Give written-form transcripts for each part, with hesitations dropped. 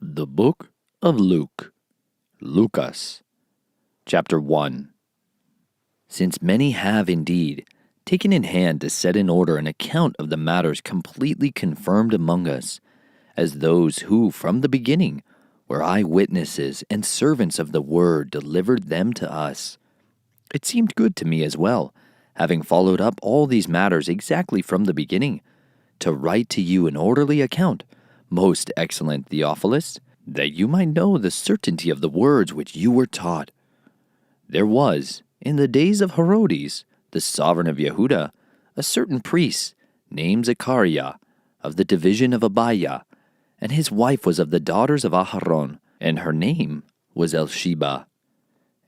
The Book of Luke, Lucas, Chapter 1. Since many have indeed taken in hand to set in order an account of the matters completely confirmed among us, as those who from the beginning were eyewitnesses and servants of the word delivered them to us, it seemed good to me as well, having followed up all these matters exactly from the beginning, to write to you an orderly account, most excellent Theophilus, that you might know the certainty of the words which you were taught. There was, in the days of Herodes, the sovereign of Yehuda, a certain priest named Zacchaeus, of the division of Abiah, and his wife was of the daughters of Aharon, and her name was Elisheba.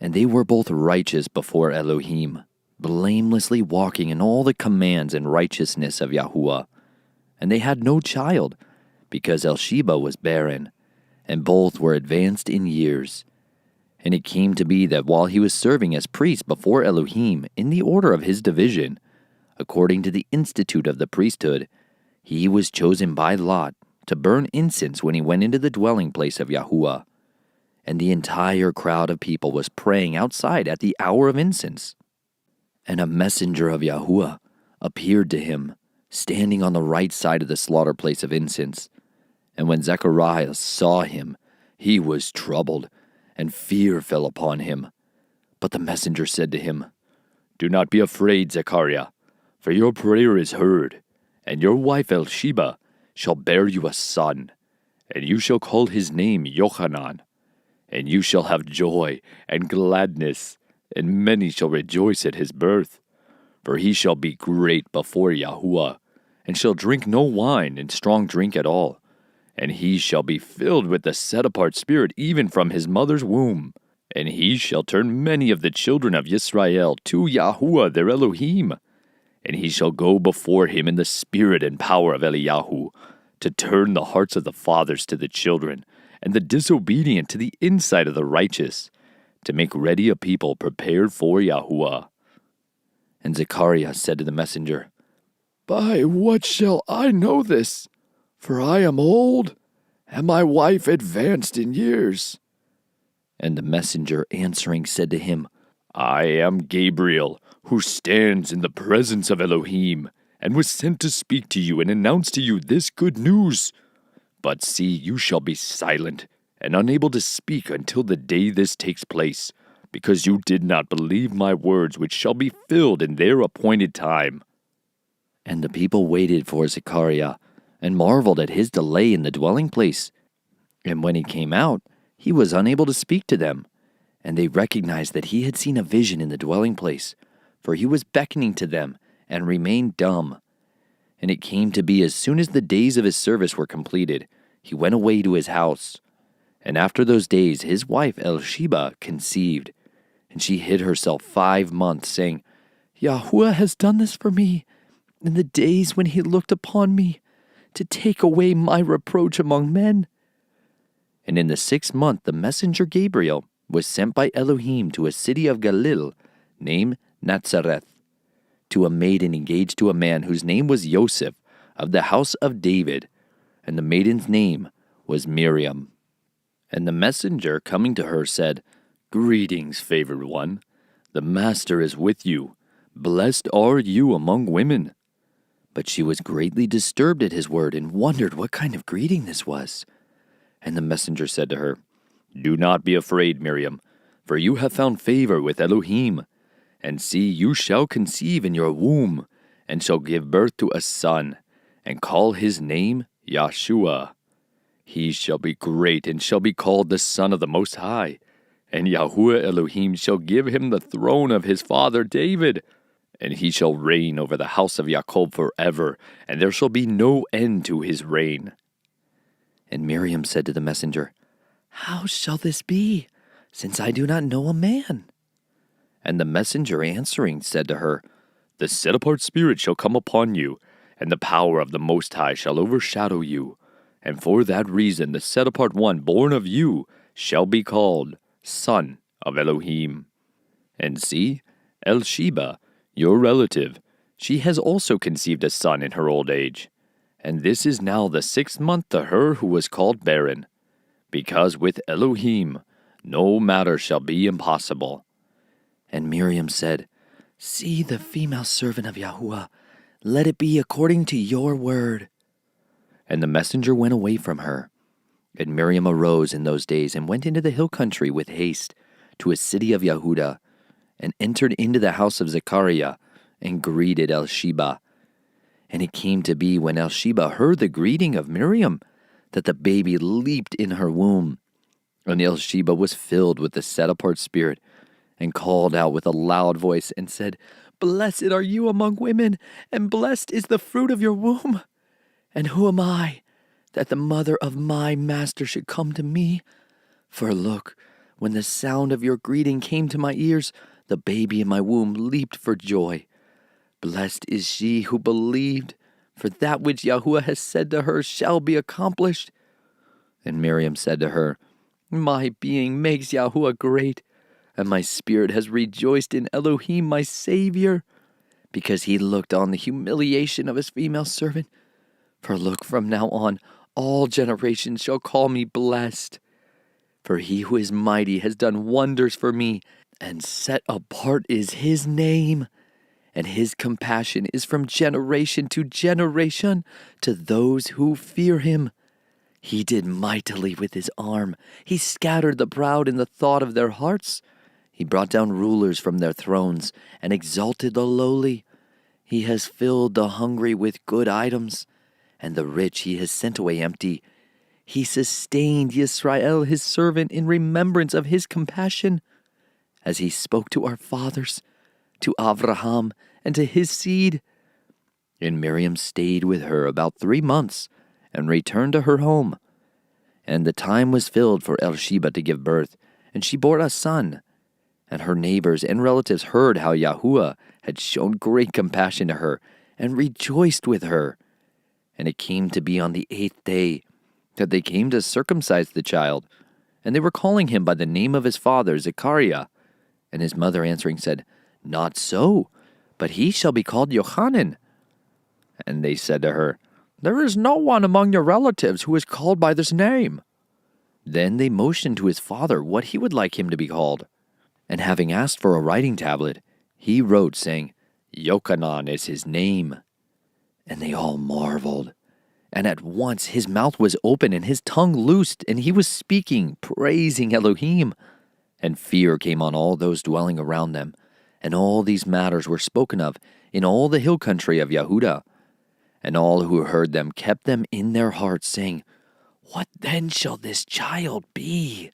And they were both righteous before Elohim, blamelessly walking in all the commands and righteousness of Yahuwah. And they had no child, because Elisheba was barren, and both were advanced in years. And it came to be that while he was serving as priest before Elohim in the order of his division, according to the institute of the priesthood, he was chosen by lot to burn incense when he went into the dwelling place of Yahuwah. And the entire crowd of people was praying outside at the hour of incense. And a messenger of Yahuwah appeared to him, standing on the right side of the slaughter place of incense. And when Zacchaeus saw him, he was troubled, and fear fell upon him. But the messenger said to him, "Do not be afraid, Zacchaeus, for your prayer is heard, and your wife Elisheba shall bear you a son, and you shall call his name Yochanan. And you shall have joy and gladness, and many shall rejoice at his birth. For he shall be great before Yahuwah, and shall drink no wine and strong drink at all. And he shall be filled with the set-apart spirit even from his mother's womb. And he shall turn many of the children of Israel to Yahuwah their Elohim. And he shall go before him in the spirit and power of Eliyahu, to turn the hearts of the fathers to the children, and the disobedient to the insight of the righteous, to make ready a people prepared for Yahuwah." And Zacchaeus said to the messenger, "By what shall I know this? For I am old, and my wife advanced in years." And the messenger answering said to him, "I am Gabriel, who stands in the presence of Elohim, and was sent to speak to you and announce to you this good news. But see, you shall be silent and unable to speak until the day this takes place, because you did not believe my words, which shall be filled in their appointed time." And the people waited for Zacchaeus, and marveled at his delay in the dwelling place. And when he came out, he was unable to speak to them. And they recognized that he had seen a vision in the dwelling place, for he was beckoning to them, and remained dumb. And it came to be, as soon as the days of his service were completed, he went away to his house. And after those days his wife Elisheba conceived, and she hid herself 5 months, saying, "Yahuwah has done this for me, in the days when he looked upon me, to take away my reproach among men." And in the 6th month the messenger Gabriel was sent by Elohim to a city of Galil named Nazareth, to a maiden engaged to a man whose name was Joseph, of the house of David, and the maiden's name was Miriam. And the messenger coming to her said, "Greetings, favored one. The master is with you. Blessed are you among women." But she was greatly disturbed at his word, and wondered what kind of greeting this was. And the messenger said to her, "Do not be afraid, Miriam, for you have found favor with Elohim. And see, you shall conceive in your womb, and shall give birth to a son, and call his name Yeshua. He shall be great, and shall be called the Son of the Most High. And Yahuwah Elohim shall give him the throne of his father David. And he shall reign over the house of Jacob forever, and there shall be no end to his reign." And Miriam said to the messenger, "How shall this be, since I do not know a man?" And the messenger answering said to her, "The set-apart spirit shall come upon you, and the power of the Most High shall overshadow you. And for that reason the set-apart one born of you shall be called Son of Elohim. And see, Elisheba, your relative, she has also conceived a son in her old age. And this is now the 6th month to her who was called barren, because with Elohim no matter shall be impossible. And Miriam said, See the female servant of Yahuwah, let it be according to your word. And the messenger went away from her. And Miriam arose in those days and went into the hill country with haste to a city of Yehuda, and entered into the house of Zechariah, and greeted Elsheba. And it came to be, when Elsheba heard the greeting of Miriam, that the baby leaped in her womb. And Elsheba was filled with the set-apart spirit, and called out with a loud voice, and said, Blessed are you among women, and blessed is the fruit of your womb. And who am I, that the mother of my master should come to me? For look, when the sound of your greeting came to my ears, the baby in my womb leaped for joy. Blessed is she who believed, for that which Yahuwah has said to her shall be accomplished. And Miriam said to her, My being makes Yahuwah great, and my spirit has rejoiced in Elohim my Savior, because he looked on the humiliation of his female servant. For look, from now on, all generations shall call me blessed. For he who is mighty has done wonders for me, and set apart is his name. And his compassion is from generation to generation to those who fear him. He did mightily with his arm. He scattered the proud in the thought of their hearts. He brought down rulers from their thrones and exalted the lowly. He has filled the hungry with good items, and the rich he has sent away empty. He sustained Yisrael his servant in remembrance of his compassion, as he spoke to our fathers, to Avraham, and to his seed. And Miriam stayed with her about 3 months, and returned to her home. And the time was filled for Elsheba to give birth, and she bore a son. And her neighbors and relatives heard how Yahuwah had shown great compassion to her, and rejoiced with her. And it came to be on the 8th day that they came to circumcise the child, and they were calling him by the name of his father, Zechariah. And his mother answering said, Not so, but he shall be called Yochanan. And they said to her, There is no one among your relatives who is called by this name. Then they motioned to his father what he would like him to be called. And having asked for a writing tablet, he wrote, saying, Yochanan is his name. And they all marveled. And at once his mouth was open and his tongue loosed, and he was speaking, praising Elohim. And fear came on all those dwelling around them. And all these matters were spoken of in all the hill country of Yehuda. And all who heard them kept them in their hearts, saying, What then shall this child be?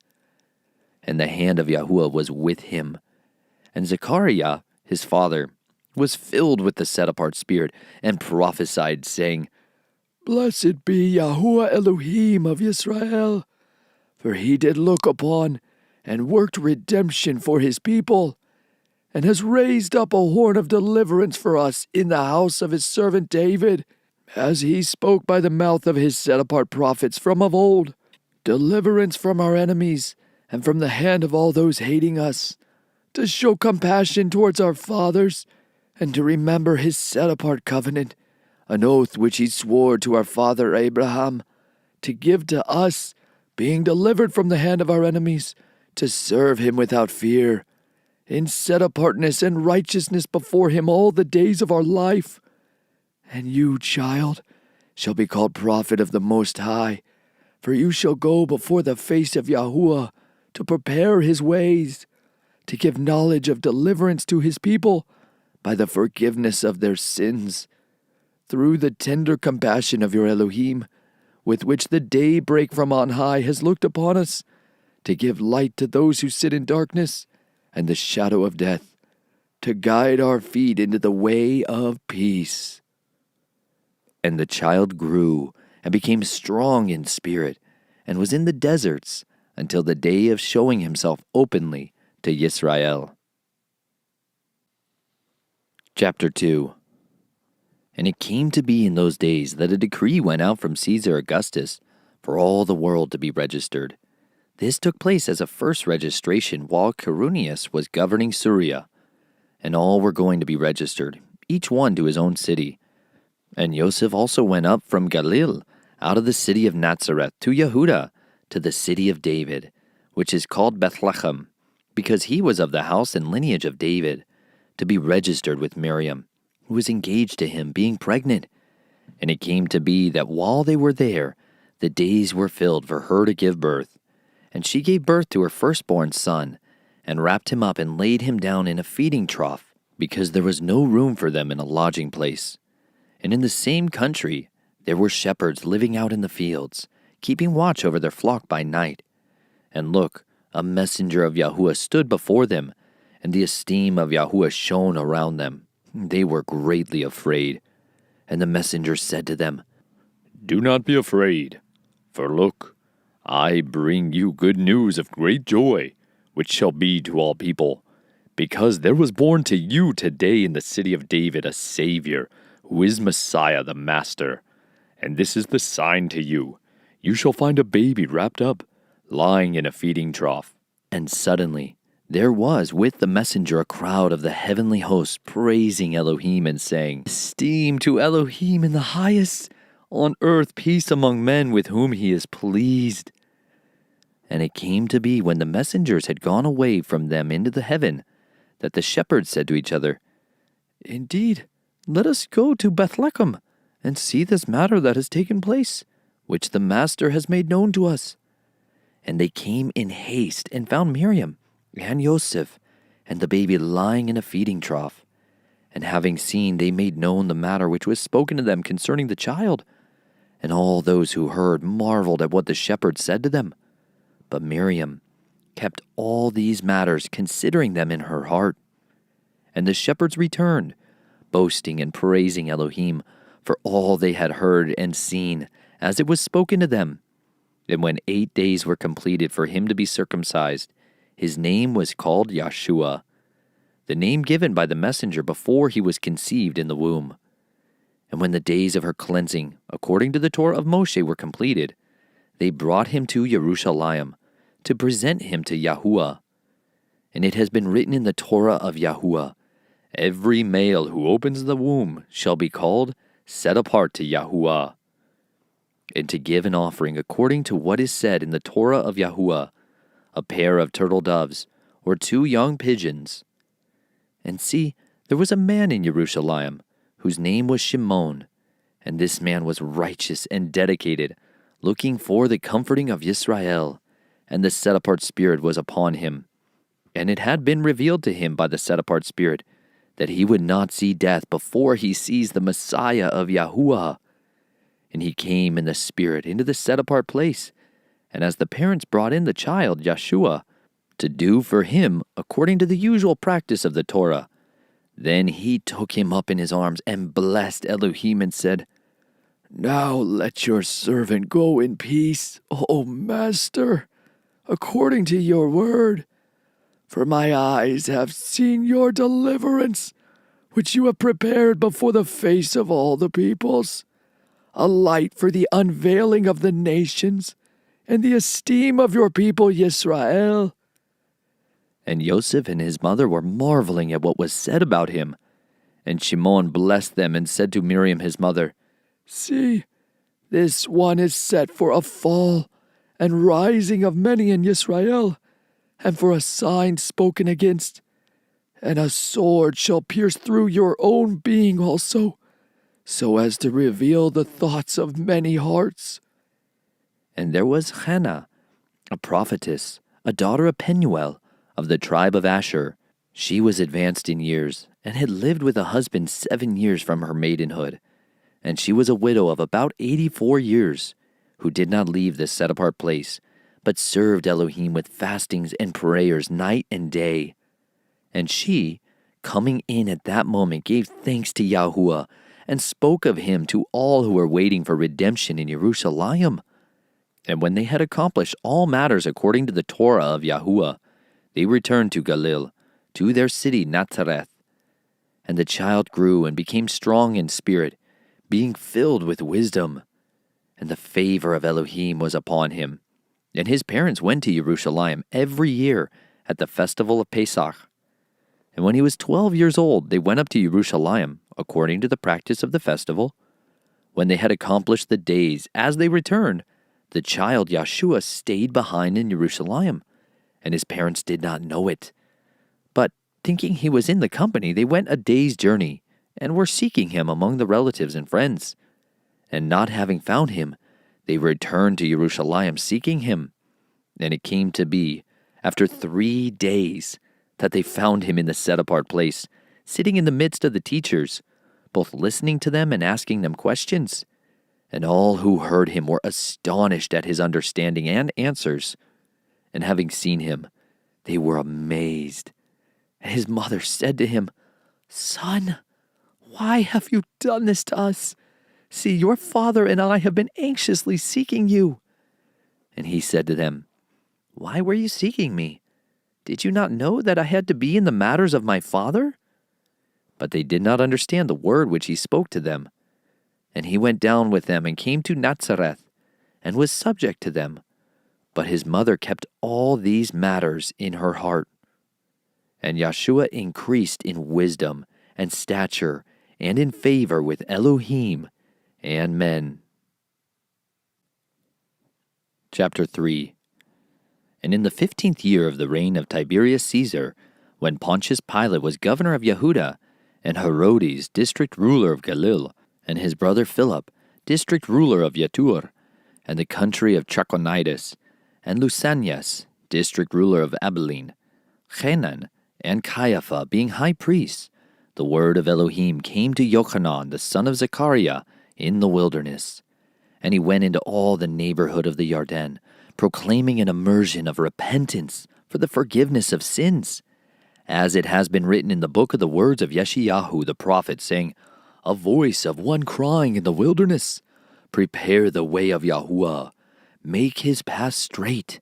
And the hand of Yahuwah was with him. And Zechariah, his father, was filled with the set-apart spirit, and prophesied, saying, Blessed be Yahuwah Elohim of Israel, for he did look upon and worked redemption for his people, and has raised up a horn of deliverance for us in the house of his servant David, as he spoke by the mouth of his set-apart prophets from of old, deliverance from our enemies, and from the hand of all those hating us, to show compassion towards our fathers, and to remember his set-apart covenant, an oath which he swore to our father Abraham, to give to us, being delivered from the hand of our enemies, to serve him without fear, in set-apartness and righteousness before him all the days of our life. And you, child, shall be called prophet of the Most High, for you shall go before the face of Yahuwah, to prepare his ways, to give knowledge of deliverance to his people by the forgiveness of their sins, through the tender compassion of your Elohim, with which the daybreak from on high has looked upon us, to give light to those who sit in darkness and the shadow of death, to guide our feet into the way of peace. And the child grew and became strong in spirit, and was in the deserts until the day of showing himself openly to Yisrael. Chapter 2. And it came to be in those days that a decree went out from Caesar Augustus for all the world to be registered. This took place as a first registration while Quirinius was governing Syria, and all were going to be registered, each one to his own city. And Joseph also went up from Galil, out of the city of Nazareth, to Yehuda, to the city of David, which is called Bethlehem, because he was of the house and lineage of David, to be registered with Miriam, who was engaged to him, being pregnant. And it came to be that while they were there, the days were filled for her to give birth. And she gave birth to her firstborn son, and wrapped him up and laid him down in a feeding trough, because there was no room for them in a lodging place. And in the same country there were shepherds living out in the fields, keeping watch over their flock by night. And look, a messenger of Yahuwah stood before them, and the esteem of Yahuwah shone around them. They were greatly afraid. And the messenger said to them, "Do not be afraid, for look, I bring you good news of great joy, which shall be to all people, because there was born to you today in the city of David a Savior, who is Messiah the Master. And this is the sign to you. You shall find a baby wrapped up, lying in a feeding trough." And suddenly there was with the messenger a crowd of the heavenly hosts praising Elohim and saying, "Esteem to Elohim in the highest, on earth peace among men with whom he is pleased." And it came to be when the messengers had gone away from them into the heaven, that the shepherds said to each other, "Indeed, let us go to Bethlehem and see this matter that has taken place, which the Master has made known to us." And they came in haste and found Miriam and Joseph and the baby lying in a feeding trough. And having seen, they made known the matter which was spoken to them concerning the child. And all those who heard marveled at what the shepherds said to them. But Miriam kept all these matters, considering them in her heart. And the shepherds returned, boasting and praising Elohim for all they had heard and seen, as it was spoken to them. And when 8 days were completed for him to be circumcised, his name was called Yeshua, the name given by the messenger before he was conceived in the womb. And when the days of her cleansing, according to the Torah of Moshe, were completed, they brought him to Jerusalem to present him to Yahuwah. And it has been written in the Torah of Yahuwah, "Every male who opens the womb shall be called set apart to Yahuwah." And to give an offering according to what is said in the Torah of Yahuwah, a pair of turtle doves, or 2 young pigeons. And see, there was a man in Jerusalem, whose name was Shimon, and this man was righteous and dedicated, looking for the comforting of Israel, and the set-apart Spirit was upon him. And it had been revealed to him by the set-apart Spirit that he would not see death before he sees the Messiah of Yahuwah. And he came in the Spirit into the set-apart place, and as the parents brought in the child, Yeshua, to do for him according to the usual practice of the Torah, then he took him up in his arms and blessed Elohim and said, "Now let your servant go in peace, O Master, according to your word. For my eyes have seen your deliverance, which you have prepared before the face of all the peoples, a light for the unveiling of the nations, and the esteem of your people Yisrael." And Joseph and his mother were marveling at what was said about him. And Shimon blessed them and said to Miriam his mother, "See, this one is set for a fall and rising of many in Yisrael, and for a sign spoken against. And a sword shall pierce through your own being also, so as to reveal the thoughts of many hearts." And there was Hannah, a prophetess, a daughter of Penuel, of the tribe of Asher. She was advanced in years, and had lived with a husband 7 years from her maidenhood. And she was a widow of about 84 years, who did not leave this set-apart place, but served Elohim with fastings and prayers night and day. And she, coming in at that moment, gave thanks to Yahuwah, and spoke of him to all who were waiting for redemption in Jerusalem. And when they had accomplished all matters according to the Torah of Yahuwah, they returned to Galil, to their city Nazareth. And the child grew and became strong in spirit, being filled with wisdom. And the favor of Elohim was upon him. And his parents went to Jerusalem every year at the festival of Pesach. And when he was 12 years old, they went up to Jerusalem, according to the practice of the festival. When they had accomplished the days, as they returned, The child Yeshua stayed behind in Jerusalem, and his parents did not know it. But thinking he was in the company, they went a day's journey and were seeking him among the relatives and friends. And not having found him, they returned to Jerusalem seeking him. And it came to be, after 3 days, that they found him in the set-apart place, sitting in the midst of the teachers, both listening to them and asking them questions. And all who heard him were astonished at his understanding and answers. And having seen him, they were amazed. And his mother said to him, "Son, why have you done this to us? See, your father and I have been anxiously seeking you." And he said to them, "Why were you seeking me? Did you not know that I had to be in the matters of my father?" But they did not understand the word which he spoke to them. And he went down with them and came to Nazareth, and was subject to them. But his mother kept all these matters in her heart. And Yeshua increased in wisdom and stature and in favor with Elohim and men. Chapter 3. And in the 15th year of the reign of Tiberius Caesar, when Pontius Pilate was governor of Yehuda, and Herodes, district ruler of Galil, and his brother Philip, district ruler of Yatur, and the country of Trachonitis, and Lysanias, district ruler of Abilene, Hanan, and Caiaphas being high priests, the word of Elohim came to Yochanan, the son of Zechariah, in the wilderness. And he went into all the neighborhood of the Jordan, proclaiming an immersion of repentance for the forgiveness of sins, as it has been written in the book of the words of Yeshayahu the prophet, saying, "A voice of one crying in the wilderness, prepare the way of Yahuwah, make his path straight.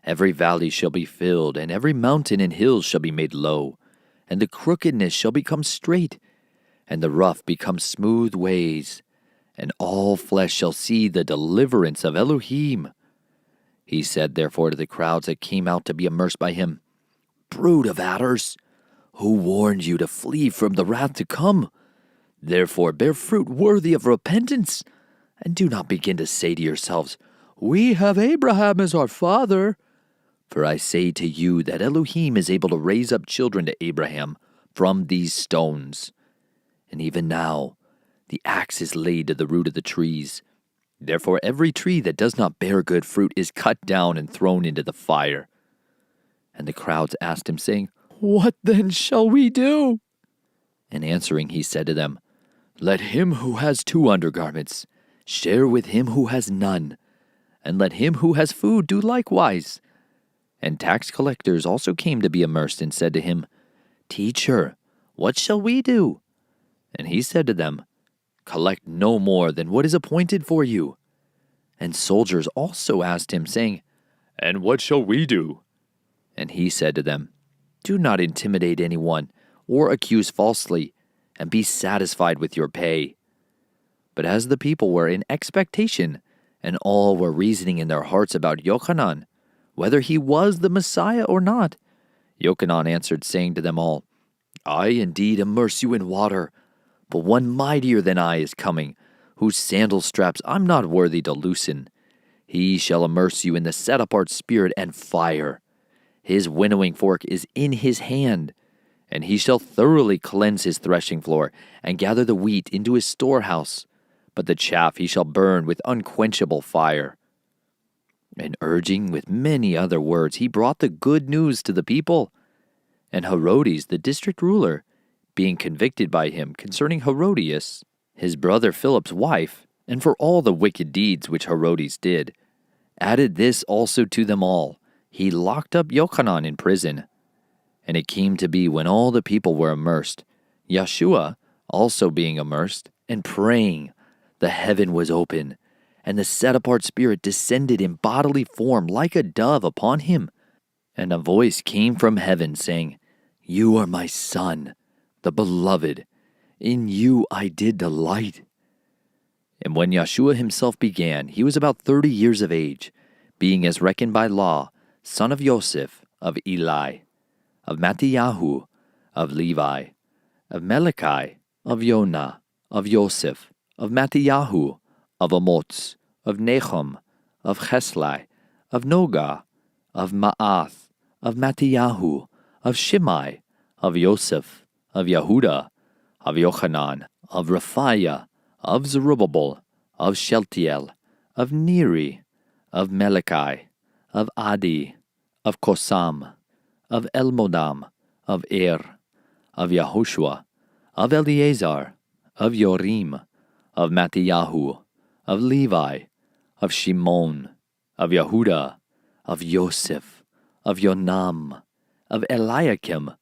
Every valley shall be filled, and every mountain and hill shall be made low, and the crookedness shall become straight, and the rough become smooth ways, and all flesh shall see the deliverance of Elohim." He said therefore to the crowds that came out to be immersed by him, "Brood of adders, who warned you to flee from the wrath to come? Therefore bear fruit worthy of repentance, and do not begin to say to yourselves, 'We have Abraham as our father.' For I say to you that Elohim is able to raise up children to Abraham from these stones. And even now the axe is laid to the root of the trees. Therefore every tree that does not bear good fruit is cut down and thrown into the fire." And the crowds asked him, saying, "What then shall we do?" And answering he said to them, "Let him who has 2 undergarments share with him who has none, and let him who has food do likewise." And tax collectors also came to be immersed, and said to him, "Teacher, what shall we do?" And he said to them, "Collect no more than what is appointed for you." And soldiers also asked him, saying, "And what shall we do?" And he said to them, "Do not intimidate anyone, or accuse falsely, and be satisfied with your pay." But as the people were in expectation, and all were reasoning in their hearts about Yochanan, whether he was the Messiah or not, Yochanan answered, saying to them all, "I indeed immerse you in water, but one mightier than I is coming, whose sandal straps I'm not worthy to loosen. He shall immerse you in the set-apart spirit and fire. His winnowing fork is in his hand, and he shall thoroughly cleanse his threshing floor, and gather the wheat into his storehouse, but the chaff he shall burn with unquenchable fire." And urging with many other words, he brought the good news to the people. And Herodes, the district ruler, being convicted by him concerning Herodias, his brother Philip's wife, and for all the wicked deeds which Herodes did, added this also to them all: he locked up Yochanan in prison. And it came to be, when all the people were immersed, Yeshua also being immersed, and praying, the heaven was open, and the set-apart spirit descended in bodily form like a dove upon him. And a voice came from heaven, saying, "You are my Son, the beloved. In you I did delight." And when Yeshua himself began, he was about 30 years of age, being as reckoned by law, son of Joseph, of Eli, of Mattiyahu, of Levi, of Melichi, of Jonah, of Joseph, of Mattiyahu, of Amoz, of Nahum, of Cheslai, of Noga, of Ma'ath, of Mattiyahu, of Shimei, of Yosef, of Yehuda, of Yochanan, of Raphiah, of Zerubbabel, of Shealtiel, of Neri, of Melechi, of Adi, of Kosam, of Elmodam, of of Yahushua, of Eleazar, of Yorim, of Mattiyahu, of Levi, of Shimon, of Yehuda, of Yosef, of Yonam, of Eliakim,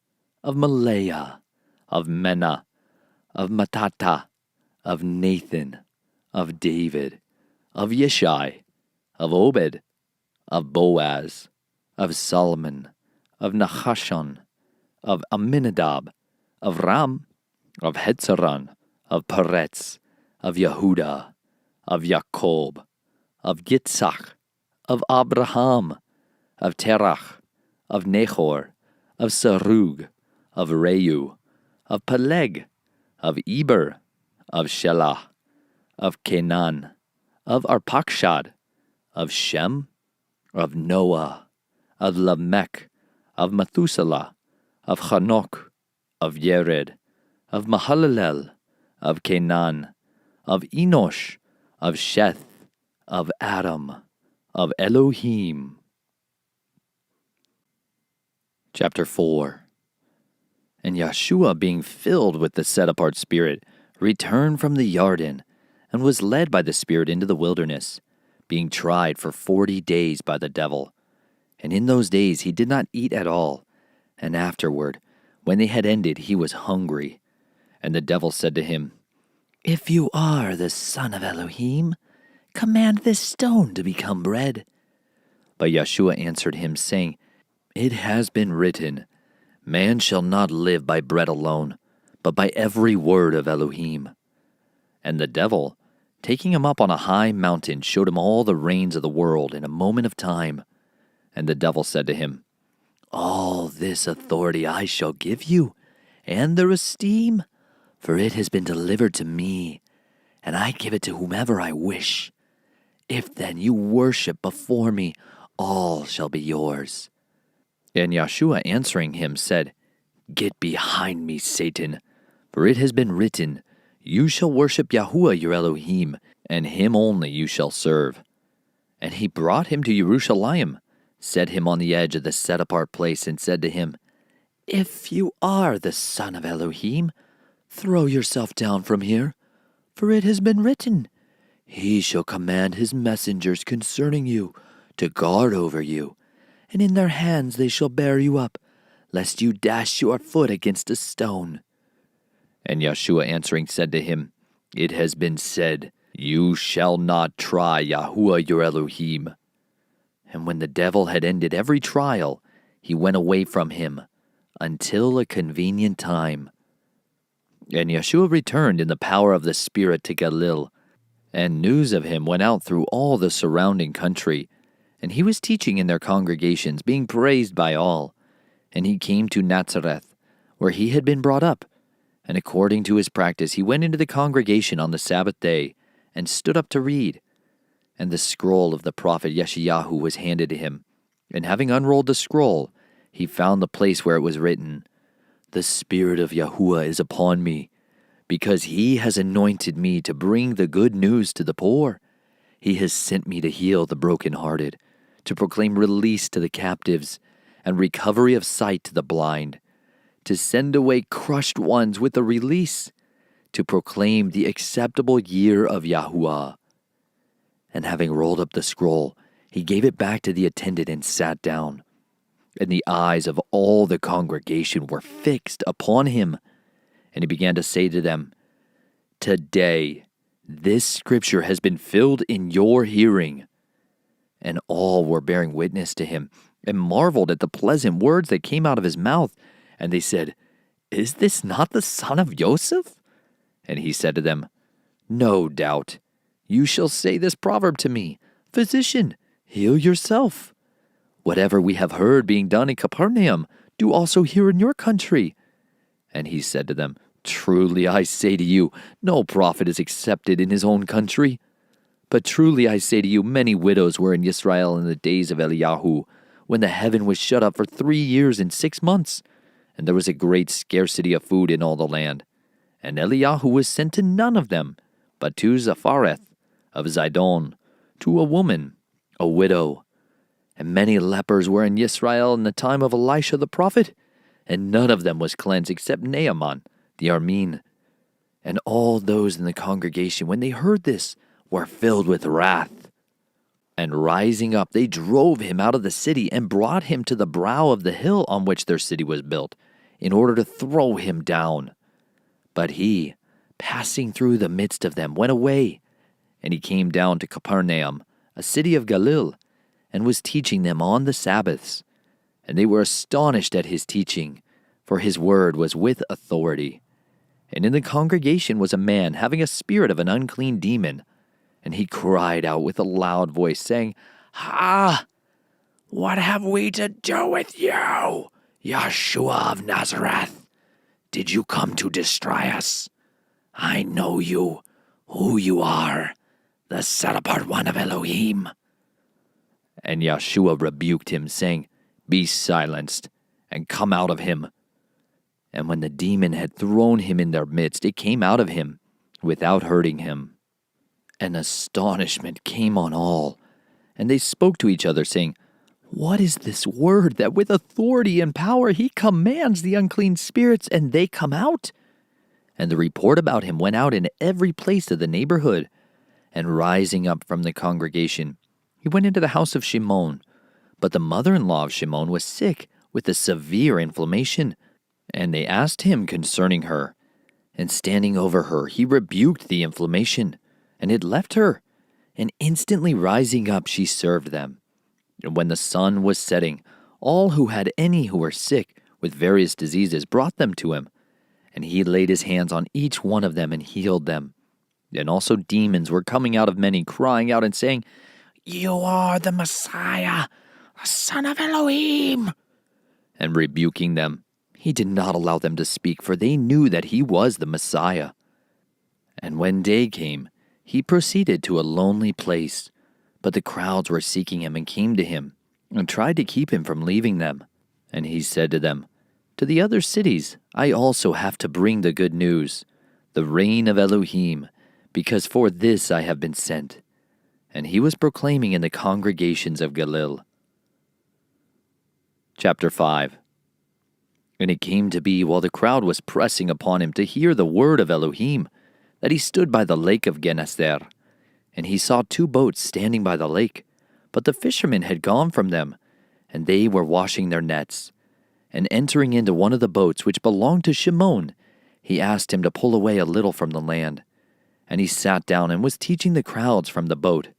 of Maleah, of Menah, of Matata, of Nathan, of David, of Yeshai, of Obed, of Boaz, of Solomon, of Nahashon, of Aminadab, of Ram, of Hetzeron, of Peretz, of Yehuda, of Jacob, of Yitzchak, of Abraham, of Terach, of Nahor, of Serug, of Reu, of Peleg, of Eber, of Shelah, of Kenan, of Arpachshad, of Shem, of Noah, of Lamech, of Methuselah, of Chanok, of Yered, of Mahalalel, of Kenan, of Enosh, of Sheth, of Adam, of Elohim. Chapter 4. And Yeshua, being filled with the set-apart Spirit, returned from the Yarden, and was led by the Spirit into the wilderness, being tried for 40 days by the devil. And in those days he did not eat at all, and afterward, when they had ended, he was hungry. And the devil said to him, If you are the Son of Elohim, command this stone to become bread. But Yeshua answered him, saying, It has been written, Man shall not live by bread alone, but by every word of Elohim. And the devil, taking him up on a high mountain, showed him all the reigns of the world in a moment of time. And the devil said to him, All this authority I shall give you, and their esteem, for it has been delivered to me, and I give it to whomever I wish. If then you worship before me, all shall be yours. And Yeshua answering him said, Get behind me, Satan, for it has been written, You shall worship Yahuwah your Elohim, and him only you shall serve. And he brought him to Jerusalem, set him on the edge of the set-apart place, and said to him, If you are the Son of Elohim, throw yourself down from here, for it has been written, He shall command his messengers concerning you to guard over you, and in their hands they shall bear you up, lest you dash your foot against a stone. And Yeshua answering said to him, It has been said, You shall not try Yahuwah your Elohim. And when the devil had ended every trial, he went away from him, until a convenient time. And Yeshua returned in the power of the Spirit to Galil, and news of him went out through all the surrounding country. And he was teaching in their congregations, being praised by all. And he came to Nazareth, where he had been brought up. And according to his practice, he went into the congregation on the Sabbath day, and stood up to read. And the scroll of the prophet Yeshayahu was handed to him. And having unrolled the scroll, he found the place where it was written, The Spirit of Yahuwah is upon me, because he has anointed me to bring the good news to the poor. He has sent me to heal the brokenhearted, to proclaim release to the captives, and recovery of sight to the blind, to send away crushed ones with a release, to proclaim the acceptable year of Yahuwah. And having rolled up the scroll, he gave it back to the attendant and sat down. And the eyes of all the congregation were fixed upon him. And he began to say to them, Today this scripture has been filled in your hearing. And all were bearing witness to him, and marveled at the pleasant words that came out of his mouth. And they said, Is this not the son of Joseph? And he said to them, No doubt. You shall say this proverb to me, Physician, heal yourself. Whatever we have heard being done in Capernaum, do also here in your country. And he said to them, Truly I say to you, no prophet is accepted in his own country. But truly I say to you, many widows were in Israel in the days of Eliyahu, when the heaven was shut up for 3 years and 6 months, and there was a great scarcity of food in all the land. And Eliyahu was sent to none of them, but to Zaphareth of Zidon, to a woman, a widow. And many lepers were in Israel in the time of Elisha the prophet, and none of them was cleansed except Naaman the Aramean. And all those in the congregation, when they heard this, were filled with wrath. And rising up, they drove him out of the city and brought him to the brow of the hill on which their city was built, in order to throw him down. But he, passing through the midst of them, went away. And he came down to Capernaum, a city of Galil, and was teaching them on the Sabbaths. And they were astonished at his teaching, for his word was with authority. And in the congregation was a man having a spirit of an unclean demon, and he cried out with a loud voice, saying, "Ha! What have we to do with you, Yeshua of Nazareth? Did you come to destroy us? I know you, who you are, the set-apart one of Elohim." And Yeshua rebuked him, saying, "Be silenced, and come out of him." And when the demon had thrown him in their midst, it came out of him, without hurting him. And astonishment came on all, and they spoke to each other, saying, "What is this word that with authority and power he commands the unclean spirits, and they come out?" And the report about him went out in every place of the neighborhood. And rising up from the congregation, he went into the house of Shimon. But the mother-in-law of Shimon was sick with a severe inflammation, and they asked him concerning her. And standing over her, he rebuked the inflammation, and it left her. And instantly rising up, she served them. And when the sun was setting, all who had any who were sick with various diseases brought them to him. And he laid his hands on each one of them and healed them. And also demons were coming out of many, crying out and saying, "You are the Messiah, the Son of Elohim." And rebuking them, he did not allow them to speak, for they knew that he was the Messiah. And when day came, he proceeded to a lonely place. But the crowds were seeking him and came to him, and tried to keep him from leaving them. And he said to them, "To the other cities I also have to bring the good news, the reign of Elohim, because for this I have been sent." And he was proclaiming in the congregations of Galil. Chapter 5. And it came to be, while the crowd was pressing upon him to hear the word of Elohim, that he stood by the lake of Gennesaret. And he saw 2 boats standing by the lake, but the fishermen had gone from them, and they were washing their nets. And entering into one of the boats which belonged to Shimon, he asked him to pull away a little from the land. And he sat down and was teaching the crowds from the boat.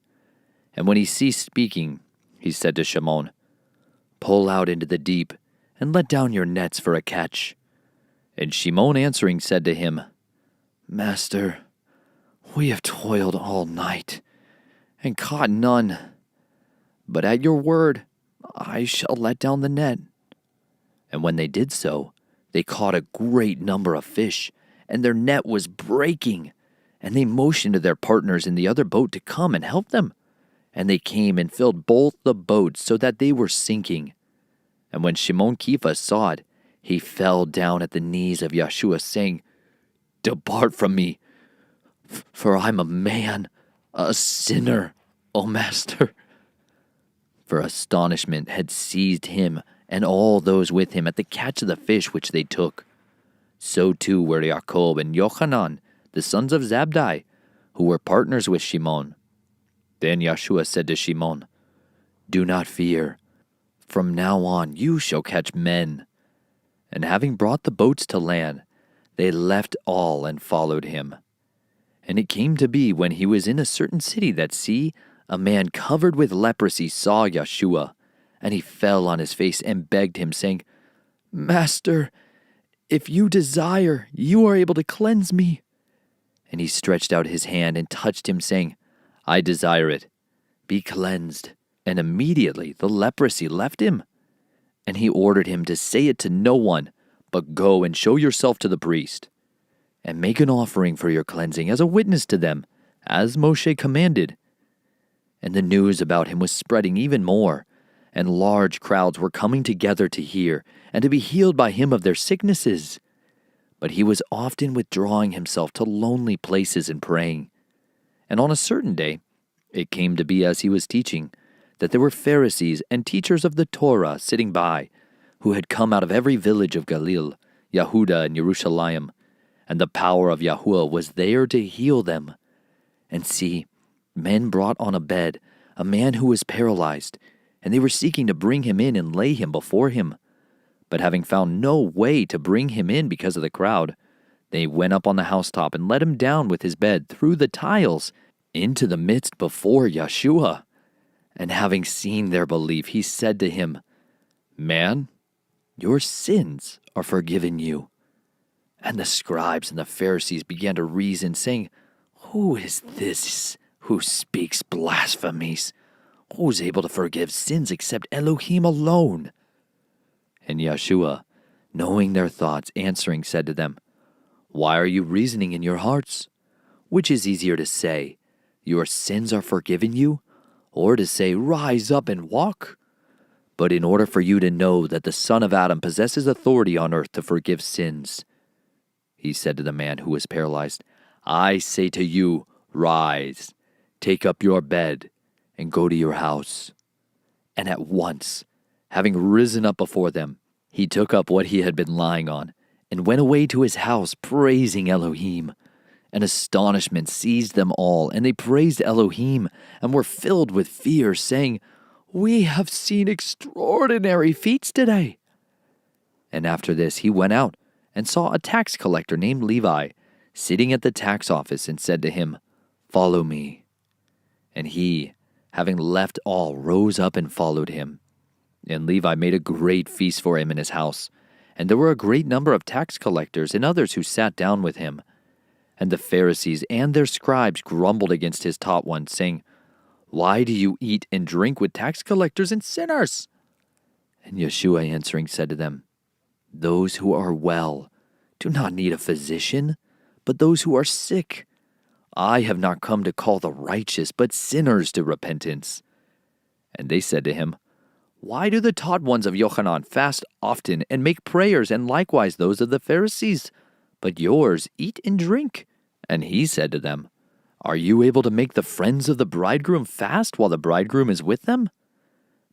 And when he ceased speaking, he said to Shimon, "Pull out into the deep, and let down your nets for a catch." And Shimon answering said to him, "Master, we have toiled all night, and caught none. But at your word, I shall let down the net." And when they did so, they caught a great number of fish, and their net was breaking. And they motioned to their partners in the other boat to come and help them. And they came and filled both the boats so that they were sinking. And when Shimon Kephas saw it, he fell down at the knees of Yeshua, saying, "Depart from me, for I'm a man, a sinner, O Master." For astonishment had seized him and all those with him at the catch of the fish which they took. So too were Jacob and Yochanan, the sons of Zabdi, who were partners with Shimon. Then Yeshua said to Shimon, "Do not fear. From now on you shall catch men." And having brought the boats to land, they left all and followed him. And it came to be, when he was in a certain city, that see, a man covered with leprosy saw Yeshua, and he fell on his face and begged him, saying, "Master, if you desire, you are able to cleanse me." And he stretched out his hand and touched him, saying, "I desire it. Be cleansed." And immediately the leprosy left him. And he ordered him to say it to no one, but go and show yourself to the priest, and make an offering for your cleansing as a witness to them, as Moshe commanded, And the news about him was spreading even more, and large crowds were coming together to hear and to be healed by him of their sicknesses. But he was often withdrawing himself to lonely places and praying. And on a certain day, it came to be as he was teaching, that there were Pharisees and teachers of the Torah sitting by, who had come out of every village of Galil, Yehuda, and Jerusalem, and the power of Yahuwah was there to heal them. And see, men brought on a bed a man who was paralyzed, and they were seeking to bring him in and lay him before him. But having found no way to bring him in because of the crowd, they went up on the housetop and let him down with his bed through the tiles into the midst before Yeshua. And having seen their belief, he said to him, "Man, your sins are forgiven you." And the scribes and the Pharisees began to reason, saying, "Who is this who speaks blasphemies? Who's able to forgive sins except Elohim alone?" And Yeshua, knowing their thoughts, answering, said to them, "Why are you reasoning in your hearts? Which is easier to say, 'Your sins are forgiven you,' or to say, 'Rise up and walk'? But in order for you to know that the Son of Adam possesses authority on earth to forgive sins," he said to the man who was paralyzed, "I say to you, rise, take up your bed, and go to your house." And at once, having risen up before them, he took up what he had been lying on, and went away to his house, praising Elohim. And astonishment seized them all, and they praised Elohim, and were filled with fear, saying, "We have seen extraordinary feats today." And after this he went out, and saw a tax collector named Levi, sitting at the tax office, and said to him, "Follow me." And he, having left all, rose up and followed him. And Levi made a great feast for him in his house, and there were a great number of tax collectors and others who sat down with him. And the Pharisees and their scribes grumbled against his taught ones, saying, "Why do you eat and drink with tax collectors and sinners?" And Yeshua answering said to them, "Those who are well do not need a physician, but those who are sick. I have not come to call the righteous, but sinners to repentance." And they said to him, "Why do the taught ones of Yochanan fast often and make prayers, and likewise those of the Pharisees? But yours eat and drink." And he said to them, "Are you able to make the friends of the bridegroom fast while the bridegroom is with them?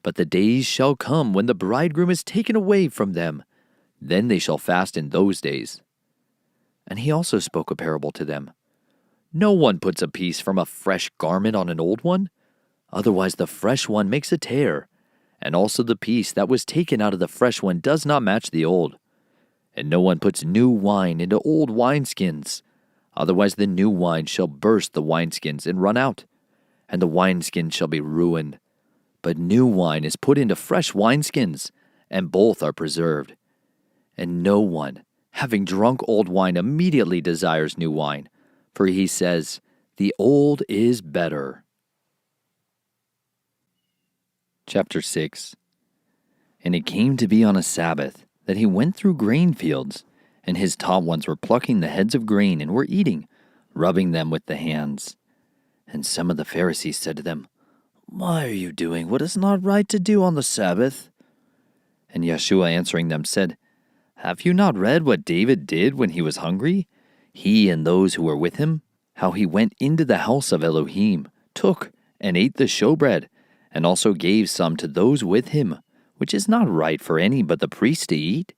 But the days shall come when the bridegroom is taken away from them. Then they shall fast in those days." And he also spoke a parable to them. "No one puts a piece from a fresh garment on an old one. Otherwise the fresh one makes a tear, and also the piece that was taken out of the fresh one does not match the old. And no one puts new wine into old wineskins. Otherwise the new wine shall burst the wineskins and run out, and the wineskins shall be ruined. But new wine is put into fresh wineskins, and both are preserved. And no one, having drunk old wine, immediately desires new wine, for he says, 'The old is better.'" Chapter 6. And it came to be on a Sabbath that he went through grain fields, and his taught ones were plucking the heads of grain and were eating, rubbing them with the hands. And some of the Pharisees said to them, "Why are you doing what is not right to do on the Sabbath?" And Yeshua answering them said, "Have you not read what David did when he was hungry, he and those who were with him? How he went into the house of Elohim, took and ate the showbread, and also gave some to those with him, which is not right for any but the priest to eat?"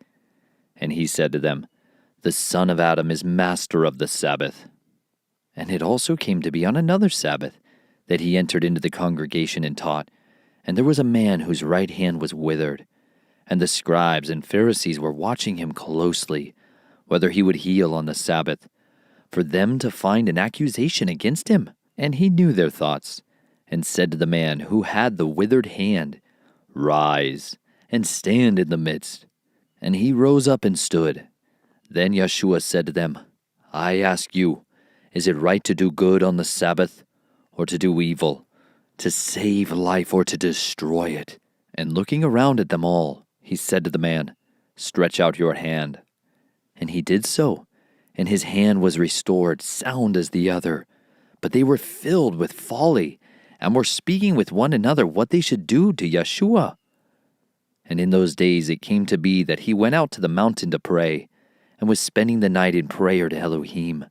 And he said to them, "The Son of Adam is master of the Sabbath." And it also came to be on another Sabbath that he entered into the congregation and taught, and there was a man whose right hand was withered. And the scribes and Pharisees were watching him closely, whether he would heal on the Sabbath, for them to find an accusation against him. And he knew their thoughts, and said to the man who had the withered hand, "Rise, and stand in the midst." And he rose up and stood. Then Yeshua said to them, "I ask you, is it right to do good on the Sabbath, or to do evil, to save life, or to destroy it?" And looking around at them all, he said to the man, "Stretch out your hand." And he did so, and his hand was restored, sound as the other. But they were filled with folly, and were speaking with one another what they should do to Yeshua. And in those days it came to be that he went out to the mountain to pray, and was spending the night in prayer to Elohim.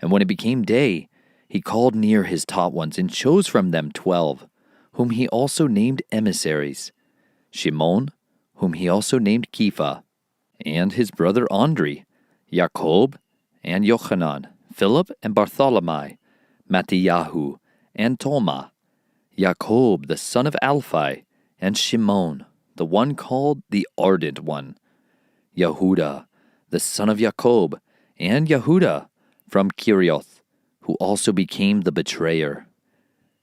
And when it became day, he called near his taught ones, and chose from them 12, whom he also named emissaries: Shimon, whom he also named Kepha, and his brother Andri, Jacob, and Yochanan, Philip and Bartholomew, Matthiyahu, and Toma, Jacob the son of Alphi, and Shimon, the one called the Ardent One, Yehuda, the son of Jacob, and Yehuda from Kirioth, who also became the betrayer.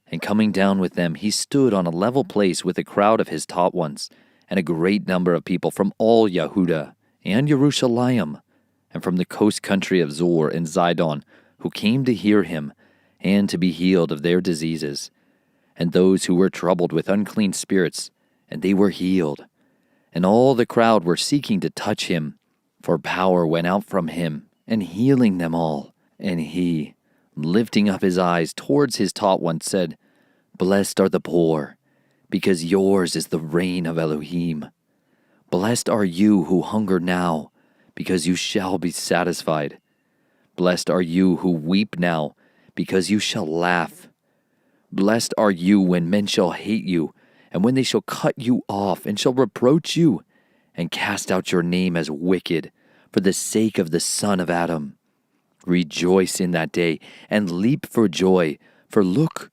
And coming down with them, he stood on a level place with a crowd of his taught ones, and a great number of people from all Yehuda and Jerusalem, and from the coast country of Zor and Zidon, who came to hear him, and to be healed of their diseases, and those who were troubled with unclean spirits, and they were healed. And all the crowd were seeking to touch him, for power went out from him, and healing them all. And he, lifting up his eyes towards his taught ones, said, Blessed are the poor, because yours is the reign of Elohim. Blessed are you who hunger now, because you shall be satisfied. Blessed are you who weep now, because you shall laugh. Blessed are you when men shall hate you, and when they shall cut you off, and shall reproach you, and cast out your name as wicked, for the sake of the Son of Adam. Rejoice in that day, and leap for joy, for look,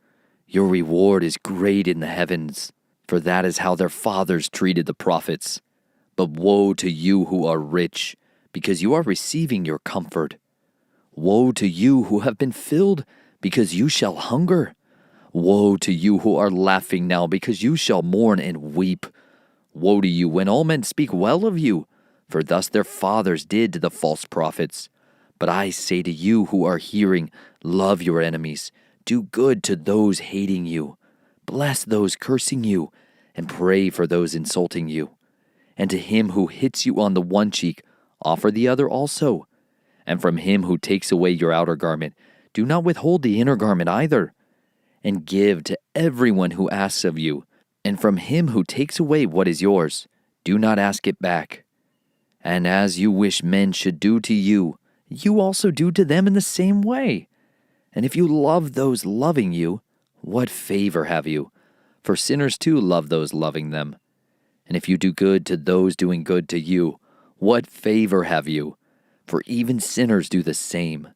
your reward is great in the heavens, for that is how their fathers treated the prophets. But woe to you who are rich, because you are receiving your comfort. Woe to you who have been filled, because you shall hunger. Woe to you who are laughing now, because you shall mourn and weep. Woe to you when all men speak well of you, for thus their fathers did to the false prophets. But I say to you who are hearing, love your enemies, do good to those hating you, bless those cursing you, and pray for those insulting you. And to him who hits you on the one cheek, offer the other also. And from him who takes away your outer garment, do not withhold the inner garment either. And give to everyone who asks of you. And from him who takes away what is yours, do not ask it back. And as you wish men should do to you, you also do to them in the same way. And if you love those loving you, what favor have you? For sinners too love those loving them. And if you do good to those doing good to you, what favor have you? For even sinners do the same.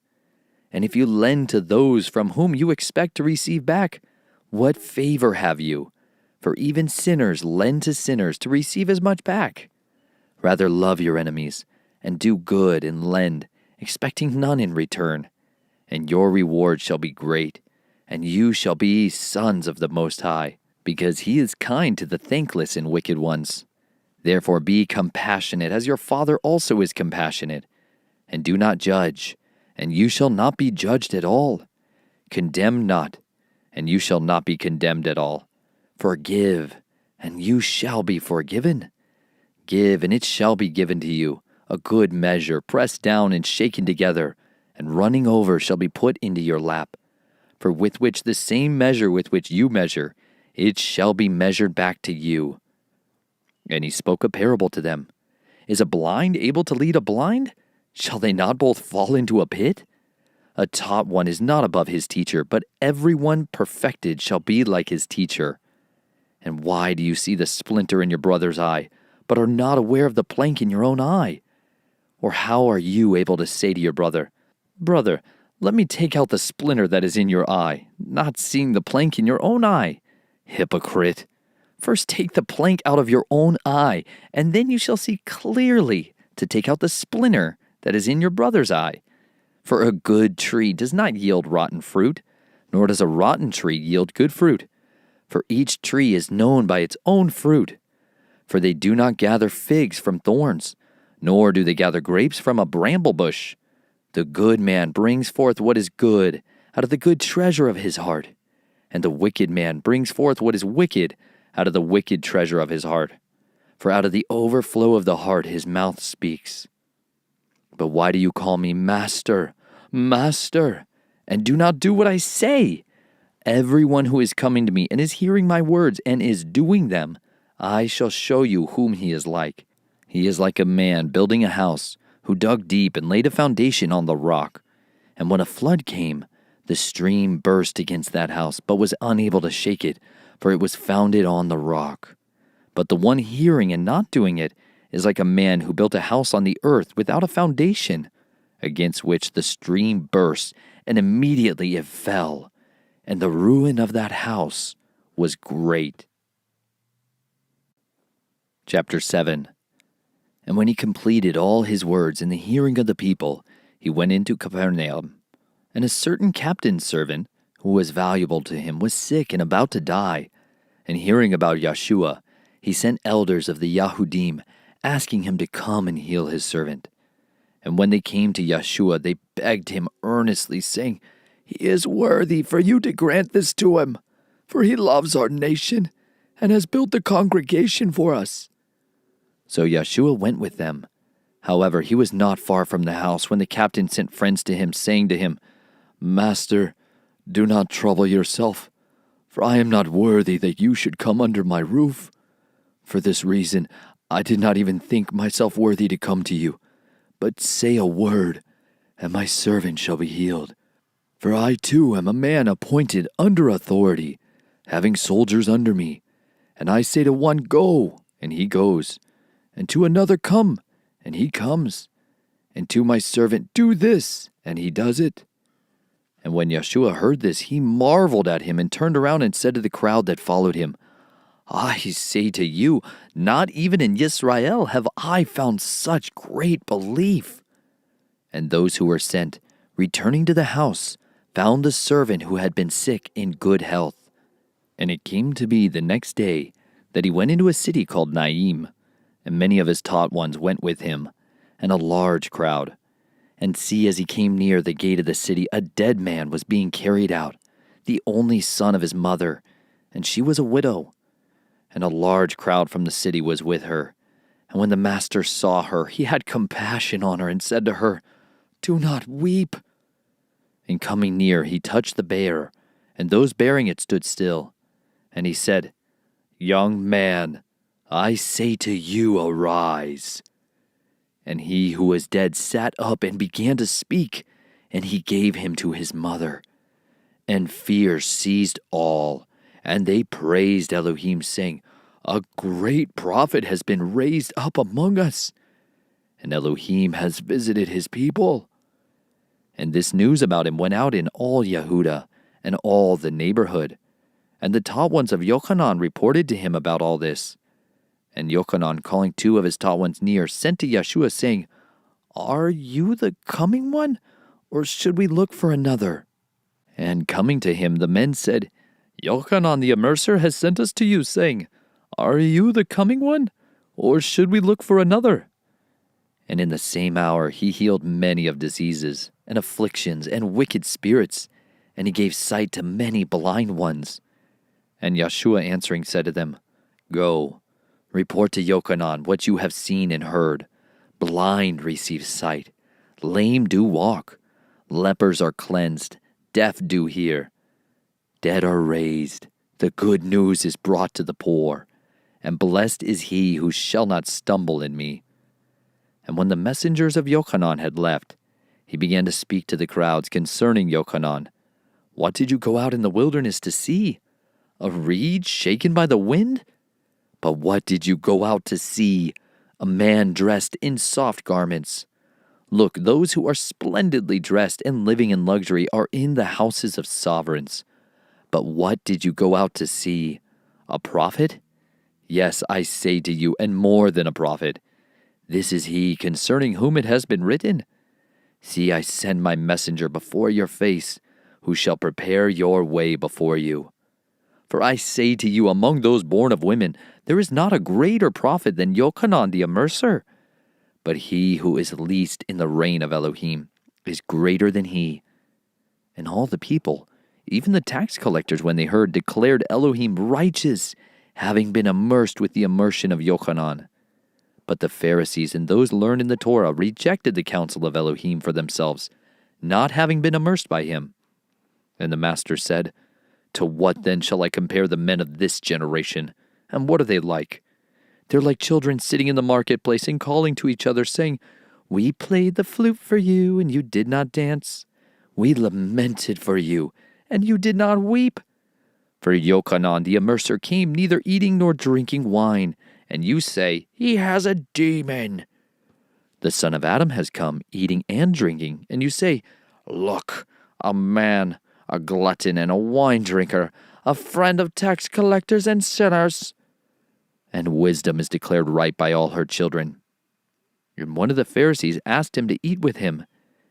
And if you lend to those from whom you expect to receive back, what favor have you? For even sinners lend to sinners to receive as much back. Rather love your enemies, and do good and lend, expecting none in return. And your reward shall be great, and you shall be sons of the Most High, because he is kind to the thankless and wicked ones. Therefore be compassionate, as your Father also is compassionate. And do not judge, and you shall not be judged at all. Condemn not, and you shall not be condemned at all. Forgive, and you shall be forgiven. Give, and it shall be given to you, a good measure, pressed down and shaken together, and running over shall be put into your lap. For with which the same measure with which you measure, it shall be measured back to you. And he spoke a parable to them. Is a blind able to lead a blind? Shall they not both fall into a pit? A taught one is not above his teacher, but everyone perfected shall be like his teacher. And why do you see the splinter in your brother's eye, but are not aware of the plank in your own eye? Or how are you able to say to your brother, Brother, let me take out the splinter that is in your eye, not seeing the plank in your own eye? Hypocrite! First take the plank out of your own eye, and then you shall see clearly to take out the splinter that is in your brother's eye. For a good tree does not yield rotten fruit, nor does a rotten tree yield good fruit. For each tree is known by its own fruit. For they do not gather figs from thorns, nor do they gather grapes from a bramble bush. The good man brings forth what is good out of the good treasure of his heart, and the wicked man brings forth what is wicked out of the wicked treasure of his heart. For out of the overflow of the heart his mouth speaks. But why do you call me Master, Master, and do not do what I say? Everyone who is coming to me and is hearing my words and is doing them, I shall show you whom he is like. He is like a man building a house who dug deep and laid a foundation on the rock. And when a flood came, the stream burst against that house, but was unable to shake it, for it was founded on the rock. But the one hearing and not doing it is like a man who built a house on the earth without a foundation, against which the stream burst, and immediately it fell. And the ruin of that house was great. Chapter 7. And when he completed all his words in the hearing of the people, he went into Capernaum. And a certain captain's servant, who was valuable to him, was sick and about to die. And hearing about Yeshua, he sent elders of the Yahudim, asking him to come and heal his servant. And when they came to Yeshua, they begged him earnestly, saying, "He is worthy for you to grant this to him, for he loves our nation and has built the congregation for us." So Yeshua went with them. However, he was not far from the house when the captain sent friends to him, saying to him, "Master, do not trouble yourself, for I am not worthy that you should come under my roof. For this reason, I did not even think myself worthy to come to you. But say a word, and my servant shall be healed. For I too am a man appointed under authority, having soldiers under me. And I say to one, 'Go,' and he goes, and to another, 'Come,' and he comes, and to my servant, 'Do this,' and he does it." And when Yeshua heard this, he marveled at him and turned around and said to the crowd that followed him, "I say to you, not even in Israel have I found such great belief." And those who were sent, returning to the house, found the servant who had been sick in good health. And it came to be the next day that he went into a city called Naim, and many of his taught ones went with him, and a large crowd. And see, as he came near the gate of the city, a dead man was being carried out, the only son of his mother, and she was a widow. And a large crowd from the city was with her. And when the master saw her, he had compassion on her and said to her, "Do not weep." And coming near, he touched the bearer, and those bearing it stood still. And he said, "Young man, I say to you, arise." And he who was dead sat up and began to speak, and he gave him to his mother. And fear seized all, and they praised Elohim, saying, "A great prophet has been raised up among us, and Elohim has visited his people." And this news about him went out in all Yehuda and all the neighborhood. And the taught ones of Yochanan reported to him about all this. And Yochanan, calling two of his taught ones near, sent to Yeshua, saying, "Are you the coming one, or should we look for another?" And coming to him, the men said, "Yochanan the immerser has sent us to you, saying, 'Are you the coming one, or should we look for another?'" And in the same hour he healed many of diseases, and afflictions, and wicked spirits, and he gave sight to many blind ones. And Yeshua answering said to them, "Go, report to Yochanan what you have seen and heard. Blind receive sight, lame do walk, lepers are cleansed, deaf do hear, dead are raised, the good news is brought to the poor, and blessed is he who shall not stumble in me." And when the messengers of Yochanan had left, he began to speak to the crowds concerning Yochanan. "What did you go out in the wilderness to see? A reed shaken by the wind? But what did you go out to see? A man dressed in soft garments. Look, those who are splendidly dressed and living in luxury are in the houses of sovereigns. But what did you go out to see? A prophet? Yes, I say to you, and more than a prophet. This is he concerning whom it has been written, 'See, I send my messenger before your face, who shall prepare your way before you.' For I say to you, among those born of women, there is not a greater prophet than Yochanan the immerser. But he who is least in the reign of Elohim is greater than he." And all the people, even the tax collectors, when they heard, declared Elohim righteous, having been immersed with the immersion of Yochanan. But the Pharisees and those learned in the Torah rejected the counsel of Elohim for themselves, not having been immersed by him. And the master said, To what then shall I compare the men of this generation? And what are they like? They're like children sitting in the marketplace and calling to each other, saying, We played the flute for you, and you did not dance. We lamented for you, and you did not weep. For Yochanan the immerser came neither eating nor drinking wine, and you say, He has a demon. The Son of Adam has come, eating and drinking, and you say, Look, a man, a glutton and a wine drinker, a friend of tax collectors and sinners. And wisdom is declared right by all her children. And one of the Pharisees asked him to eat with him,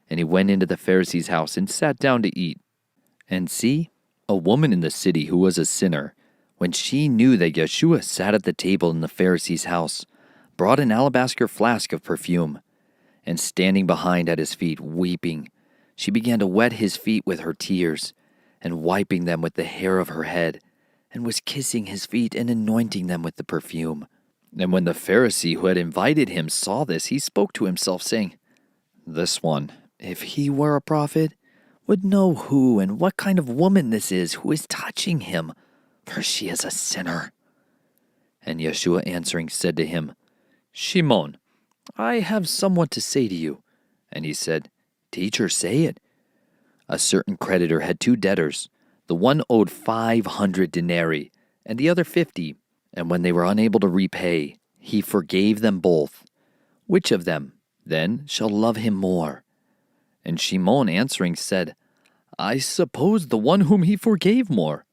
and he went into the Pharisee's house and sat down to eat. And see, a woman in the city who was a sinner, when she knew that Yeshua sat at the table in the Pharisee's house, brought an alabaster flask of perfume, and standing behind at his feet, weeping, she began to wet his feet with her tears, and wiping them with the hair of her head, and was kissing his feet and anointing them with the perfume. And when the Pharisee who had invited him saw this, he spoke to himself, saying, This one, if he were a prophet, would know who and what kind of woman this is who is touching him, for she is a sinner. And Yeshua answering said to him, Shimon, I have somewhat to say to you. And he said, Teacher, say it. A certain creditor had 2 debtors. The one owed 500 denarii, and the other 50. And when they were unable to repay, he forgave them both. Which of them, then, shall love him more? And Shimon answering said, I suppose the one whom he forgave more.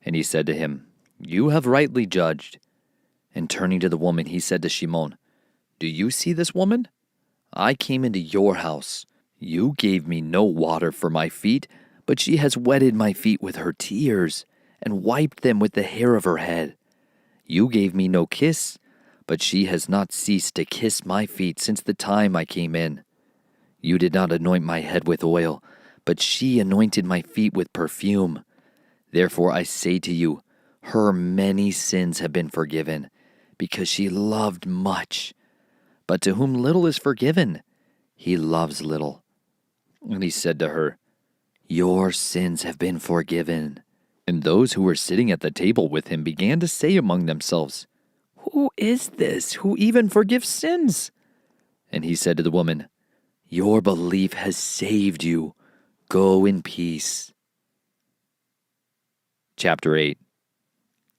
And he said to him, You have rightly judged. And turning to the woman, he said to Shimon, Do you see this woman? I came into your house. You gave me no water for my feet, but she has wetted my feet with her tears, and wiped them with the hair of her head. You gave me no kiss, but she has not ceased to kiss my feet since the time I came in. You did not anoint my head with oil, but she anointed my feet with perfume. Therefore I say to you, her many sins have been forgiven, because she loved much. But to whom little is forgiven, he loves little. And he said to her, Your sins have been forgiven. And those who were sitting at the table with him began to say among themselves, Who is this who even forgives sins? And he said to the woman, Your belief has saved you. Go in peace. Chapter 8.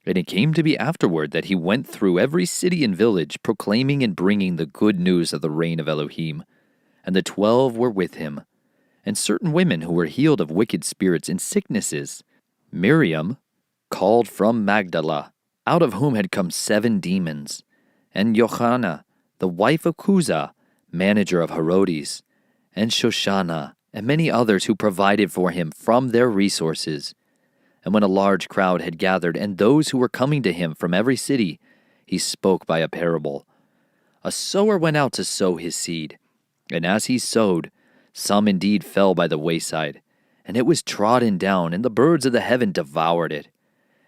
And it came to be afterward that he went through every city and village, proclaiming and bringing the good news of the reign of Elohim. And the 12 were with him, and certain women who were healed of wicked spirits and sicknesses, Miriam, called from Magdala, out of whom had come 7 demons, and Johanna, the wife of Chuza, manager of Herodes, and Shoshana, and many others who provided for him from their resources. And when a large crowd had gathered, and those who were coming to him from every city, he spoke by a parable. A sower went out to sow his seed, and as he sowed, some indeed fell by the wayside, and it was trodden down, and the birds of the heaven devoured it.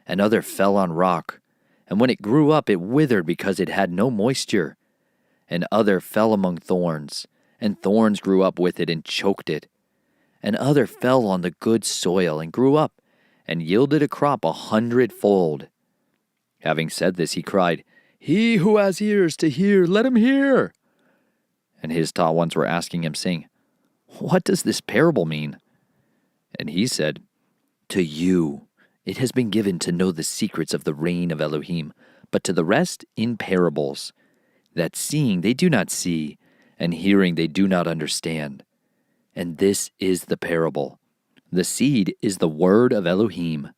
And other fell on rock, and when it grew up, it withered because it had no moisture. And other fell among thorns, and thorns grew up with it and choked it. And other fell on the good soil, and grew up, and yielded a crop 100-fold. Having said this, he cried, He who has ears to hear, let him hear. And his taught ones were asking him, saying, What does this parable mean? And he said, To you it has been given to know the secrets of the reign of Elohim, but to the rest in parables, that seeing they do not see, and hearing they do not understand. And this is the parable. The seed is the word of Elohim,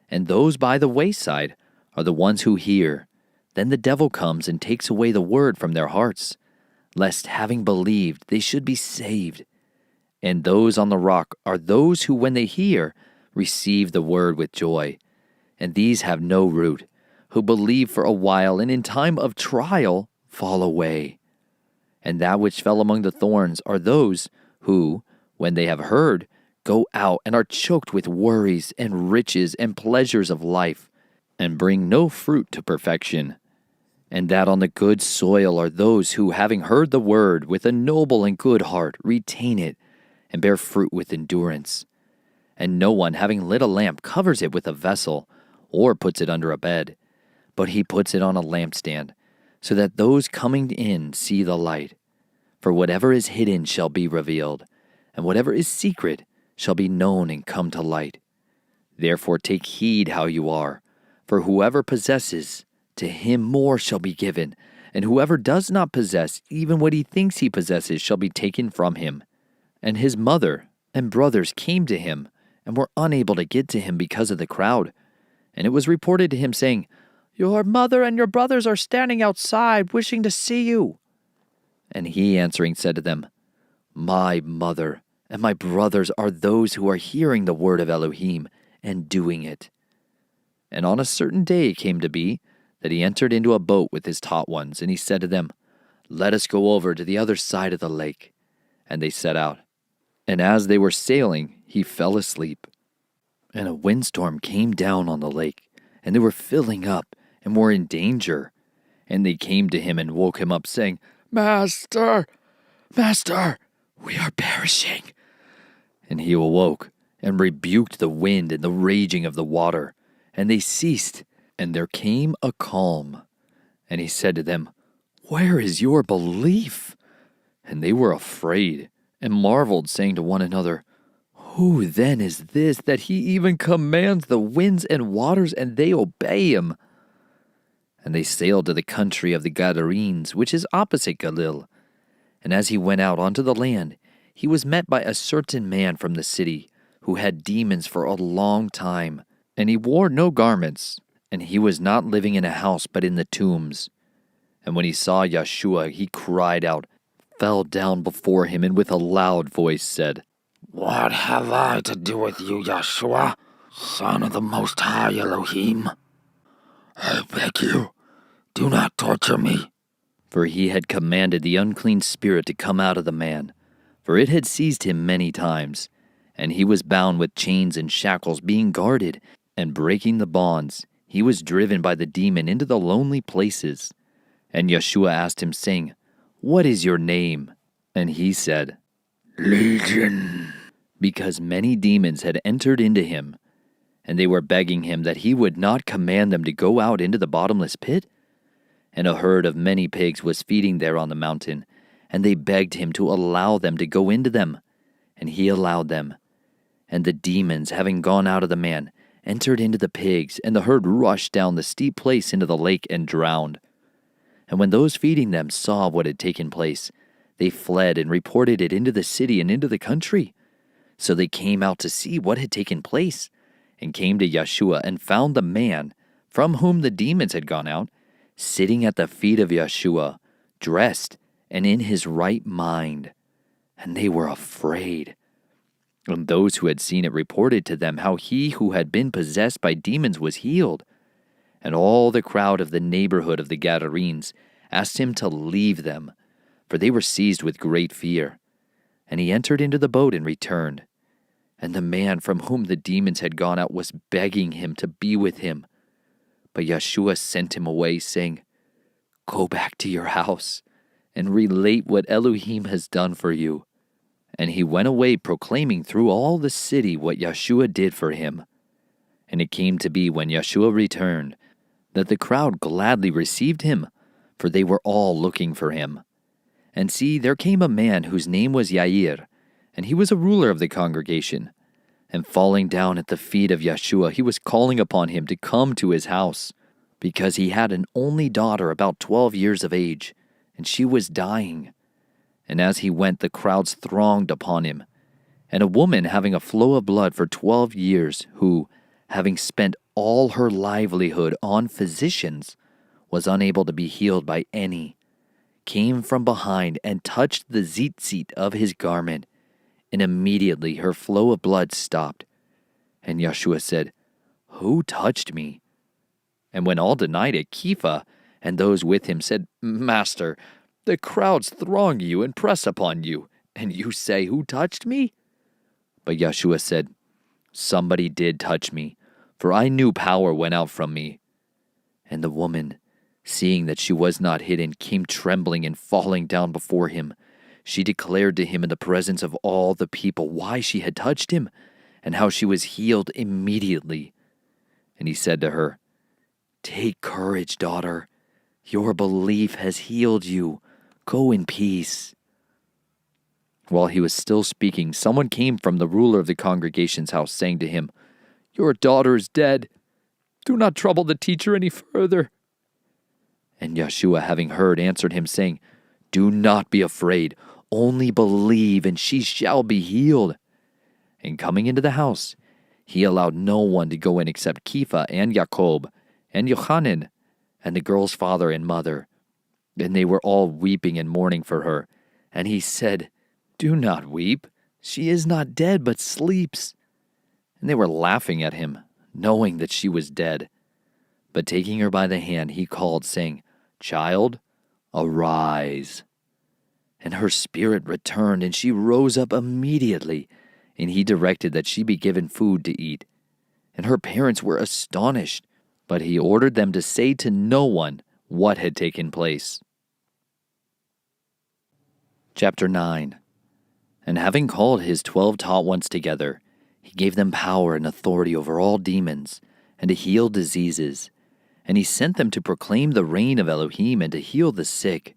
and those by the wayside are the ones who hear. Then the devil comes and takes away the word from their hearts, lest having believed they should be saved. And those on the rock are those who, when they hear, receive the word with joy. And these have no root, who believe for a while, and in time of trial fall away. And that which fell among the thorns are those who, when they have heard, go out and are choked with worries and riches and pleasures of life, and bring no fruit to perfection. And that on the good soil are those who, having heard the word with a noble and good heart, retain it, and bear fruit with endurance. And no one, having lit a lamp, covers it with a vessel, or puts it under a bed, but he puts it on a lampstand, so that those coming in see the light. For whatever is hidden shall be revealed, and whatever is secret shall be known and come to light. Therefore take heed how you are, for whoever possesses, to him more shall be given, and whoever does not possess, even what he thinks he possesses, shall be taken from him. And his mother and brothers came to him, and were unable to get to him because of the crowd. And it was reported to him, saying, Your mother and your brothers are standing outside, wishing to see you. And he answering said to them, My mother and my brothers are those who are hearing the word of Elohim and doing it. And on a certain day it came to be that he entered into a boat with his taught ones, and he said to them, Let us go over to the other side of the lake. And they set out. And as they were sailing, he fell asleep. And a windstorm came down on the lake, and they were filling up, and were in danger. And they came to him and woke him up, saying, Master, Master, we are perishing. And he awoke, and rebuked the wind and the raging of the water, and they ceased, and there came a calm. And he said to them, Where is your belief? And they were afraid, and marveled, saying to one another, Who then is this, that he even commands the winds and waters, and they obey him? And they sailed to the country of the Gadarenes, which is opposite Galil. And as he went out onto the land, he was met by a certain man from the city, who had demons for a long time, and he wore no garments, and he was not living in a house, but in the tombs. And when he saw Yeshua, he cried out, fell down before him, and with a loud voice said, What have I to do with you, Yeshua, Son of the Most High Elohim? I beg you, do not torture me. For he had commanded the unclean spirit to come out of the man, for it had seized him many times. And he was bound with chains and shackles, being guarded, and breaking the bonds, he was driven by the demon into the lonely places. And Yeshua asked him, saying, What is your name? And he said, Legion. Because many demons had entered into him, and they were begging him that he would not command them to go out into the bottomless pit. And a herd of many pigs was feeding there on the mountain, and they begged him to allow them to go into them. And he allowed them. And the demons, having gone out of the man, entered into the pigs, and the herd rushed down the steep place into the lake and drowned. And when those feeding them saw what had taken place, they fled and reported it into the city and into the country. So they came out to see what had taken place, and came to Yeshua, and found the man, from whom the demons had gone out, sitting at the feet of Yeshua, dressed and in his right mind. And they were afraid. And those who had seen it reported to them how he who had been possessed by demons was healed. And all the crowd of the neighborhood of the Gadarenes asked him to leave them, for they were seized with great fear. And he entered into the boat and returned. And the man from whom the demons had gone out was begging him to be with him. But Yeshua sent him away, saying, Go back to your house, and relate what Elohim has done for you. And he went away proclaiming through all the city what Yeshua did for him. And it came to be when Yeshua returned, that the crowd gladly received him, for they were all looking for him. And see, there came a man whose name was Jairus, and he was a ruler of the congregation. And falling down at the feet of Yeshua, he was calling upon him to come to his house, because he had an only daughter about 12 years of age, and she was dying. And as he went, the crowds thronged upon him. And a woman having a flow of blood for 12 years, who, having spent all her livelihood on physicians, was unable to be healed by any, came from behind and touched the tzitzit of his garment, and immediately her flow of blood stopped. And Yeshua said, Who touched me? And when all denied it, Kepha and those with him said, Master, the crowds throng you and press upon you, and you say, Who touched me? But Yeshua said, Somebody did touch me, for I knew power went out from me. And the woman, seeing that she was not hidden, came trembling and falling down before him. She declared to him in the presence of all the people why she had touched him, and how she was healed immediately. And he said to her, "Take courage, daughter. Your belief has healed you. Go in peace." While he was still speaking, someone came from the ruler of the congregation's house, saying to him, "Your daughter is dead. Do not trouble the teacher any further." And Yeshua, having heard, answered him, saying, "Do not be afraid. Only believe, and she shall be healed." And coming into the house, he allowed no one to go in except Kepha and Jacob and Yochanan and the girl's father and mother. And they were all weeping and mourning for her. And he said, "Do not weep. She is not dead, but sleeps." And they were laughing at him, knowing that she was dead. But taking her by the hand, he called, saying, "Child, arise." And her spirit returned, and she rose up immediately. And he directed that she be given food to eat. And her parents were astonished, but he ordered them to say to no one what had taken place. Chapter 9. And having called his 12 taught ones together, he gave them power and authority over all demons, and to heal diseases. And he sent them to proclaim the reign of Elohim and to heal the sick.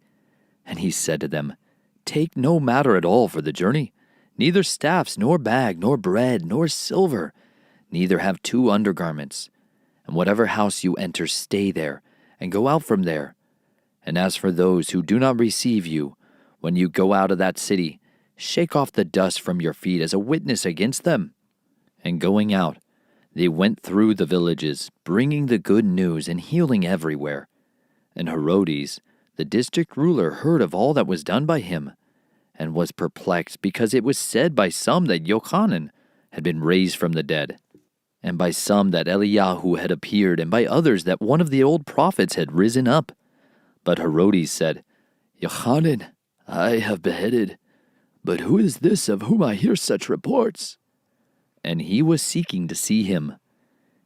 And he said to them, "Take no matter at all for the journey, neither staffs, nor bag, nor bread, nor silver, neither have 2 undergarments. And whatever house you enter, stay there, and go out from there. And as for those who do not receive you, when you go out of that city, shake off the dust from your feet as a witness against them." And going out, they went through the villages, bringing the good news and healing everywhere. And Herodes, the district ruler, heard of all that was done by him, and was perplexed, because it was said by some that Yochanan had been raised from the dead, and by some that Eliyahu had appeared, and by others that one of the old prophets had risen up. But Herodes said, "Yochanan I have beheaded, but who is this of whom I hear such reports?" And he was seeking to see him.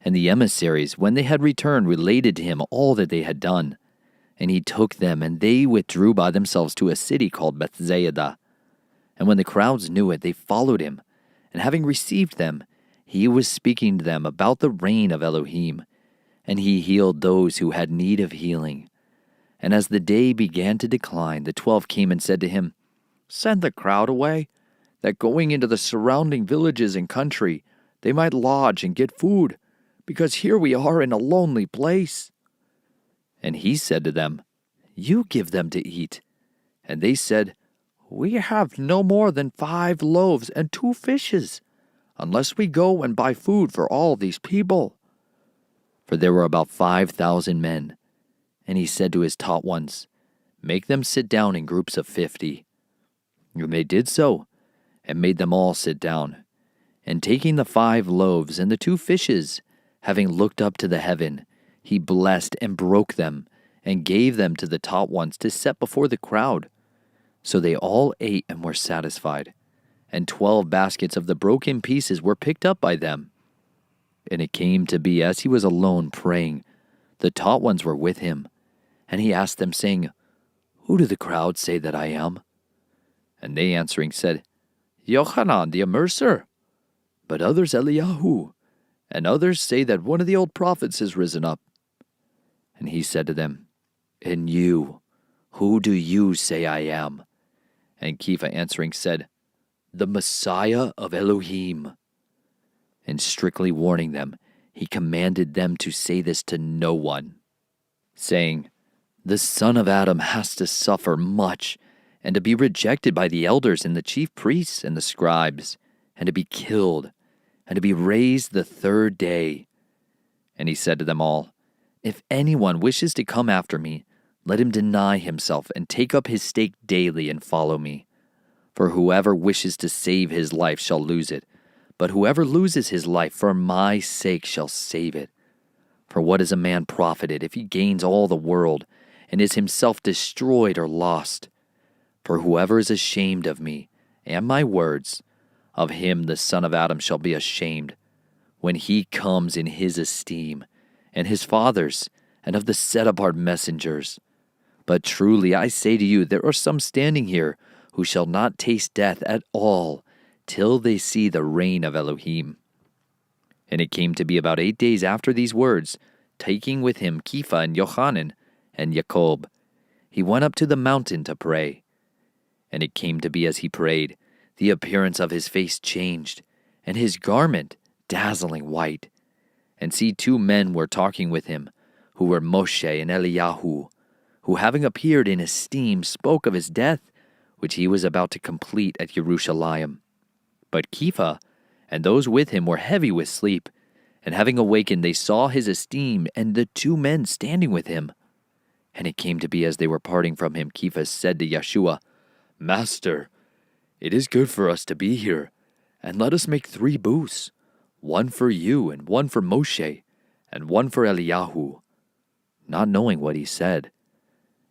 And the emissaries, when they had returned, related to him all that they had done. And he took them, and they withdrew by themselves to a city called Bethsaida. And when the crowds knew it, they followed him. And having received them, he was speaking to them about the reign of Elohim. And he healed those who had need of healing. And as the day began to decline, the 12 came and said to him, "Send the crowd away, that going into the surrounding villages and country, they might lodge and get food, because here we are in a lonely place." And he said to them, "You give them to eat." And they said, "We have no more than 5 loaves and 2 fishes, unless we go and buy food for all these people." For there were about 5,000 men. And he said to his taught ones, "Make them sit down in groups of 50. And they did so, and made them all sit down. And taking the 5 loaves and the 2 fishes, having looked up to the heaven, he blessed and broke them, and gave them to the taught ones to set before the crowd. So they all ate and were satisfied. And 12 baskets of the broken pieces were picked up by them. And it came to be, as he was alone praying, the taught ones were with him. And he asked them, saying, "Who do the crowd say that I am?" And they answering said, "Yochanan the Immerser. But others Eliyahu, and others say that one of the old prophets has risen up." And he said to them, "And you, who do you say I am?" And Kepha answering said, "The Messiah of Elohim." And strictly warning them, he commanded them to say this to no one, saying, "The son of Adam has to suffer much, and to be rejected by the elders and the chief priests and the scribes, and to be killed, and to be raised the 3rd day." And he said to them all, "If anyone wishes to come after me, let him deny himself and take up his stake daily and follow me. For whoever wishes to save his life shall lose it, but whoever loses his life for my sake shall save it. For what is a man profited if he gains all the world and is himself destroyed or lost? For whoever is ashamed of me and my words, of him the Son of Adam shall be ashamed, when he comes in his esteem, and his Father's, and of the set-apart messengers. But truly I say to you, there are some standing here who shall not taste death at all, till they see the reign of Elohim." And it came to be about 8 days after these words, taking with him Kepha and Yochanan and Jacob, he went up to the mountain to pray. And it came to be as he prayed, the appearance of his face changed, and his garment dazzling white. And see, 2 men were talking with him, who were Moshe and Eliyahu, who having appeared in esteem spoke of his death, which he was about to complete at Jerusalem. But Kepha and those with him were heavy with sleep, and having awakened they saw his esteem and the 2 men standing with him. And it came to be as they were parting from him, Kepha said to Yeshua, Master, it is good for us to be here, and let us make 3 booths, one for you and one for Moshe, and one for Eliyahu, not knowing what he said.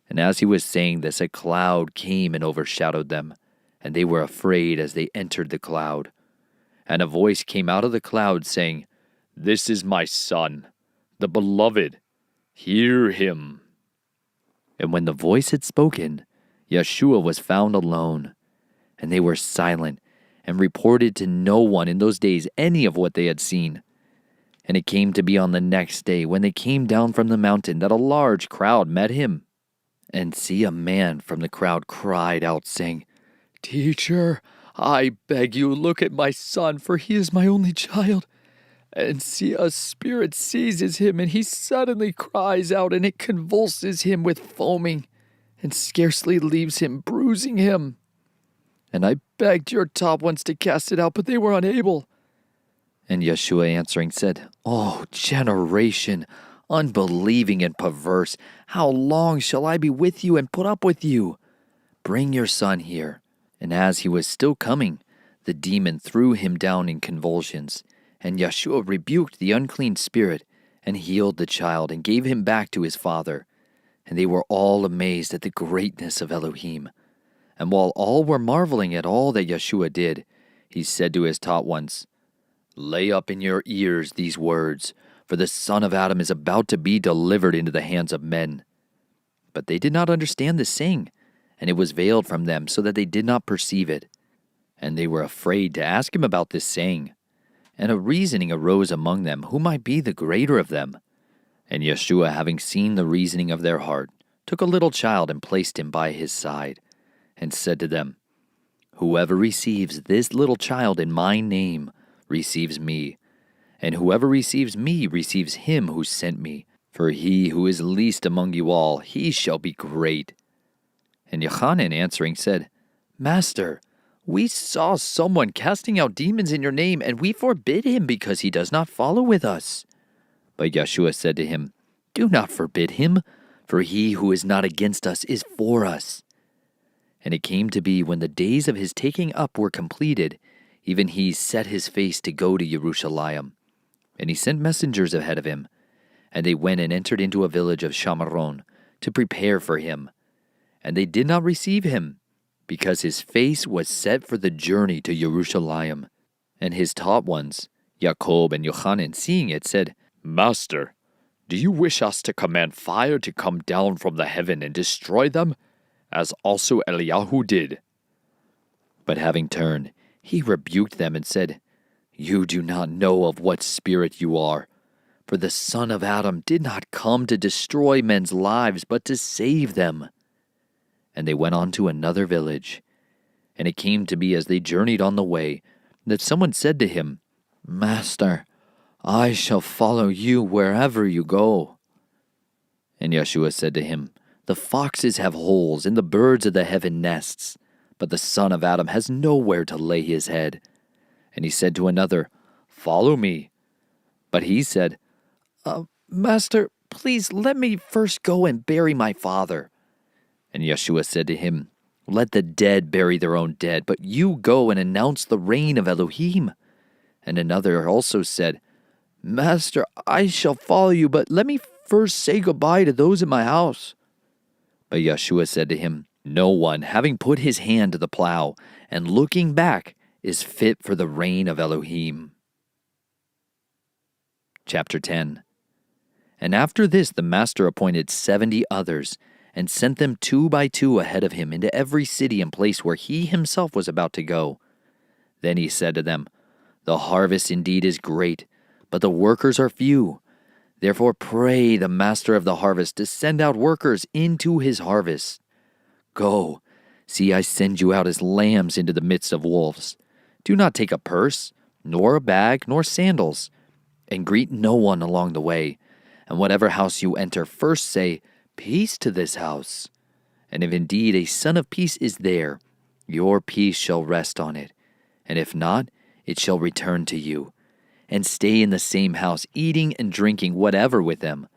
And as he was saying this, a cloud came and overshadowed them, and they were afraid as they entered the cloud. And a voice came out of the cloud saying, This is my Son, the Beloved. Hear him. And when the voice had spoken, Yeshua was found alone. And they were silent, and reported to no one in those days any of what they had seen. And it came to be on the next day, when they came down from the mountain, that a large crowd met him. And see, a man from the crowd cried out, saying, Teacher, I beg you, look at my son, for he is my only child. And see, a spirit seizes him, and he suddenly cries out, and it convulses him with foaming, and scarcely leaves him, bruising him. And I begged your top ones to cast it out, but they were unable. And Yeshua answering said, O generation, unbelieving and perverse, how long shall I be with you and put up with you? Bring your son here. And as he was still coming, the demon threw him down in convulsions. And Yeshua rebuked the unclean spirit, and healed the child, and gave him back to his father. And they were all amazed at the greatness of Elohim. And while all were marveling at all that Yeshua did, he said to his taught ones, Lay up in your ears these words, for the Son of Adam is about to be delivered into the hands of men. But they did not understand the saying, and it was veiled from them, so that they did not perceive it. And they were afraid to ask him about this saying. And a reasoning arose among them, who might be the greater of them. And Yeshua, having seen the reasoning of their heart, took a little child and placed him by his side, and said to them, Whoever receives this little child in my name receives me, and whoever receives me receives him who sent me. For he who is least among you all, he shall be great. And Yochanan answering said, Master, we saw someone casting out demons in your name, and we forbid him because he does not follow with us. But Yeshua said to him, Do not forbid him, for he who is not against us is for us. And it came to be, when the days of his taking up were completed, even he set his face to go to Jerusalem. And he sent messengers ahead of him, and they went and entered into a village of Shamaron to prepare for him. And they did not receive him, because his face was set for the journey to Jerusalem. And his taught ones, Jacob and Yochanan, seeing it, said, Master, do you wish us to command fire to come down from the heaven and destroy them, as also Eliyahu did? But having turned, he rebuked them and said, You do not know of what spirit you are, for the Son of Adam did not come to destroy men's lives, but to save them. And they went on to another village. And it came to be, as they journeyed on the way, that someone said to him, Master, I shall follow you wherever you go. And Yeshua said to him, The foxes have holes, and the birds of the heaven nests, but the Son of Adam has nowhere to lay his head. And he said to another, Follow me. But he said, Master, please let me first go and bury my father. And Yeshua said to him, Let the dead bury their own dead, but you go and announce the reign of Elohim. And another also said, Master, I shall follow you, but let me first say goodbye to those in my house. But Yeshua said to him, No one, having put his hand to the plow and looking back, is fit for the reign of Elohim. Chapter 10. And after this the master appointed 70 others, and sent them 2 by 2 ahead of him into every city and place where he himself was about to go. Then he said to them, The harvest indeed is great, but the workers are few. Therefore pray the master of the harvest to send out workers into his harvest. Go, see, I send you out as lambs into the midst of wolves. Do not take a purse, nor a bag, nor sandals, and greet no one along the way. And whatever house you enter, first say, Peace to this house. And if indeed a son of peace is there, your peace shall rest on it. And if not, it shall return to you. And stay in the same house, eating and drinking whatever with them,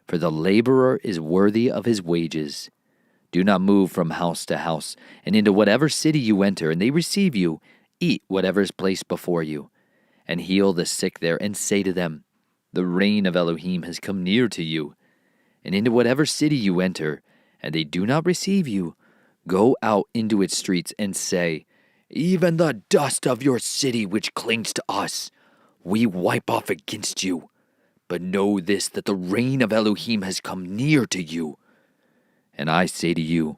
for the laborer is worthy of his wages. Do not move from house to house, and into whatever city you enter, and they receive you, eat whatever is placed before you, and heal the sick there, and say to them, The reign of Elohim has come near to you. And into whatever city you enter, and they do not receive you, go out into its streets, and say, Even the dust of your city which clings to us, we wipe off against you. But know this, that the reign of Elohim has come near to you. And I say to you,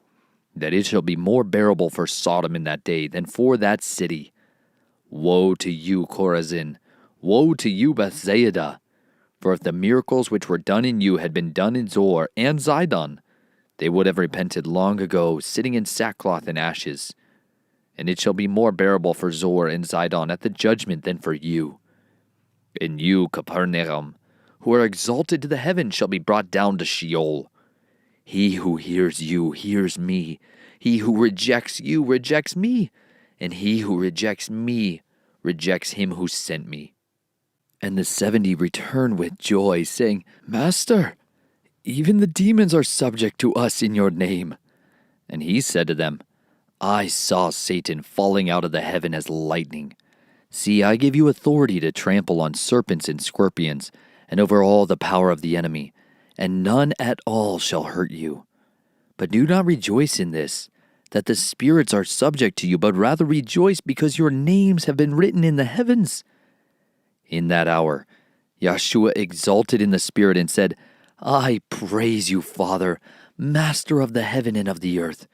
that it shall be more bearable for Sodom in that day than for that city. Woe to you, Chorazin! Woe to you, Bethsaida! For if the miracles which were done in you had been done in Zor and Zidon, they would have repented long ago, sitting in sackcloth and ashes. And it shall be more bearable for Zor and Zidon at the judgment than for you. And you, Capernaum, who are exalted to the heavens, shall be brought down to Sheol. He who hears you hears me. He who rejects you rejects me. And he who rejects me rejects him who sent me. And the 70 returned with joy, saying, Master, even the demons are subject to us in your name. And he said to them, I saw Satan falling out of the heaven as lightning. See, I give you authority to trample on serpents and scorpions, and over all the power of the enemy, and none at all shall hurt you. But do not rejoice in this, that the spirits are subject to you, but rather rejoice because your names have been written in the heavens. In that hour, Yeshua exulted in the Spirit and said, I praise you, Father, Master of the heaven and of the earth,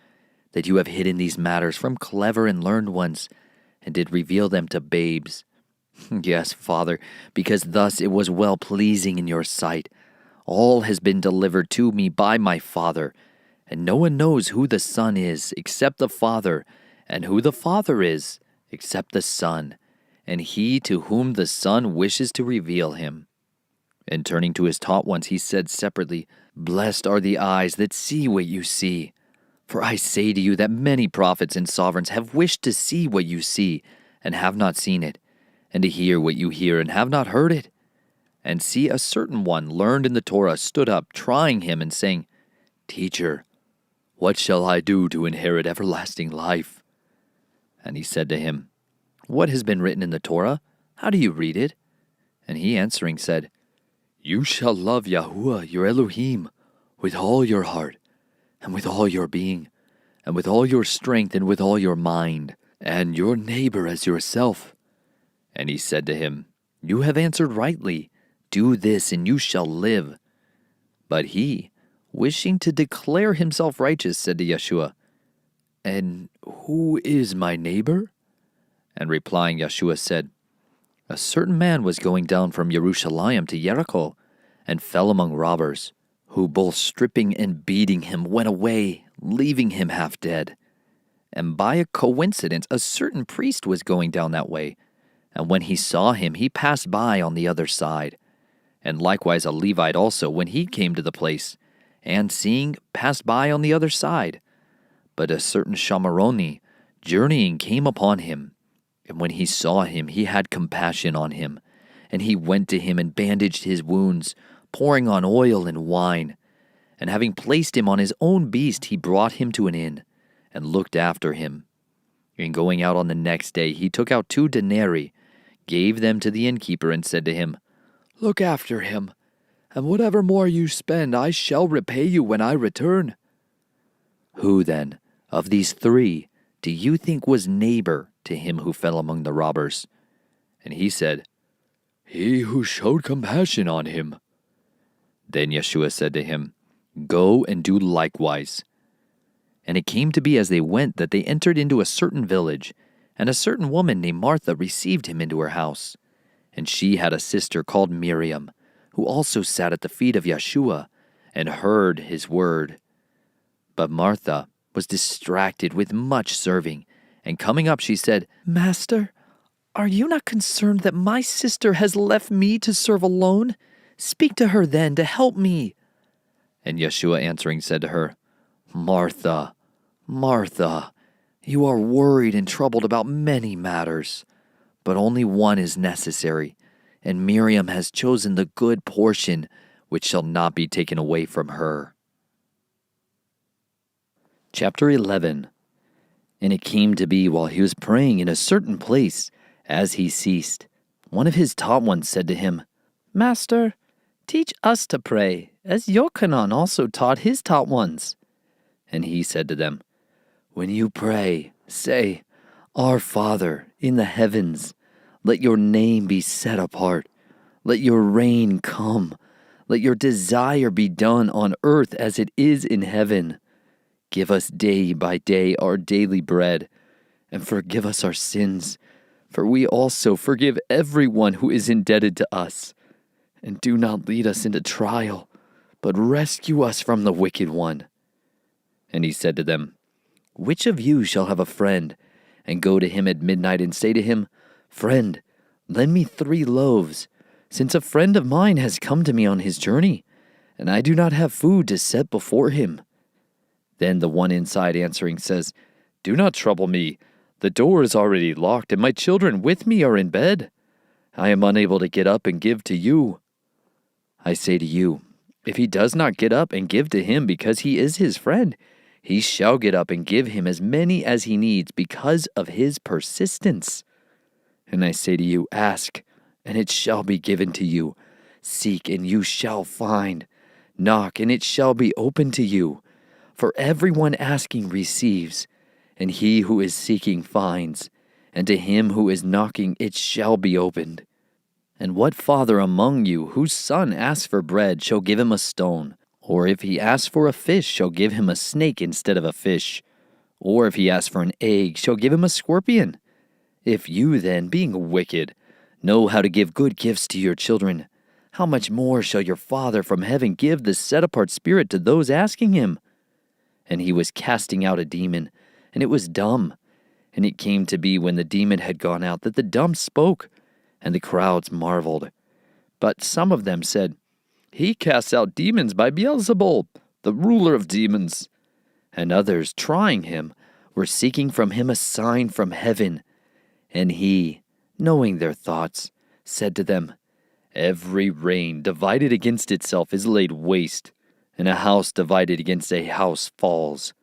that you have hidden these matters from clever and learned ones, and did reveal them to babes. Yes, Father, because thus it was well-pleasing in your sight. All has been delivered to me by my Father, and no one knows who the Son is except the Father, and who the Father is except the Son, and he to whom the Son wishes to reveal him. And turning to his taught ones, he said separately, Blessed are the eyes that see what you see. For I say to you that many prophets and sovereigns have wished to see what you see, and have not seen it, and to hear what you hear, and have not heard it. And see, a certain one learned in the Torah stood up, trying him, and saying, Teacher, what shall I do to inherit everlasting life? And he said to him, What has been written in the Torah? How do you read it? And he answering said, You shall love Yahuwah your Elohim with all your heart, and with all your being, and with all your strength, and with all your mind, and your neighbor as yourself. And he said to him, You have answered rightly. Do this, and you shall live. But he, wishing to declare himself righteous, said to Yeshua, And who is my neighbor? And replying, Yeshua said, A certain man was going down from Jerusalem to Jericho, and fell among robbers, who both stripping and beating him went away, leaving him half dead. And by a coincidence a certain priest was going down that way, and when he saw him he passed by on the other side. And likewise a Levite also, when he came to the place, and seeing, passed by on the other side. But a certain Shamaroni, journeying, came upon him, and when he saw him he had compassion on him, and he went to him and bandaged his wounds, pouring on oil and wine. And having placed him on his own beast, he brought him to an inn, and looked after him. And going out on the next day, he took out 2 denarii, gave them to the innkeeper, and said to him, Look after him, and whatever more you spend, I shall repay you when I return. Who then, of these 3, do you think was neighbor to him who fell among the robbers? And he said, He who showed compassion on him. Then Yeshua said to him, Go and do likewise. And it came to be as they went that they entered into a certain village, and a certain woman named Martha received him into her house. And she had a sister called Miriam, who also sat at the feet of Yeshua and heard his word. But Martha was distracted with much serving, and coming up she said, "Master, are you not concerned that my sister has left me to serve alone? Speak to her then to help me." And Yeshua answering said to her, "Martha, Martha, you are worried and troubled about many matters, but only one is necessary, and Miriam has chosen the good portion, which shall not be taken away from her." Chapter 11. And it came to be while he was praying in a certain place, as he ceased, one of his taught ones said to him, "Master, teach us to pray, as Yochanan also taught his taught ones." And he said to them, "When you pray, say, 'Our Father in the heavens, let your name be set apart. Let your reign come. Let your desire be done on earth as it is in heaven. Give us day by day our daily bread, and forgive us our sins, for we also forgive everyone who is indebted to us. And do not lead us into trial, but rescue us from the wicked one.'" And he said to them, "Which of you shall have a friend, and go to him at midnight and say to him, 'Friend, lend me 3 loaves, since a friend of mine has come to me on his journey, and I do not have food to set before him?' Then the one inside answering says, 'Do not trouble me. The door is already locked, and my children with me are in bed. I am unable to get up and give to you.' I say to you, if he does not get up and give to him because he is his friend, he shall get up and give him as many as he needs because of his persistence. And I say to you, ask, and it shall be given to you. Seek, and you shall find. Knock, and it shall be opened to you. For everyone asking receives, and he who is seeking finds, and to him who is knocking it shall be opened. And what father among you whose son asks for bread shall give him a stone? Or if he asks for a fish shall give him a snake instead of a fish? Or if he asks for an egg shall give him a scorpion? If you then, being wicked, know how to give good gifts to your children, how much more shall your Father from heaven give the set-apart Spirit to those asking him?" And he was casting out a demon, and it was dumb. And it came to be when the demon had gone out that the dumb spoke, and the crowds marveled. But some of them said, "He casts out demons by Beelzebul, the ruler of demons." And others, trying him, were seeking from him a sign from heaven. And he, knowing their thoughts, said to them, "Every reign divided against itself is laid waste, and a house divided against a house falls.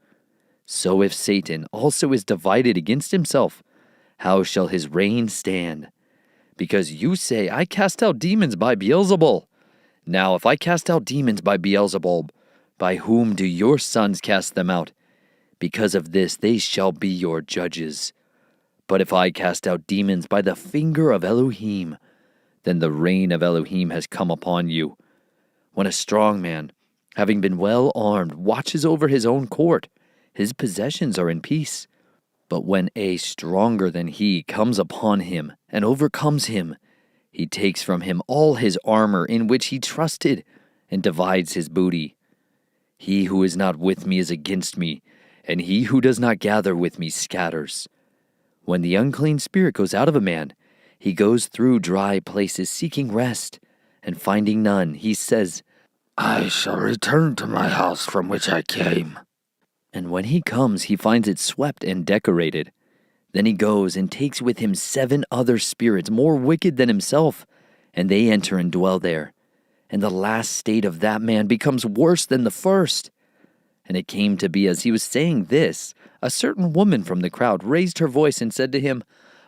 So if Satan also is divided against himself, how shall his reign stand? Because you say, 'I cast out demons by Beelzebul.' Now if I cast out demons by Beelzebul, by whom do your sons cast them out? Because of this they shall be your judges. But if I cast out demons by the finger of Elohim, then the reign of Elohim has come upon you. When a strong man, having been well armed, watches over his own court, his possessions are in peace. But when a stronger than he comes upon him and overcomes him, he takes from him all his armor in which he trusted and divides his booty. He who is not with me is against me, and he who does not gather with me scatters. When the unclean spirit goes out of a man, he goes through dry places seeking rest, and finding none, he says, 'I shall return to my house from which I came.' And when he comes, he finds it swept and decorated. Then he goes and takes with him 7 other spirits more wicked than himself, and they enter and dwell there. And the last state of that man becomes worse than the first. And it came to be as he was saying this, a certain woman from the crowd raised her voice and said to him,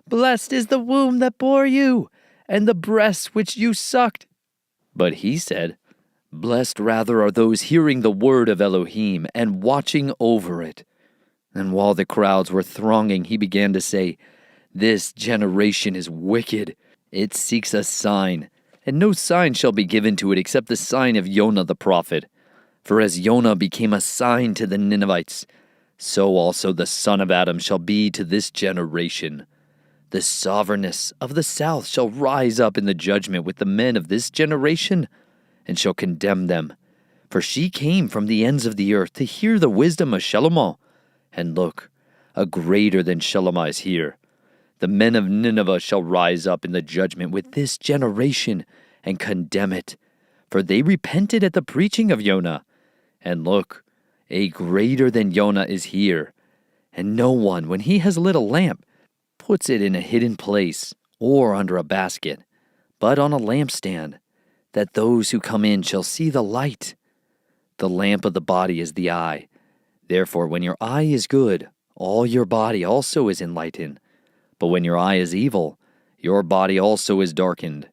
'Blessed is the womb that bore you, and the breasts which you sucked.' But he said, 'Blessed rather are those hearing the word of Elohim and watching over it.' And while the crowds were thronging, he began to say, 'This generation is wicked. It seeks a sign, and no sign shall be given to it except the sign of Jonah the prophet. For as Jonah became a sign to the Ninevites, so also the Son of Adam shall be to this generation. The sovereignness of the south shall rise up in the judgment with the men of this generation, and shall condemn them. For she came from the ends of the earth to hear the wisdom of Shalomah. And look, a greater than Shalomah is here. The men of Nineveh shall rise up in the judgment with this generation, and condemn it. For they repented at the preaching of Jonah. And look, a greater than Jonah is here. And no one, when he has lit a lamp, puts it in a hidden place or under a basket, but on a lampstand, that those who come in shall see the light. The lamp of the body is the eye. Therefore, when your eye is good, all your body also is enlightened. But when your eye is evil, your body also is darkened.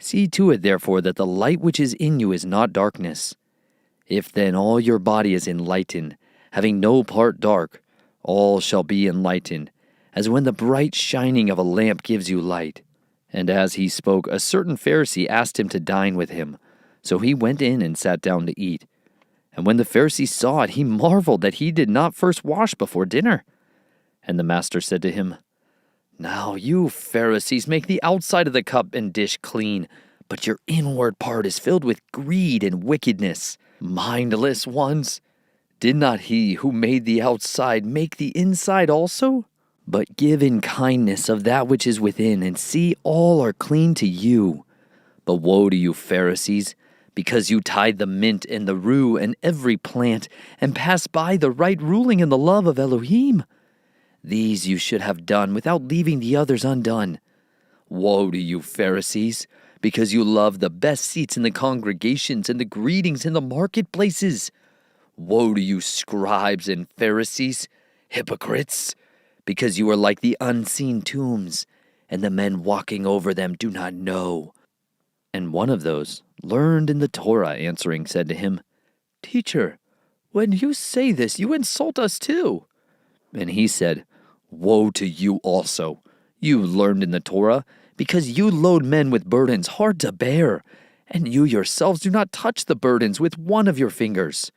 See to it, therefore, that the light which is in you is not darkness. If then all your body is enlightened, having no part dark, all shall be enlightened, as when the bright shining of a lamp gives you light. And as he spoke, a certain Pharisee asked him to dine with him. So he went in and sat down to eat. And when the Pharisee saw it, he marveled that he did not first wash before dinner. And the master said to him, Now you Pharisees make the outside of the cup and dish clean, but your inward part is filled with greed and wickedness. Mindless ones! Did not he who made the outside make the inside also? But give in kindness of that which is within, and see, all are clean to you. But woe to you, Pharisees, because you tithe the mint and the rue and every plant, and pass by the right ruling and the love of Elohim. These you should have done without leaving the others undone. Woe to you, Pharisees, because you love the best seats in the congregations and the greetings in the marketplaces. Woe to you, scribes and Pharisees, hypocrites, because you are like the unseen tombs, and the men walking over them do not know. And one of those, learned in the Torah, answering, said to him, Teacher, when you say this, you insult us too. And he said, Woe to you also, you learned in the Torah, because you load men with burdens hard to bear, and you yourselves do not touch the burdens with one of your fingers.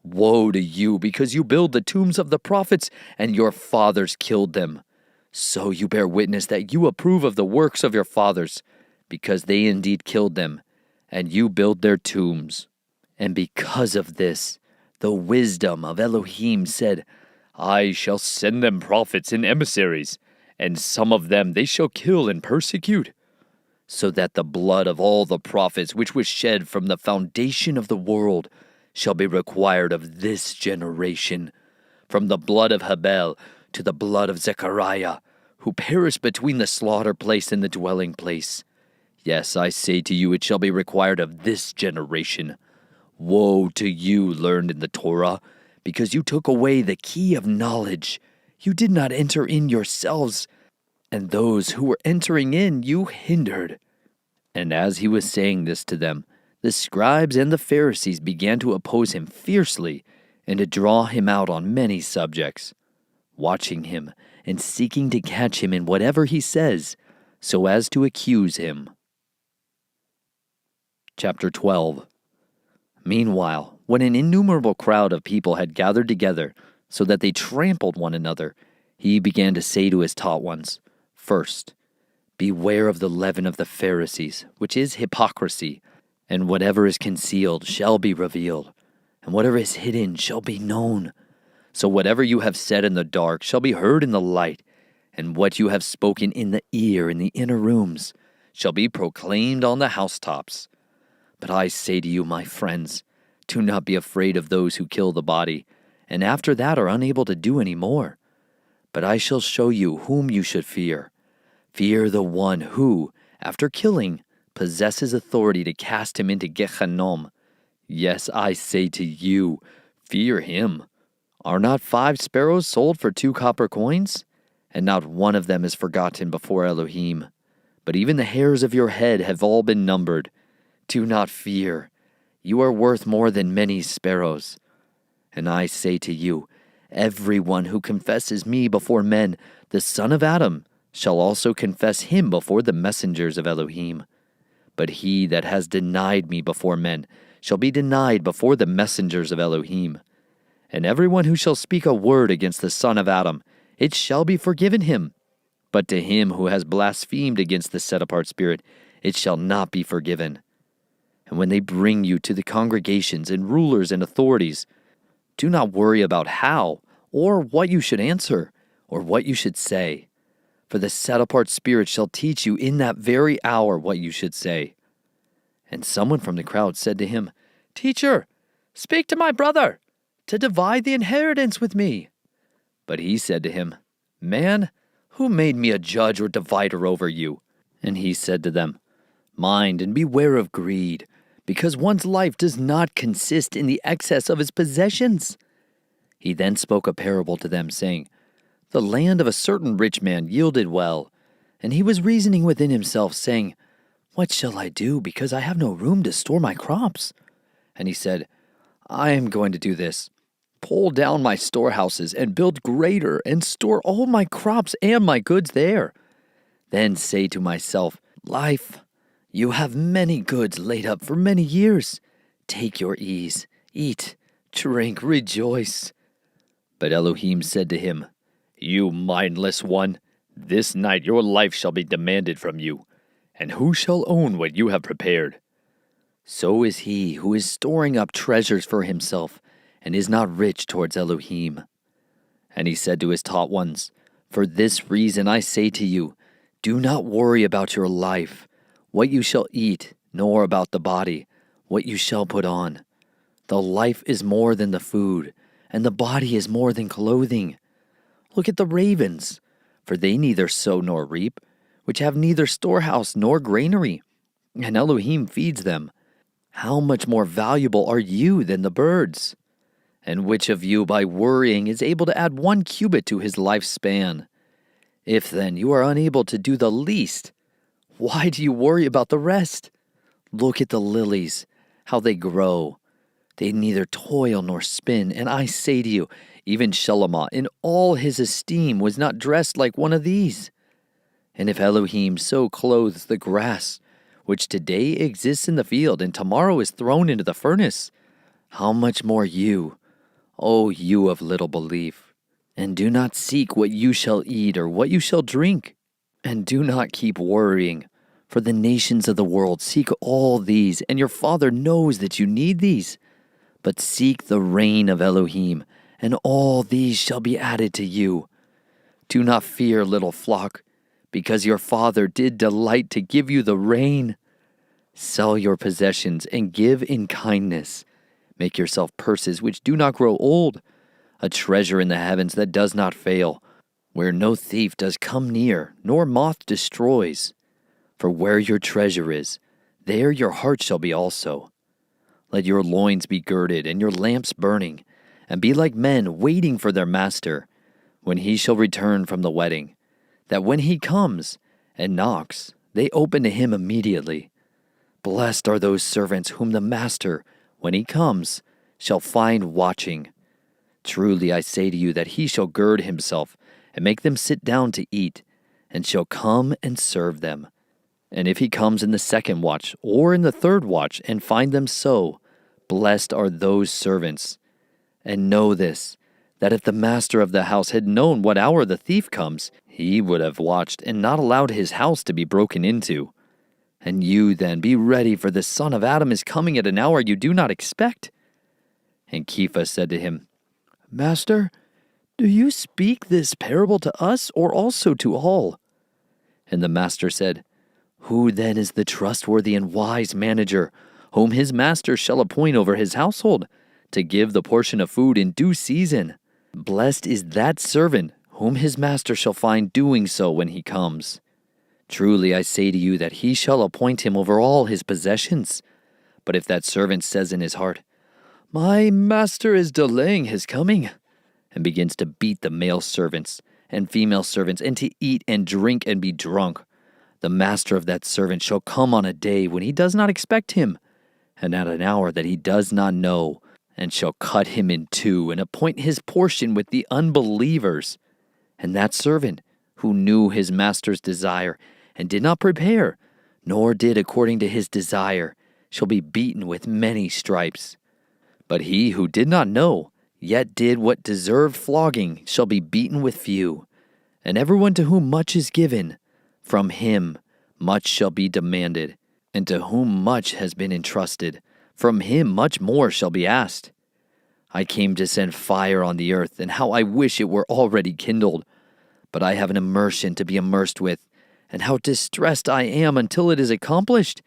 Woe to you, because you build the tombs of the prophets, and your fathers killed them. So you bear witness that you approve of the works of your fathers, because they indeed killed them, and you build their tombs. And because of this, the wisdom of Elohim said, I shall send them prophets and emissaries, and some of them they shall kill and persecute, so that the blood of all the prophets which was shed from the foundation of the world shall be required of this generation, from the blood of Habel to the blood of Zechariah, who perished between the slaughter place and the dwelling place. Yes, I say to you, it shall be required of this generation. Woe to you, learned in the Torah, because you took away the key of knowledge. You did not enter in yourselves, and those who were entering in you hindered. And as he was saying this to them, the scribes and the Pharisees began to oppose him fiercely and to draw him out on many subjects, watching him and seeking to catch him in whatever he says, so as to accuse him. Chapter 12. Meanwhile, when an innumerable crowd of people had gathered together, so that they trampled one another, he began to say to his taught ones, First, beware of the leaven of the Pharisees, which is hypocrisy. And whatever is concealed shall be revealed, and whatever is hidden shall be known. So whatever you have said in the dark shall be heard in the light, and what you have spoken in the ear in the inner rooms shall be proclaimed on the housetops. But I say to you, my friends, do not be afraid of those who kill the body, and after that are unable to do any more. But I shall show you whom you should fear. Fear the one who, after killing, possesses authority to cast him into Gehenna. Yes, I say to you, fear him. Are not 5 sparrows sold for 2 copper coins? And not one of them is forgotten before Elohim. But even the hairs of your head have all been numbered. Do not fear. You are worth more than many sparrows. And I say to you, everyone who confesses me before men, the son of Adam, shall also confess him before the messengers of Elohim. But he that has denied me before men shall be denied before the messengers of Elohim. And everyone who shall speak a word against the son of Adam, it shall be forgiven him. But to him who has blasphemed against the set-apart Spirit, it shall not be forgiven. And when they bring you to the congregations and rulers and authorities, do not worry about how or what you should answer or what you should say. For the set-apart Spirit shall teach you in that very hour what you should say. And someone from the crowd said to him, Teacher, speak to my brother, to divide the inheritance with me. But he said to him, Man, who made me a judge or divider over you? And he said to them, Mind and beware of greed, because one's life does not consist in the excess of his possessions. He then spoke a parable to them, saying, The land of a certain rich man yielded well, and he was reasoning within himself, saying, What shall I do, because I have no room to store my crops? And he said, I am going to do this. Pull down my storehouses and build greater, and store all my crops and my goods there. Then say to myself, Life, you have many goods laid up for many years. Take your ease, eat, drink, rejoice. But Elohim said to him, You mindless one, this night your life shall be demanded from you, and who shall own what you have prepared? So is he who is storing up treasures for himself, and is not rich towards Elohim. And he said to his taught ones, For this reason I say to you, do not worry about your life, what you shall eat, nor about the body, what you shall put on. The life is more than the food, and the body is more than clothing. Look at the ravens, for they neither sow nor reap, which have neither storehouse nor granary, and Elohim feeds them. How much more valuable are you than the birds? And which of you by worrying is able to add 1 cubit to his lifespan? If then you are unable to do the least, why do you worry about the rest? Look at the lilies, how they grow. They neither toil nor spin, and I say to you, even Shalomah in all his esteem was not dressed like one of these. And if Elohim so clothes the grass, which today exists in the field and tomorrow is thrown into the furnace, how much more you, O you of little belief? And do not seek what you shall eat or what you shall drink, and do not keep worrying, for the nations of the world seek all these, and your Father knows that you need these. But seek the reign of Elohim, and all these shall be added to you. Do not fear, little flock, because your Father did delight to give you the rain. Sell your possessions and give in kindness. Make yourself purses which do not grow old, a treasure in the heavens that does not fail, where no thief does come near, nor moth destroys. For where your treasure is, there your heart shall be also. Let your loins be girded and your lamps burning, and be like men waiting for their master, when he shall return from the wedding, that when he comes and knocks, they open to him immediately. Blessed are those servants whom the master, when he comes, shall find watching. Truly I say to you that he shall gird himself, and make them sit down to eat, and shall come and serve them. And if he comes in the second watch, or in the third watch, and find them so, blessed are those servants. And know this, that if the master of the house had known what hour the thief comes, he would have watched, and not allowed his house to be broken into. And you then be ready, for the Son of Adam is coming at an hour you do not expect. And Kepha said to him, Master, do you speak this parable to us, or also to all? And the master said, Who then is the trustworthy and wise manager, whom his master shall appoint over his household, to give the portion of food in due season? Blessed is that servant, whom his master shall find doing so when he comes. Truly I say to you that he shall appoint him over all his possessions. But if that servant says in his heart, My master is delaying his coming, and begins to beat the male servants and female servants, and to eat and drink and be drunk, the master of that servant shall come on a day when he does not expect him, and at an hour that he does not know, and shall cut him in two, and appoint his portion with the unbelievers. And that servant, who knew his master's desire, and did not prepare, nor did according to his desire, shall be beaten with many stripes. But he who did not know, yet did what deserved flogging, shall be beaten with few. And everyone to whom much is given, from him much shall be demanded. And to whom much has been entrusted, from him much more shall be asked. I came to send fire on the earth, and how I wish it were already kindled. But I have an immersion to be immersed with, and how distressed I am until it is accomplished.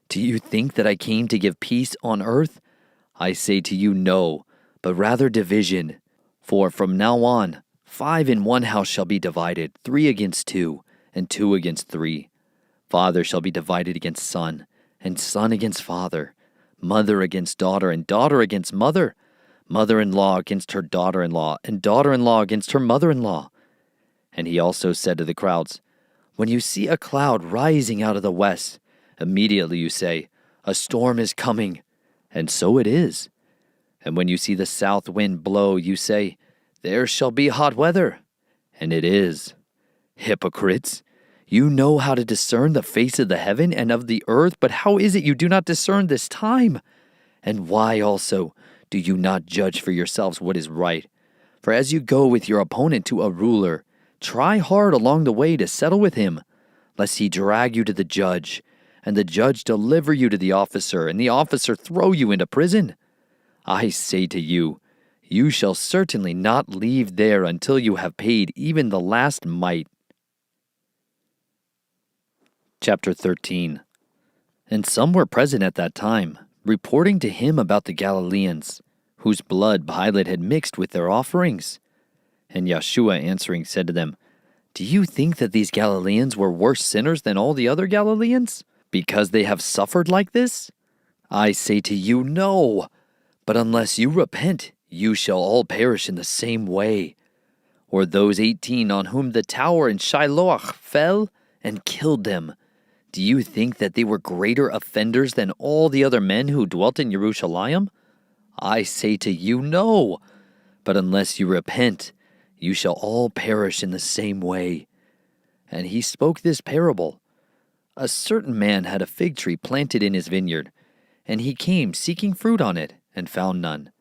Do you think that I came to give peace on earth? I say to you, no, but rather division. For from now on, 5 in one house shall be divided, 3 against 2, and 2 against 3. Father shall be divided against son, and son against father, mother against daughter, and daughter against mother, mother-in-law against her daughter-in-law, and daughter-in-law against her mother-in-law. And he also said to the crowds, when you see a cloud rising out of the west, immediately you say, a storm is coming, and so it is. And when you see the south wind blow, you say, there shall be hot weather, and it is. Hypocrites! You know how to discern the face of the heaven and of the earth, but how is it you do not discern this time? And why also do you not judge for yourselves what is right? For as you go with your opponent to a ruler, try hard along the way to settle with him, lest he drag you to the judge, and the judge deliver you to the officer, and the officer throw you into prison. I say to you, you shall certainly not leave there until you have paid even the last mite. Chapter 13. And some were present at that time, reporting to him about the Galileans, whose blood Pilate had mixed with their offerings. And Yeshua answering said to them, do you think that these Galileans were worse sinners than all the other Galileans, because they have suffered like this? I say to you, no. But unless you repent, you shall all perish in the same way. Or those 18 on whom the tower in Shiloh fell and killed them, do you think that they were greater offenders than all the other men who dwelt in Jerusalem? I say to you, no. But unless you repent, you shall all perish in the same way. And he spoke this parable. A certain man had a fig tree planted in his vineyard, and he came seeking fruit on it, and found none.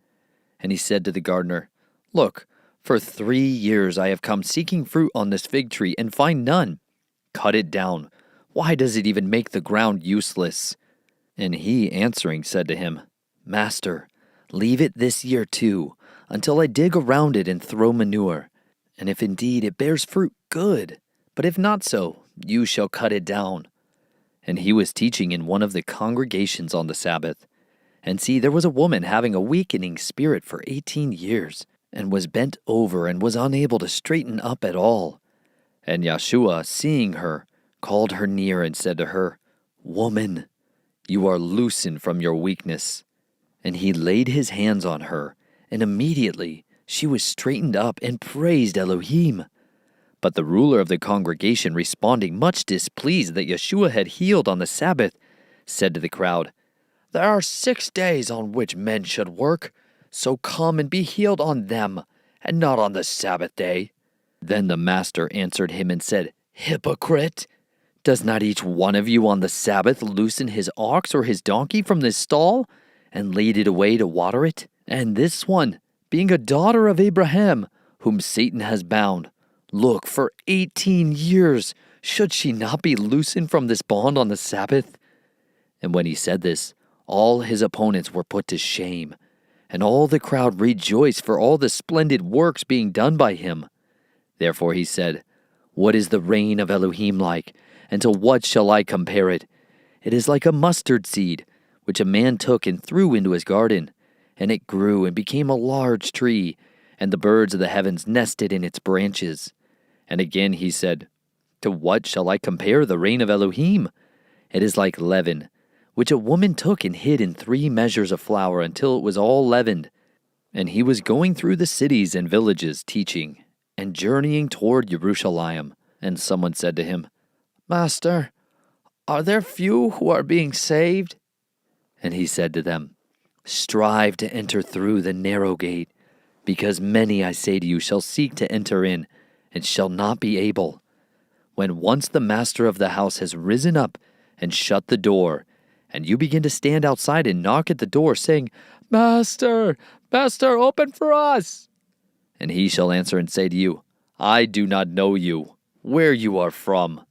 And he said to the gardener, look, for 3 years I have come seeking fruit on this fig tree, and find none. Cut it down. Why does it even make the ground useless? And he answering said to him, Master, leave it this year too, until I dig around it and throw manure. And if indeed it bears fruit, good. But if not so, you shall cut it down. And he was teaching in one of the congregations on the Sabbath. And see, there was a woman having a weakening spirit for 18 years, and was bent over and was unable to straighten up at all. And Yeshua, seeing her, called her near and said to her, Woman, you are loosened from your weakness. And he laid his hands on her, and immediately she was straightened up and praised Elohim. But the ruler of the congregation, responding much displeased that Yeshua had healed on the Sabbath, said to the crowd, There are 6 days on which men should work, so come and be healed on them, and not on the Sabbath day. Then the master answered him and said, Hypocrite! Does not each one of you on the Sabbath loosen his ox or his donkey from this stall, and lead it away to water it? And this one, being a daughter of Abraham, whom Satan has bound, look, for 18 years, should she not be loosened from this bond on the Sabbath? And when he said this, all his opponents were put to shame, and all the crowd rejoiced for all the splendid works being done by him. Therefore he said, What is the reign of Elohim like, and to what shall I compare it? It is like a mustard seed, which a man took and threw into his garden, and it grew and became a large tree, and the birds of the heavens nested in its branches. And again he said, To what shall I compare the reign of Elohim? It is like leaven, which a woman took and hid in 3 measures of flour until it was all leavened. And he was going through the cities and villages teaching, and journeying toward Jerusalem. And someone said to him, Master, are there few who are being saved? And he said to them, Strive to enter through the narrow gate, because many, I say to you, shall seek to enter in, and shall not be able. When once the master of the house has risen up and shut the door, and you begin to stand outside and knock at the door, saying, Master, Master, open for us. And he shall answer and say to you, I do not know you, where you are from.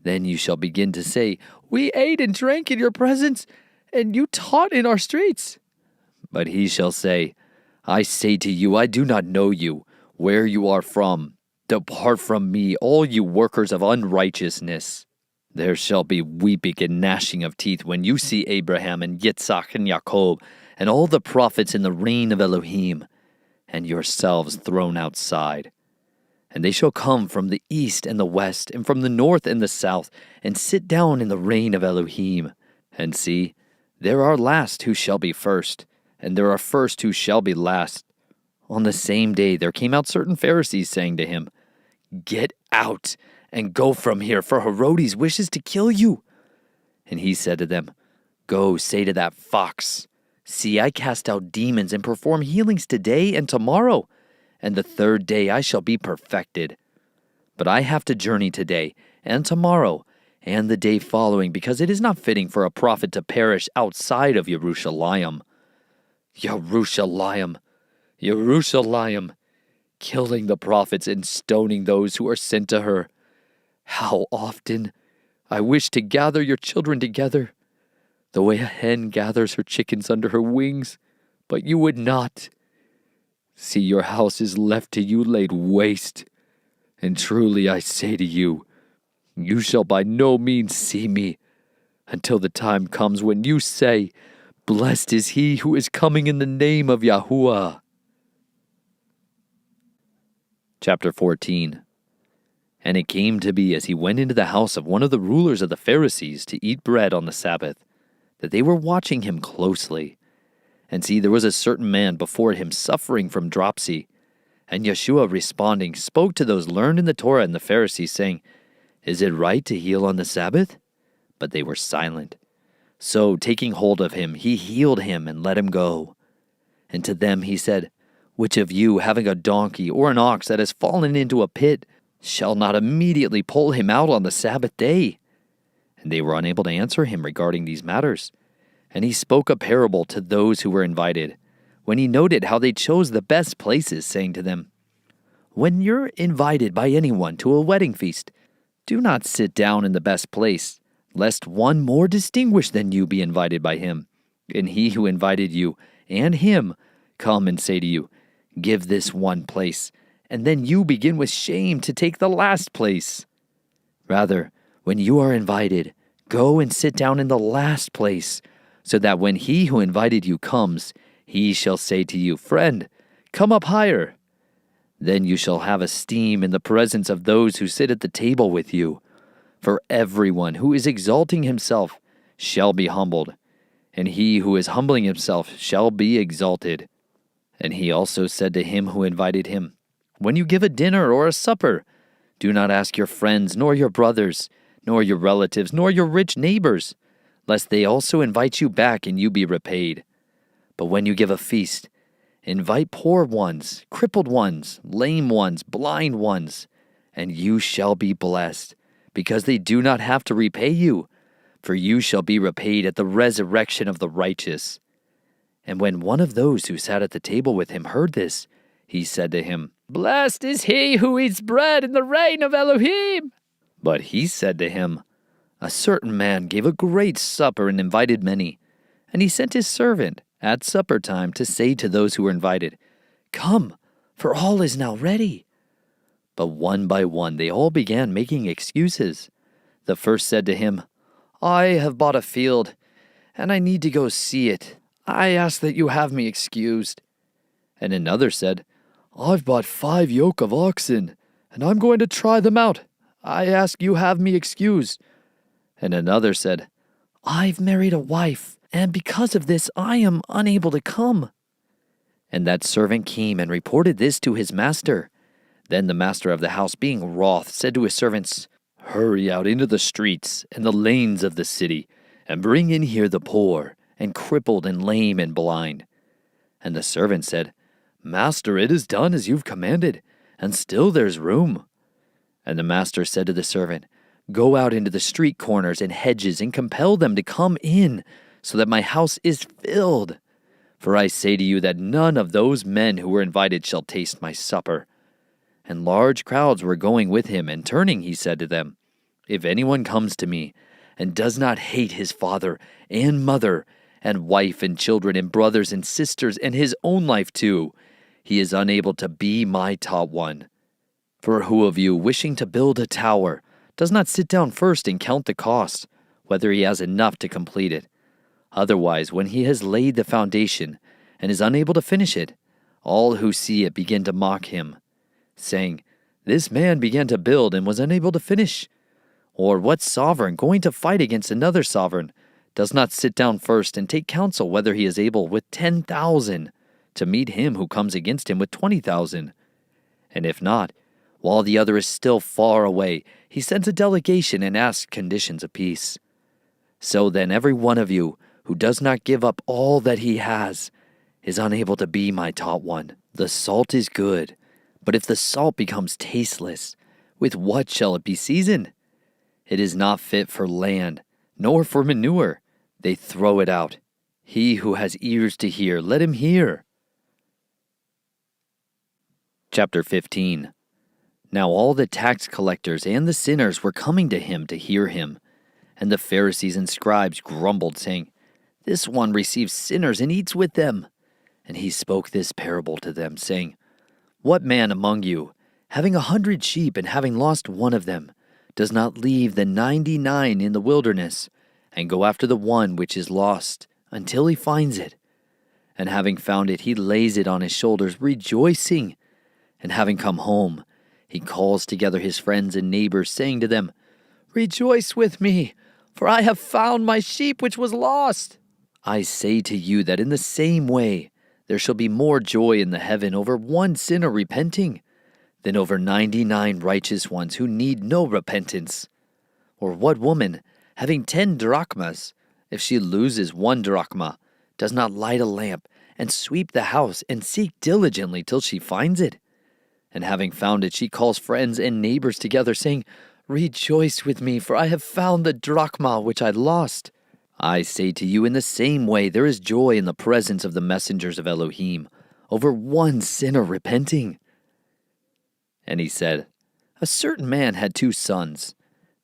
Then you shall begin to say, We ate and drank in your presence, and you taught in our streets. But he shall say, I say to you, I do not know you, where you are from. Depart from me, all you workers of unrighteousness. There shall be weeping and gnashing of teeth when you see Abraham and Yitzhak and Jacob and all the prophets in the reign of Elohim, and yourselves thrown outside. And they shall come from the east and the west, and from the north and the south, and sit down in the reign of Elohim. And see, there are last who shall be first, and there are first who shall be last. On the same day there came out certain Pharisees, saying to him, Get out, and go from here, for Herodes wishes to kill you. And he said to them, Go, say to that fox, See, I cast out demons and perform healings today and tomorrow, and the third day I shall be perfected. But I have to journey today and tomorrow and the day following, because it is not fitting for a prophet to perish outside of Jerusalem. Jerusalem, Jerusalem, killing the prophets and stoning those who are sent to her. How often I wish to gather your children together, the way a hen gathers her chickens under her wings, but you would not. See, your house is left to you laid waste. And truly I say to you, you shall by no means see me until the time comes when you say, Blessed is he who is coming in the name of Yahuwah. Chapter 14. And it came to be as he went into the house of one of the rulers of the Pharisees to eat bread on the Sabbath, that they were watching him closely. And see, there was a certain man before him suffering from dropsy. And Yeshua responding spoke to those learned in the Torah and the Pharisees, saying, Is it right to heal on the Sabbath? But they were silent. So, taking hold of him, he healed him and let him go. And to them he said, Which of you, having a donkey or an ox that has fallen into a pit, shall not immediately pull him out on the Sabbath day? And they were unable to answer him regarding these matters. And he spoke a parable to those who were invited, when he noted how they chose the best places, saying to them, When you're invited by anyone to a wedding feast, do not sit down in the best place, lest one more distinguished than you be invited by him. And he who invited you and him come and say to you, Give this one place, and then you begin with shame to take the last place. Rather, when you are invited, go and sit down in the last place, so that when he who invited you comes, he shall say to you, Friend, come up higher. Then you shall have esteem in the presence of those who sit at the table with you. For everyone who is exalting himself shall be humbled, and he who is humbling himself shall be exalted. And he also said to him who invited him, When you give a dinner or a supper, do not ask your friends, nor your brothers, nor your relatives, nor your rich neighbors, lest they also invite you back and you be repaid. But when you give a feast, invite poor ones, crippled ones, lame ones, blind ones, and you shall be blessed, because they do not have to repay you, for you shall be repaid at the resurrection of the righteous. And when one of those who sat at the table with him heard this, he said to him, Blessed is he who eats bread in the reign of Elohim. But he said to him, A certain man gave a great supper and invited many. And he sent his servant at supper time to say to those who were invited, Come, for all is now ready. But one by one they all began making excuses. The first said to him, I have bought a field, and I need to go see it. I ask that you have me excused. And another said, I've bought 5 yoke of oxen, and I'm going to try them out. I ask you have me excused. And another said, I've married a wife, and because of this I am unable to come. And that servant came and reported this to his master. Then the master of the house, being wroth, said to his servants, Hurry out into the streets and the lanes of the city, and bring in here the poor, and crippled, and lame, and blind. And the servant said, Master, it is done as you've commanded, and still there's room. And the master said to the servant, Go out into the street corners and hedges, and compel them to come in, so that my house is filled. For I say to you that none of those men who were invited shall taste my supper. and large crowds were going with him, and turning he said to them, "If anyone comes to me, and does not hate his father and mother, and wife and children and brothers and sisters, and his own life too, he is unable to be my taught one. For who of you, wishing to build a tower, does not sit down first and count the cost, whether he has enough to complete it? Otherwise, when he has laid the foundation and is unable to finish it, all who see it begin to mock him, saying, 'This man began to build and was unable to finish.' Or what sovereign, going to fight against another sovereign, does not sit down first and take counsel whether he is able with 10,000 to meet him who comes against him with 20,000? And if not, while the other is still far away, he sends a delegation and asks conditions of peace. So then every one of you who does not give up all that he has is unable to be my taught one. The salt is good, but if the salt becomes tasteless, with what shall it be seasoned? It is not fit for land, nor for manure. They throw it out. He who has ears to hear, let him hear." Chapter 15. Now all the tax collectors and the sinners were coming to him to hear him. And the Pharisees and scribes grumbled, saying, "This one receives sinners and eats with them." And he spoke this parable to them, saying, "What man among you, having 100 sheep and having lost one of them, does not leave the 99 in the wilderness, and go after the one which is lost, until he finds it? And having found it, he lays it on his shoulders, rejoicing. And having come home, he calls together his friends and neighbors, saying to them, 'Rejoice with me, for I have found my sheep which was lost.' I say to you that in the same way there shall be more joy in the heaven over one sinner repenting than over 99 righteous ones who need no repentance. Or what woman, having 10 drachmas, if she loses 1 drachma, does not light a lamp and sweep the house and seek diligently till she finds it? And having found it, she calls friends and neighbors together, saying, 'Rejoice with me, for I have found the drachma which I lost.' I say to you, in the same way there is joy in the presence of the messengers of Elohim over one sinner repenting." And he said, "A certain man had 2 sons,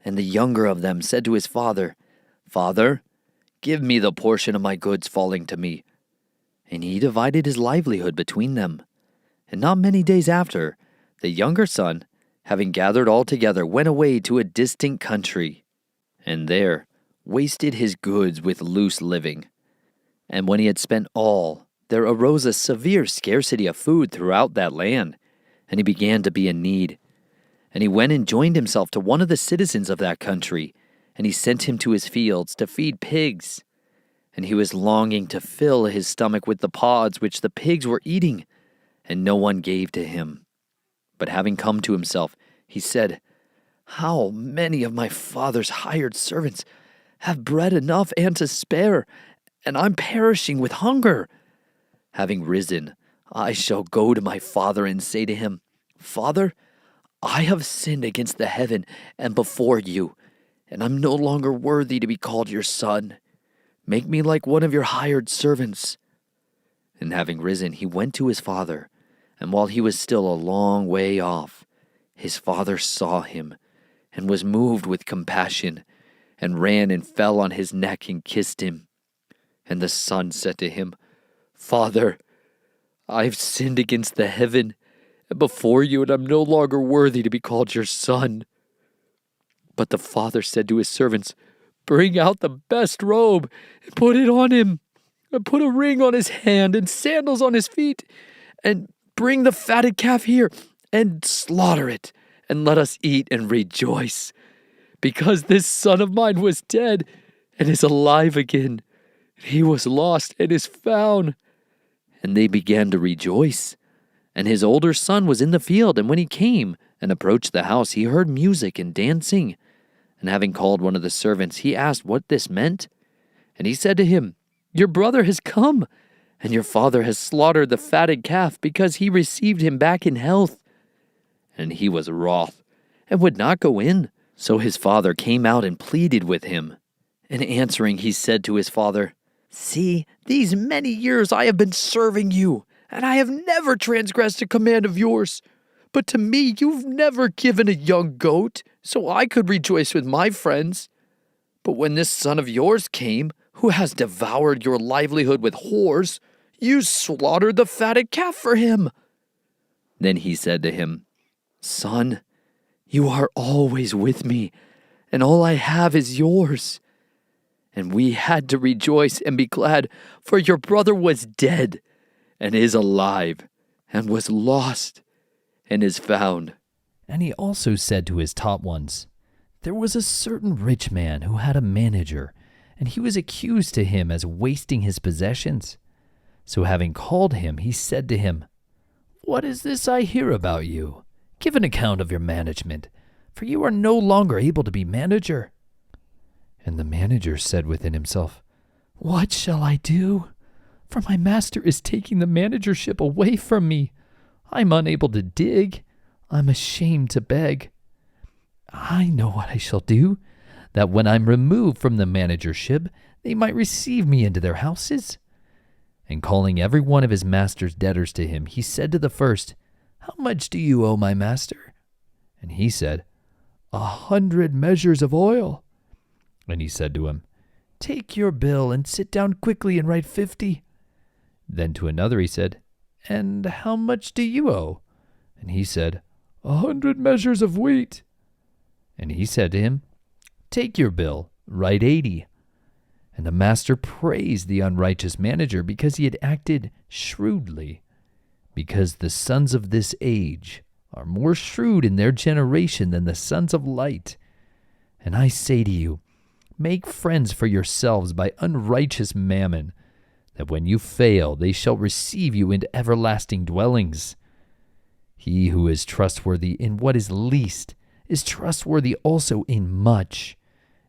and the younger of them said to his father, 'Father, give me the portion of my goods falling to me.' And he divided his livelihood between them. And not many days after, the younger son, having gathered all together, went away to a distant country, and there wasted his goods with loose living. And when he had spent all, there arose a severe scarcity of food throughout that land, and he began to be in need. And he went and joined himself to one of the citizens of that country, and he sent him to his fields to feed pigs. And he was longing to fill his stomach with the pods which the pigs were eating, and no one gave to him. But having come to himself, he said, 'How many of my father's hired servants have bread enough and to spare, and I'm perishing with hunger? Having risen, I shall go to my father and say to him, Father, I have sinned against the heaven and before you, and I'm no longer worthy to be called your son. Make me like one of your hired servants.' And having risen, he went to his father. And while he was still a long way off, his father saw him, and was moved with compassion, and ran and fell on his neck and kissed him. And the son said to him, 'Father, I've sinned against the heaven and before you, and I'm no longer worthy to be called your son.' But the father said to his servants, 'Bring out the best robe and put it on him, and put a ring on his hand and sandals on his feet, and bring the fatted calf here and slaughter it, and let us eat and rejoice. Because this son of mine was dead and is alive again. He was lost and is found.' And they began to rejoice. And his older son was in the field, and when he came and approached the house, he heard music and dancing. And having called one of the servants, he asked what this meant. And he said to him, 'Your brother has come, and your father has slaughtered the fatted calf, because he received him back in health.' And he was wroth, and would not go in. So his father came out and pleaded with him. And answering, he said to his father, 'See, these many years I have been serving you, and I have never transgressed a command of yours. But to me you've never given a young goat, so I could rejoice with my friends. But when this son of yours came, who has devoured your livelihood with whores, you slaughtered the fatted calf for him." Then he said to him, "Son, you are always with me, and all I have is yours." And we had to rejoice and be glad, for your brother was dead and is alive, and was lost and is found." And he also said to his taught ones, "There was a certain rich man who had a manager, and he was accused to him as wasting his possessions. So having called him, he said to him, 'What is this I hear about you? Give an account of your management, for you are no longer able to be manager.' And the manager said within himself, 'What shall I do? For my master is taking the managership away from me. I'm unable to dig. I'm ashamed to beg. I know what I shall do, that when I'm removed from the managership, they might receive me into their houses.' And calling every one of his master's debtors to him, he said to the first, 'How much do you owe my master?' And he said, 100 measures of oil. And he said to him, 'Take your bill and sit down quickly and write 50. Then to another he said, 'And how much do you owe?' And he said, 100 measures of wheat. And he said to him, 'Take your bill, write 80. And the master praised the unrighteous manager because he had acted shrewdly, because the sons of this age are more shrewd in their generation than the sons of light. And I say to you, make friends for yourselves by unrighteous mammon, that when you fail they shall receive you into everlasting dwellings. He who is trustworthy in what is least is trustworthy also in much,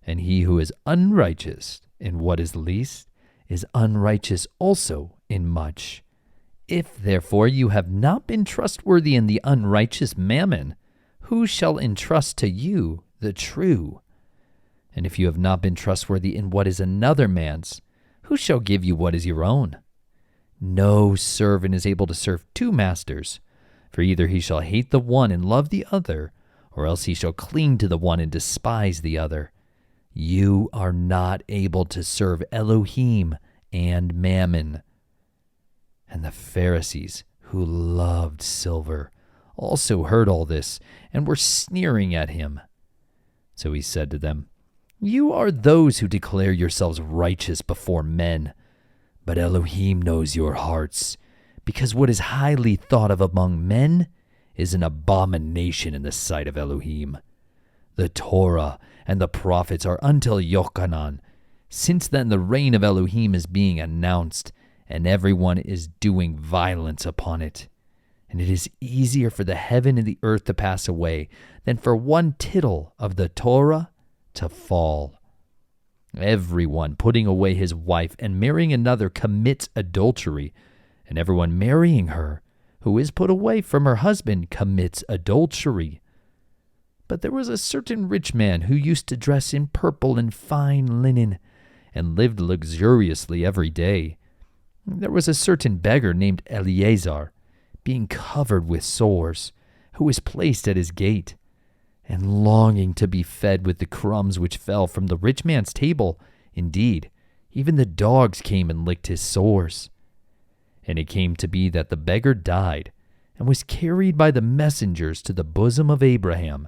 and he who is unrighteous in what is least is unrighteous also in much. If therefore you have not been trustworthy in the unrighteous mammon, who shall entrust to you the true? And if you have not been trustworthy in what is another man's, who shall give you what is your own? No servant is able to serve two masters, for either he shall hate the one and love the other, or else he shall cling to the one and despise the other. You are not able to serve Elohim and Mammon." And the Pharisees, who loved silver, also heard all this and were sneering at him. So he said to them, "You are those who declare yourselves righteous before men, but Elohim knows your hearts, because what is highly thought of among men is an abomination in the sight of Elohim. The Torah and the prophets are until Yochanan. Since then the reign of Elohim is being announced, and everyone is doing violence upon it. And it is easier for the heaven and the earth to pass away than for one tittle of the Torah to fall. Everyone putting away his wife and marrying another commits adultery, and everyone marrying her who is put away from her husband commits adultery. But there was a certain rich man who used to dress in purple and fine linen, and lived luxuriously every day. There was a certain beggar named Eleazar, being covered with sores, who was placed at his gate, and longing to be fed with the crumbs which fell from the rich man's table. Indeed, even the dogs came and licked his sores. And it came to be that the beggar died, and was carried by the messengers to the bosom of Abraham.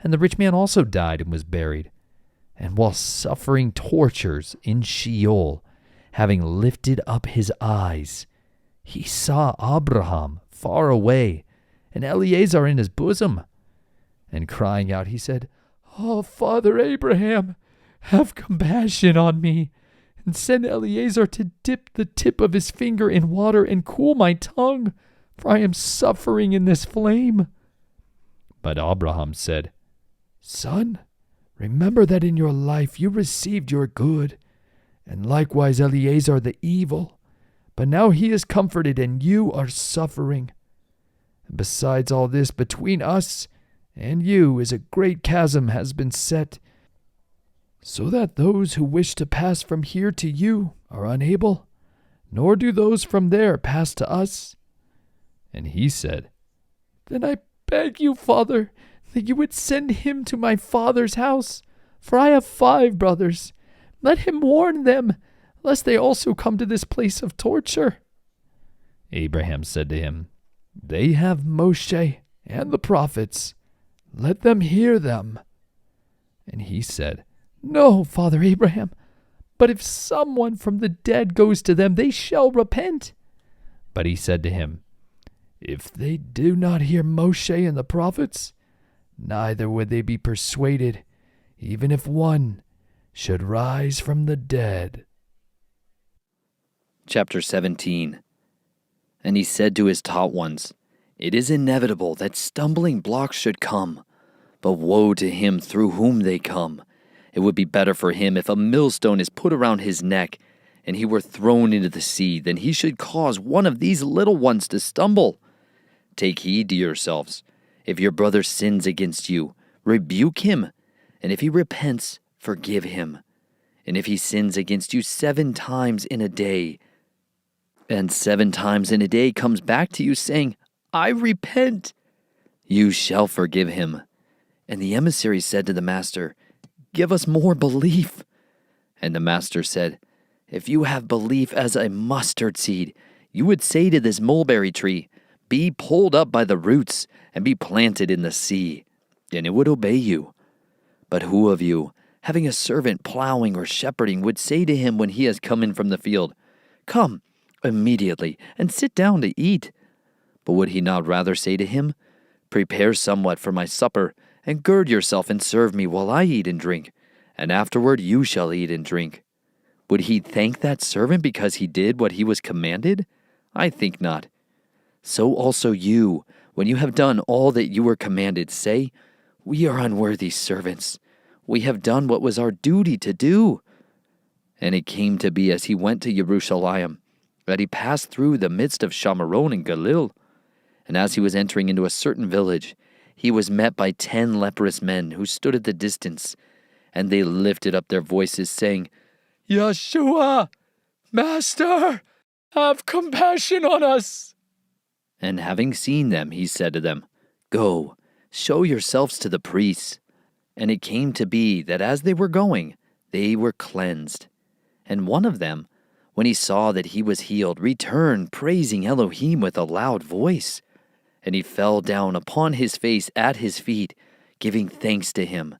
And the rich man also died and was buried. And while suffering tortures in Sheol, having lifted up his eyes, he saw Abraham far away, and Eleazar in his bosom. And crying out, he said, "Oh, Father Abraham, have compassion on me, and send Eleazar to dip the tip of his finger in water and cool my tongue, for I am suffering in this flame." But Abraham said, "Son, remember that in your life you received your good, and likewise Eleazar the evil, but now he is comforted and you are suffering. And besides all this, between us and you is a great chasm has been set, so that those who wish to pass from here to you are unable, nor do those from there pass to us." And he said, "Then I beg you, Father, that you would send him to my father's house, for I have 5 brothers. Let him warn them, lest they also come to this place of torture." Abraham said to him, "They have Moshe and the prophets. Let them hear them." And he said, "No, Father Abraham, but if someone from the dead goes to them, they shall repent." But he said to him, "If they do not hear Moshe and the prophets, neither would they be persuaded, even if one should rise from the dead." Chapter 17. And he said to his taught ones, "It is inevitable that stumbling blocks should come, but woe to him through whom they come. It would be better for him if a millstone is put around his neck, and he were thrown into the sea, than he should cause one of these little ones to stumble. Take heed to yourselves. If your brother sins against you, rebuke him, and if he repents, forgive him. And if he sins against you 7 times in a day, and 7 times in a day comes back to you saying, 'I repent,' you shall forgive him." And the emissary said to the master, "Give us more belief." And the master said, "If you have belief as a mustard seed, you would say to this mulberry tree, 'Be pulled up by the roots and be planted in the sea,' and it would obey you. But who of you, having a servant plowing or shepherding, would say to him when he has come in from the field, 'Come immediately and sit down to eat'? But would he not rather say to him, 'Prepare somewhat for my supper, and gird yourself and serve me while I eat and drink, and afterward you shall eat and drink'? Would he thank that servant because he did what he was commanded? I think not. So also you, when you have done all that you were commanded, say, 'We are unworthy servants. We have done what was our duty to do.' And it came to be as he went to Jerusalem, that he passed through the midst of Shamaron and Galil. And as he was entering into a certain village, he was met by 10 leprous men who stood at the distance, and they lifted up their voices, saying, 'Yeshua, Master, have compassion on us.' And having seen them, he said to them, 'Go, show yourselves to the priests.' And it came to be that as they were going, they were cleansed. And one of them, when he saw that he was healed, returned, praising Elohim with a loud voice. And he fell down upon his face at his feet, giving thanks to him.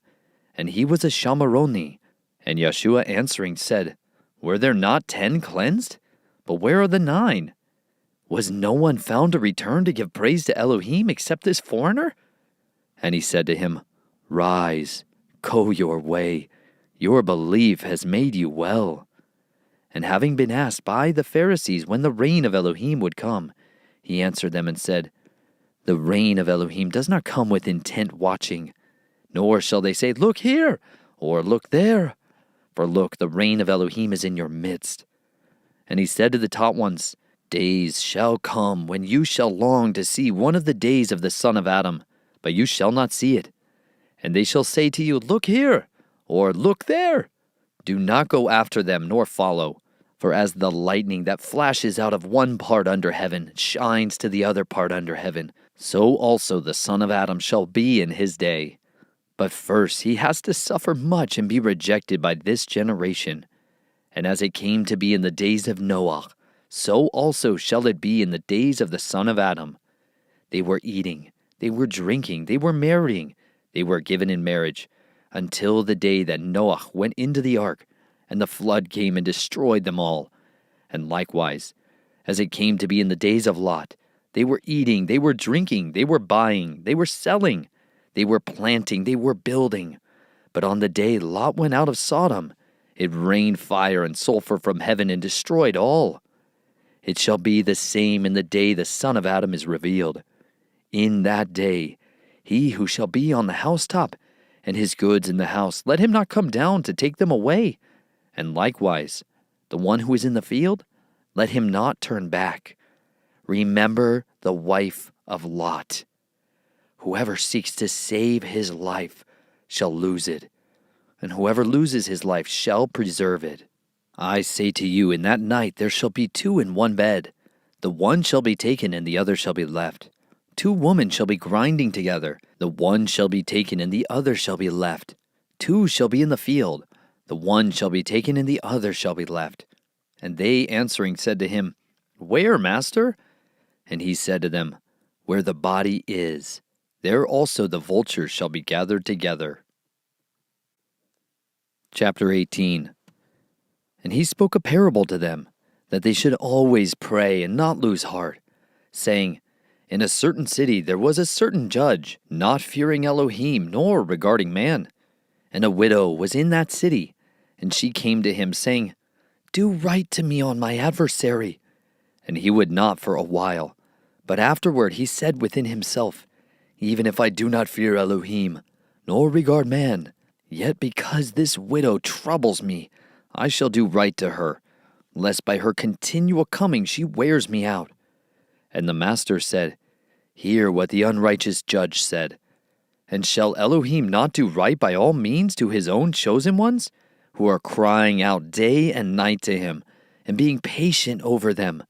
And he was a Shamaroni. And Yeshua answering said, 'Were there not 10 cleansed? But where are the 9? Was no one found to return to give praise to Elohim except this foreigner?' And he said to him, 'Rise, go your way. Your belief has made you well.' And having been asked by the Pharisees when the reign of Elohim would come, he answered them and said, 'The reign of Elohim does not come with intent watching, nor shall they say, "Look here," or "Look there." For look, the reign of Elohim is in your midst.' And he said to the taught ones, 'Days shall come when you shall long to see one of the days of the Son of Adam, but you shall not see it. And they shall say to you, "Look here," or "Look there." Do not go after them, nor follow. For as the lightning that flashes out of one part under heaven shines to the other part under heaven, so also the Son of Adam shall be in his day. But first he has to suffer much and be rejected by this generation. And as it came to be in the days of Noah, so also shall it be in the days of the Son of Adam. They were eating, they were drinking, they were marrying, they were given in marriage, until the day that Noah went into the ark, and the flood came and destroyed them all. And likewise, as it came to be in the days of Lot, they were eating, they were drinking, they were buying, they were selling, they were planting, they were building. But on the day Lot went out of Sodom, it rained fire and sulfur from heaven and destroyed all. It shall be the same in the day the Son of Adam is revealed. In that day, he who shall be on the housetop, and his goods in the house, let him not come down to take them away. And likewise, the one who is in the field, let him not turn back. Remember the wife of Lot. Whoever seeks to save his life shall lose it, and whoever loses his life shall preserve it. I say to you, in that night there shall be 2 in one bed. The one shall be taken, and the other shall be left. 2 women shall be grinding together. The one shall be taken and the other shall be left. 2 shall be in the field. The one shall be taken and the other shall be left. And they answering said to him, Where, Master? And he said to them, Where the body is, there also the vultures shall be gathered together. Chapter 18. And he spoke a parable to them, that they should always pray and not lose heart, saying, In a certain city there was a certain judge, not fearing Elohim nor regarding man. And a widow was in that city, and she came to him, saying, Do right to me on my adversary. And he would not for a while. But afterward he said within himself, Even if I do not fear Elohim, nor regard man, yet because this widow troubles me, I shall do right to her, lest by her continual coming she wears me out. And the master said, Hear what the unrighteous judge said. And shall Elohim not do right by all means to his own chosen ones, who are crying out day and night to him, and being patient over them?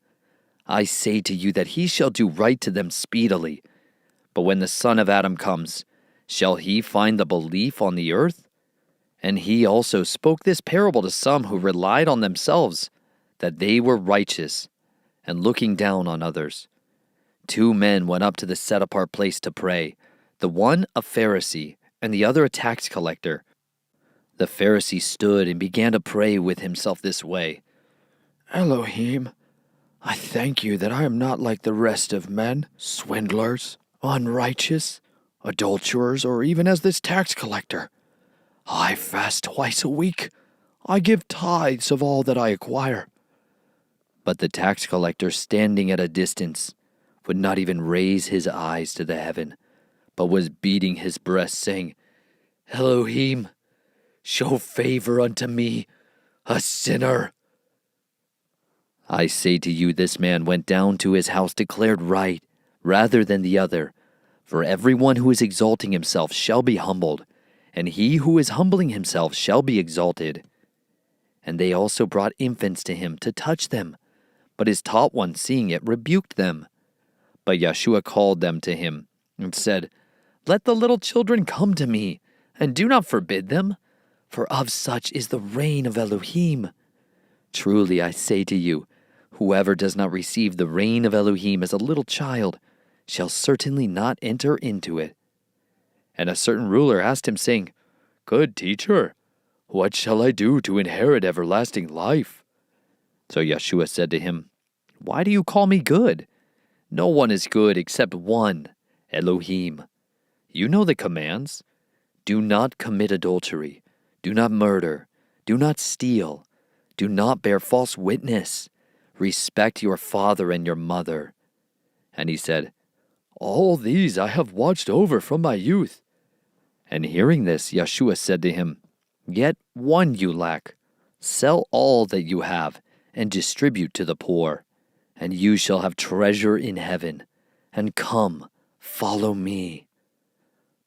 I say to you that he shall do right to them speedily. But when the Son of Adam comes, shall he find the belief on the earth? And he also spoke this parable to some who relied on themselves, that they were righteous, and looking down on others. 2 men went up to the set-apart place to pray, the one a Pharisee, and the other a tax collector. The Pharisee stood and began to pray with himself this way, Elohim, I thank you that I am not like the rest of men, swindlers, unrighteous, adulterers, or even as this tax collector. I fast twice a week. I give tithes of all that I acquire. But the tax collector, standing at a distance, would not even raise his eyes to the heaven, but was beating his breast, saying, Elohim, show favor unto me, a sinner. I say to you, this man went down to his house declared right, rather than the other. For everyone who is exalting himself shall be humbled, and he who is humbling himself shall be exalted. And they also brought infants to him to touch them. But his taught one, seeing it, rebuked them. But Yeshua called them to him, and said, Let the little children come to me, and do not forbid them, for of such is the reign of Elohim. Truly I say to you, whoever does not receive the reign of Elohim as a little child shall certainly not enter into it. And a certain ruler asked him, saying, Good teacher, what shall I do to inherit everlasting life? So Yeshua said to him, Why do you call me good? No one is good except one, Elohim. You know the commands. Do not commit adultery. Do not murder. Do not steal. Do not bear false witness. Respect your father and your mother. And he said, All these I have watched over from my youth. And hearing this, Yeshua said to him, Yet one you lack. Sell all that you have, and distribute to the poor, and you shall have treasure in heaven. And come, follow me.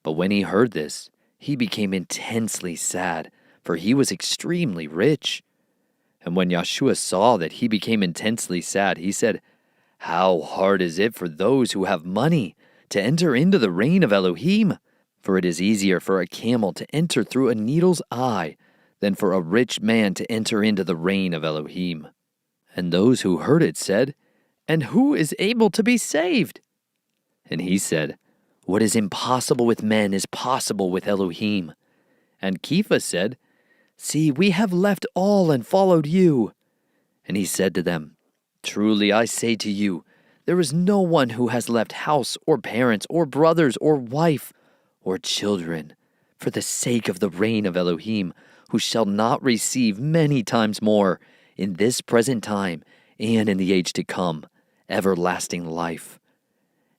But when he heard this, he became intensely sad, for he was extremely rich. And when Yeshua saw that he became intensely sad, he said, How hard is it for those who have money to enter into the reign of Elohim? For it is easier for a camel to enter through a needle's eye than for a rich man to enter into the reign of Elohim. And those who heard it said, And who is able to be saved? And he said, What is impossible with men is possible with Elohim. And Kepha said, See, we have left all and followed you. And he said to them, Truly I say to you, there is no one who has left house or parents or brothers or wife or children for the sake of the reign of Elohim, who shall not receive many times more in this present time and in the age to come everlasting life.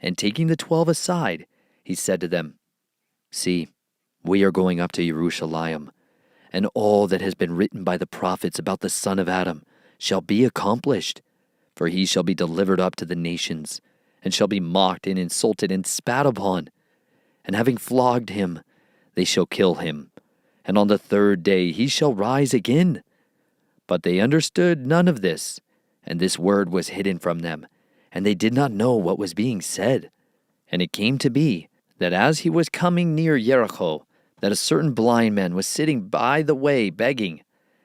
And taking the 12 aside, he said to them, See, we are going up to Jerusalem, and all that has been written by the prophets about the Son of Adam shall be accomplished. For he shall be delivered up to the nations, and shall be mocked and insulted and spat upon. And having flogged him, they shall kill him. And on the 3rd day he shall rise again. But they understood none of this, and this word was hidden from them, and they did not know what was being said. And it came to be that as he was coming near Jericho, that a certain blind man was sitting by the way begging,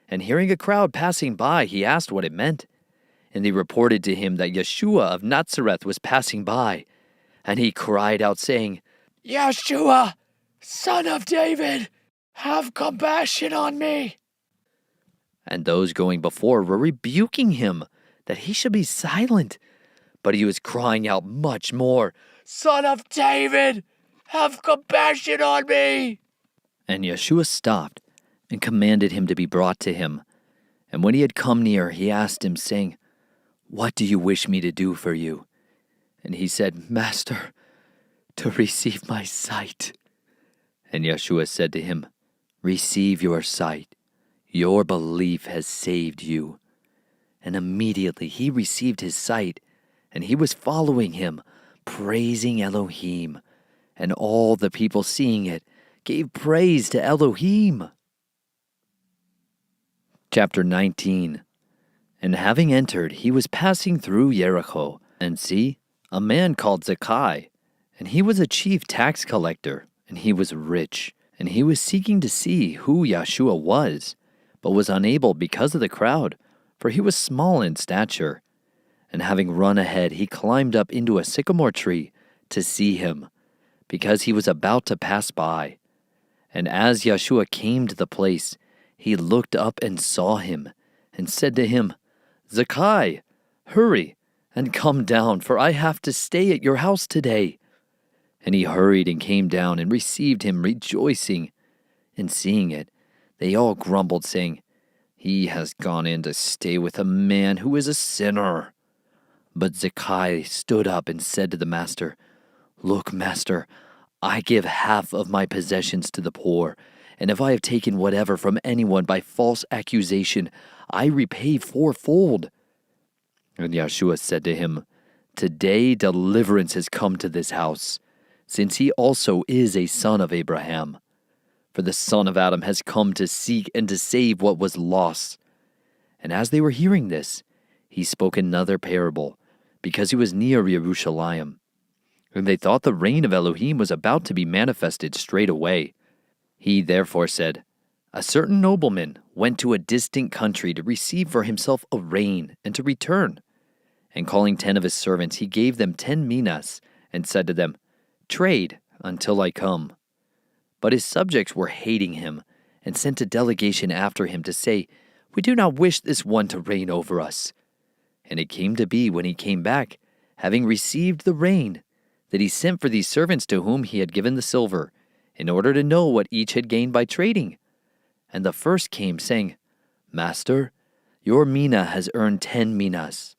and hearing a crowd passing by, he asked what it meant. And they reported to him that Yeshua of Nazareth was passing by, and he cried out, saying, Yeshua, Son of David, have compassion on me. And those going before were rebuking him, that he should be silent. But he was crying out much more, Son of David, have compassion on me. And Yeshua stopped and commanded him to be brought to him. And when he had come near, he asked him, saying, What do you wish me to do for you? And he said, Master, to receive my sight. And Yeshua said to him, Receive your sight. Your belief has saved you. And immediately he received his sight, and he was following him, praising Elohim. And all the people seeing it gave praise to Elohim. Chapter 19. And having entered, he was passing through Jericho. And see, a man called Zacchaeus, and he was a chief tax collector, and he was rich. And he was seeking to see who Yeshua was, but was unable because of the crowd, for he was small in stature. And having run ahead, he climbed up into a sycamore tree to see him, because he was about to pass by. And as Yeshua came to the place, he looked up and saw him, and said to him, Zacchaeus, hurry, and come down, for I have to stay at your house today. And he hurried and came down and received him, rejoicing. And seeing it, they all grumbled, saying, He has gone in to stay with a man who is a sinner. But Zacchaeus stood up and said to the master, Look, master, I give half of my possessions to the poor, and if I have taken whatever from anyone by false accusation, I repay fourfold. And Yeshua said to him, Today deliverance has come to this house, since he also is a son of Abraham. For the Son of Adam has come to seek and to save what was lost. And as they were hearing this, he spoke another parable, because he was near Jerusalem. And they thought the reign of Elohim was about to be manifested straight away. He therefore said, A certain nobleman went to a distant country to receive for himself a rain and to return. And calling 10 of his servants, he gave them 10 minas, and said to them, Trade until I come. But his subjects were hating him, and sent a delegation after him to say, We do not wish this one to reign over us. And it came to be when he came back, having received the rain, that he sent for these servants to whom he had given the silver, in order to know what each had gained by trading. And the first came, saying, Master, your mina has earned 10 minas.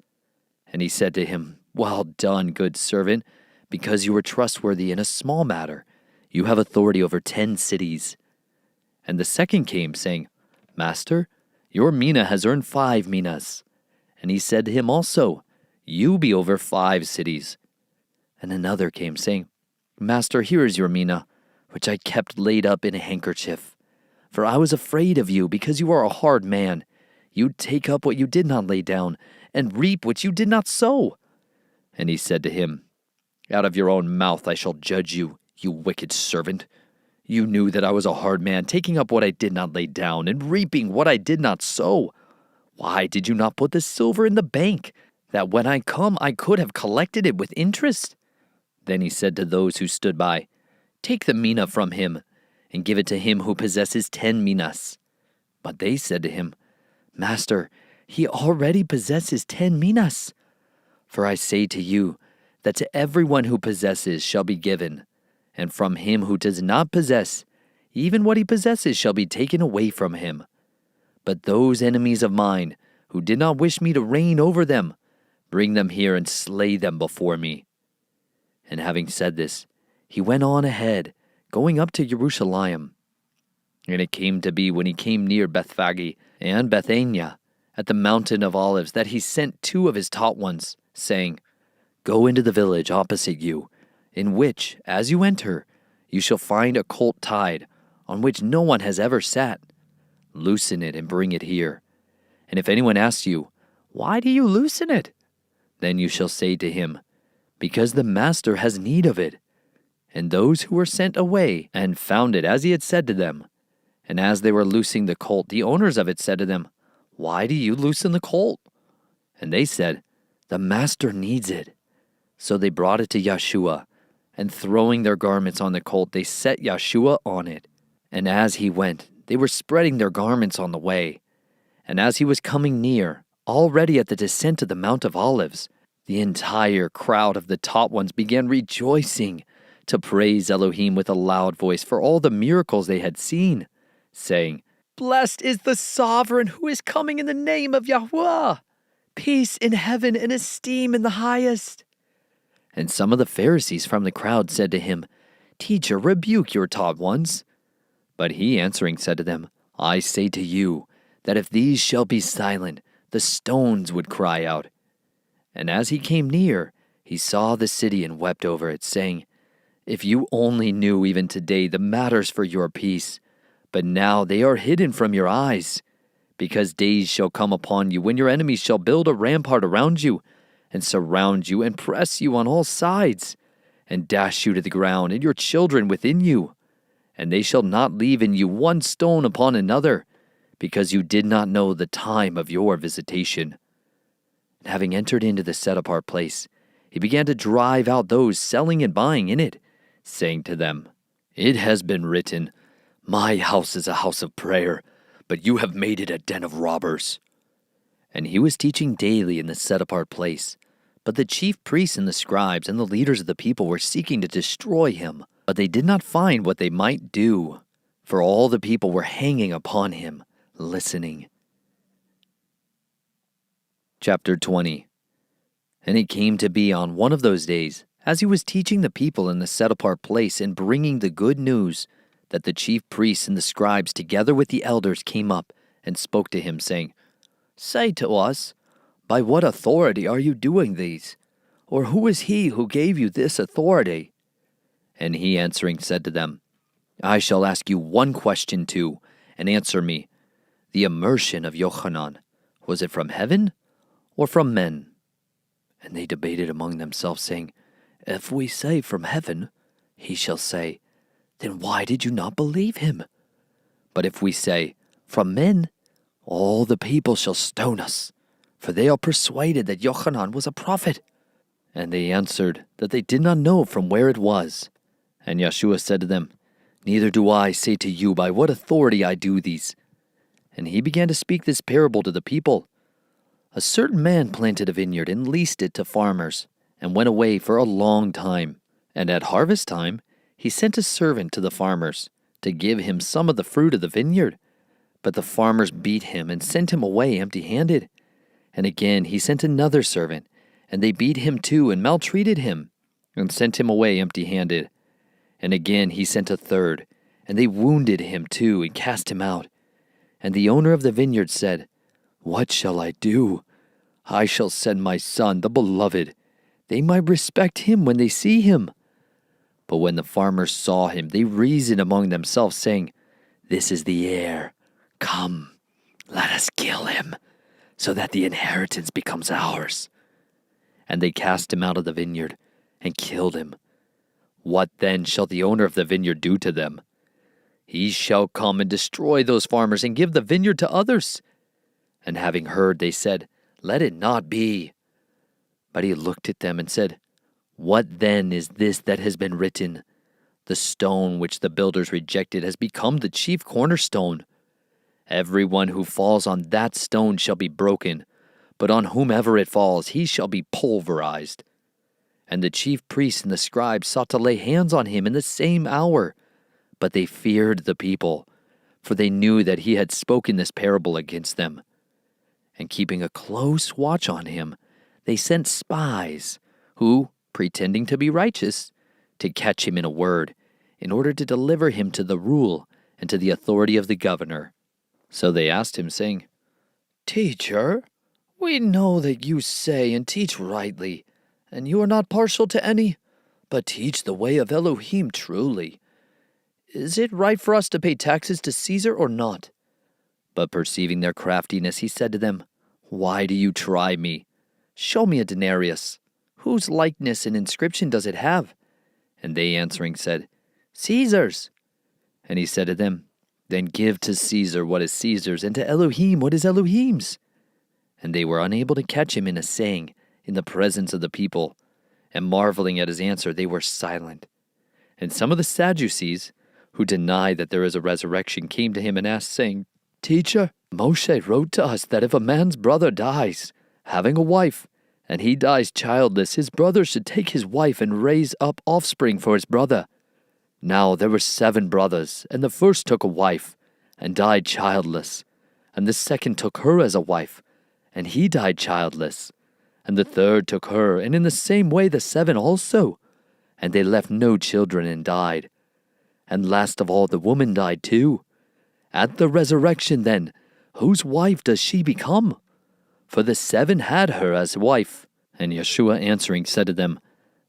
And he said to him, Well done, good servant, because you were trustworthy in a small matter. You have authority over 10 cities. And the second came, saying, Master, your mina has earned 5 minas. And he said to him also, You be over 5 cities. And another came, saying, Master, here is your mina, which I kept laid up in a handkerchief. For I was afraid of you, because you are a hard man. You take up what you did not lay down, and reap what you did not sow. And he said to him, Out of your own mouth I shall judge you, you wicked servant. You knew that I was a hard man, taking up what I did not lay down, and reaping what I did not sow. Why did you not put the silver in the bank, that when I come I could have collected it with interest? Then he said to those who stood by, Take the mina from him, and give it to him who possesses 10 minas. But they said to him, Master, he already possesses 10 minas. For I say to you, that to everyone who possesses shall be given, and from him who does not possess, even what he possesses shall be taken away from him. But those enemies of mine, who did not wish me to reign over them, bring them here and slay them before me. And having said this, he went on ahead, going up to Jerusalem. And it came to be when he came near Bethphage and Bethania, at the mountain of Olives, that he sent 2 of his taught ones, saying, Go into the village opposite you, in which, as you enter, you shall find a colt tied, on which no one has ever sat. Loosen it and bring it here. And if anyone asks you, Why do you loosen it? Then you shall say to him, because the master has need of it. And those who were sent away and found it as he had said to them. And as they were loosing the colt, the owners of it said to them, Why do you loosen the colt? And they said, The master needs it. So they brought it to Yeshua, and throwing their garments on the colt, they set Yeshua on it. And as he went, they were spreading their garments on the way. And as he was coming near, already at the descent of the Mount of Olives, the entire crowd of the taught ones began rejoicing to praise Elohim with a loud voice for all the miracles they had seen, saying, Blessed is the sovereign who is coming in the name of Yahweh. Peace in heaven and esteem in the highest. And some of the Pharisees from the crowd said to him, Teacher, rebuke your taught ones. But he answering said to them, I say to you, that if these shall be silent, the stones would cry out. And as he came near, he saw the city and wept over it, saying, If you only knew even today the matters for your peace, but now they are hidden from your eyes. Because days shall come upon you when your enemies shall build a rampart around you, and surround you, and press you on all sides, and dash you to the ground, and your children within you. And they shall not leave in you one stone upon another, because you did not know the time of your visitation. And having entered into the set-apart place, he began to drive out those selling and buying in it, saying to them, It has been written, My house is a house of prayer, but you have made it a den of robbers. And he was teaching daily in the set-apart place. But the chief priests and the scribes and the leaders of the people were seeking to destroy him, but they did not find what they might do, for all the people were hanging upon him, listening. Chapter 20. And it came to be on one of those days, as he was teaching the people in the set-apart place and bringing the good news, that the chief priests and the scribes together with the elders came up and spoke to him, saying, Say to us, by what authority are you doing these? Or who is he who gave you this authority? And he answering said to them, I shall ask you one question too, and answer me. The immersion of Yochanan, was it from heaven or from men? And they debated among themselves, saying, If we say from heaven, he shall say, Then why did you not believe him? But if we say, From men, all the people shall stone us, for they are persuaded that Yochanan was a prophet. And they answered that they did not know from where it was. And Yeshua said to them, Neither do I say to you by what authority I do these. And he began to speak this parable to the people. A certain man planted a vineyard and leased it to farmers, and went away for a long time. And at harvest time, he sent a servant to the farmers to give him some of the fruit of the vineyard. But the farmers beat him and sent him away empty-handed. And again he sent another servant, and they beat him too and maltreated him, and sent him away empty-handed. And again he sent a third, and they wounded him too and cast him out. And the owner of the vineyard said, What shall I do? I shall send my son, the beloved. They might respect him when they see him. But when the farmers saw him, they reasoned among themselves, saying, This is the heir. Come, let us kill him, so that the inheritance becomes ours. And they cast him out of the vineyard and killed him. What then shall the owner of the vineyard do to them? He shall come and destroy those farmers and give the vineyard to others. And having heard, they said, Let it not be. But he looked at them and said, What then is this that has been written? The stone which the builders rejected has become the chief cornerstone. Everyone who falls on that stone shall be broken, but on whomever it falls, he shall be pulverized. And the chief priests and the scribes sought to lay hands on him in the same hour, but they feared the people, for they knew that he had spoken this parable against them. And keeping a close watch on him, they sent spies, who, pretending to be righteous, to catch him in a word, in order to deliver him to the rule and to the authority of the governor. So they asked him, saying, Teacher, we know that you say and teach rightly, and you are not partial to any, but teach the way of Elohim truly. Is it right for us to pay taxes to Caesar or not? But perceiving their craftiness, he said to them, Why do you try me? Show me a denarius. Whose likeness and inscription does it have? And they answering said, Caesar's. And he said to them, Then give to Caesar what is Caesar's, and to Elohim what is Elohim's. And they were unable to catch him in a saying in the presence of the people. And marveling at his answer, they were silent. And some of the Sadducees, who deny that there is a resurrection, came to him and asked, saying, Teacher, Moshe wrote to us that if a man's brother dies, having a wife, and he dies childless, his brother should take his wife and raise up offspring for his brother. Now there were 7 brothers, and the first took a wife, and died childless. And the second took her as a wife, and he died childless. And the third took her, and in the same way the 7 also. And they left no children and died. And last of all the woman died too. At the resurrection then, whose wife does she become? For the 7 had her as wife. And Yeshua answering said to them,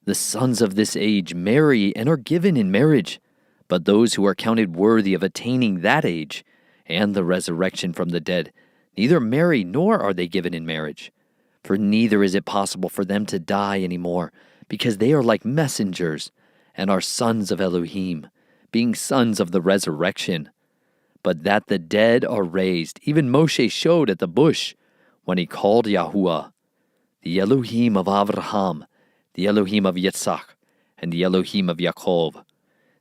The sons of this age marry and are given in marriage, but those who are counted worthy of attaining that age and the resurrection from the dead neither marry nor are they given in marriage. For neither is it possible for them to die any more, because they are like messengers and are sons of Elohim, being sons of the resurrection. But that the dead are raised, even Moshe showed at the bush, when he called Yahuwah, the Elohim of Abraham, the Elohim of Yitzhak, and the Elohim of Yaakov.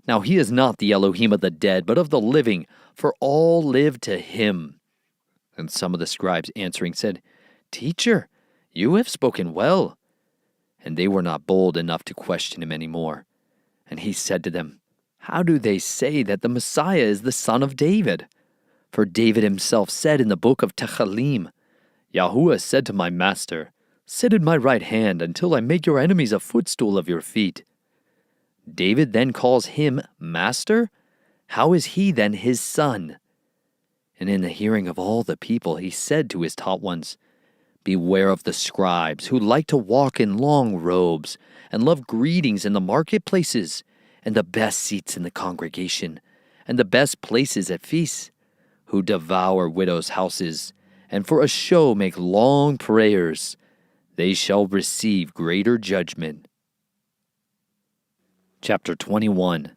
Now he is not the Elohim of the dead, but of the living, for all live to him. And some of the scribes answering said, Teacher, you have spoken well. And they were not bold enough to question him any more. And he said to them, How do they say that the Messiah is the son of David? For David himself said in the book of Tehillim, Yahuwah said to my master, Sit at my right hand until I make your enemies a footstool of your feet. David then calls him master? How is he then his son? And in the hearing of all the people, he said to his taught ones, Beware of the scribes who like to walk in long robes and love greetings in the marketplaces and the best seats in the congregation and the best places at feasts, who devour widows' houses and for a show make long prayers. They shall receive greater judgment. Chapter 21.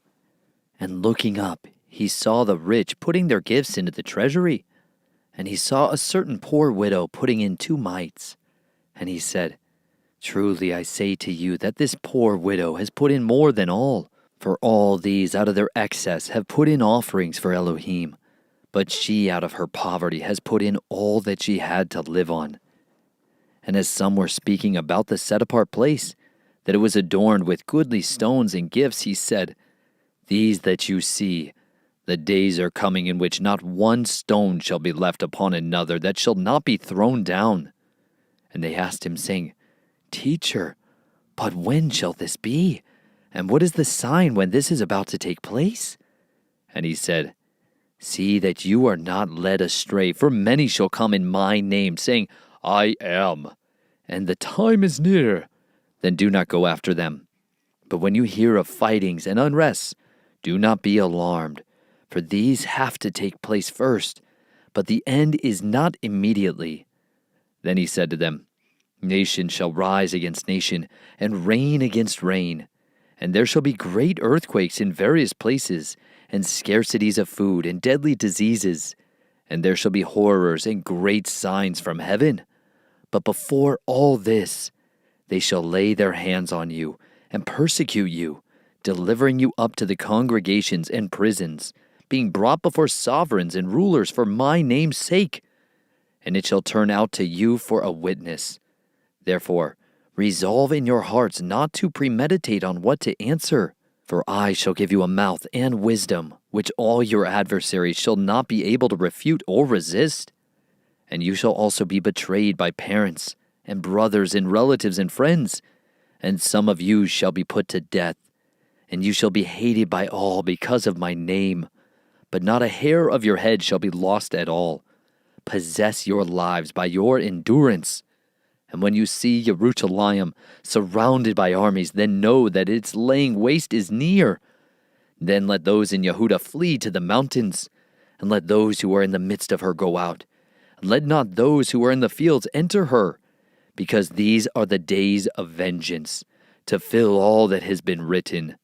And looking up, he saw the rich putting their gifts into the treasury. And he saw a certain poor widow putting in 2 mites. And he said, Truly I say to you that this poor widow has put in more than all. For all these out of their excess have put in offerings for Elohim. But she out of her poverty has put in all that she had to live on. And as some were speaking about the set-apart place, that it was adorned with goodly stones and gifts, he said, These that you see, the days are coming in which not one stone shall be left upon another that shall not be thrown down. And they asked him, saying, Teacher, but when shall this be? And what is the sign when this is about to take place? And he said, See that you are not led astray, for many shall come in my name, saying, I am, and the time is near. Then do not go after them. But when you hear of fightings and unrests, do not be alarmed, for these have to take place first, but the end is not immediately. Then he said to them, Nation shall rise against nation, and reign against reign. And there shall be great earthquakes in various places, and scarcities of food, and deadly diseases. And there shall be horrors and great signs from heaven. But before all this, they shall lay their hands on you, and persecute you, delivering you up to the congregations and prisons, being brought before sovereigns and rulers for my name's sake. And it shall turn out to you for a witness. Therefore, resolve in your hearts not to premeditate on what to answer. For I shall give you a mouth and wisdom, which all your adversaries shall not be able to refute or resist. And you shall also be betrayed by parents, and brothers, and relatives, and friends. And some of you shall be put to death. And you shall be hated by all because of my name. But not a hair of your head shall be lost at all. Possess your lives by your endurance. And when you see Jerusalem surrounded by armies, then know that its laying waste is near. Then let those in Yehuda flee to the mountains, and let those who are in the midst of her go out. And let not those who are in the fields enter her, because these are the days of vengeance, to fill all that has been written.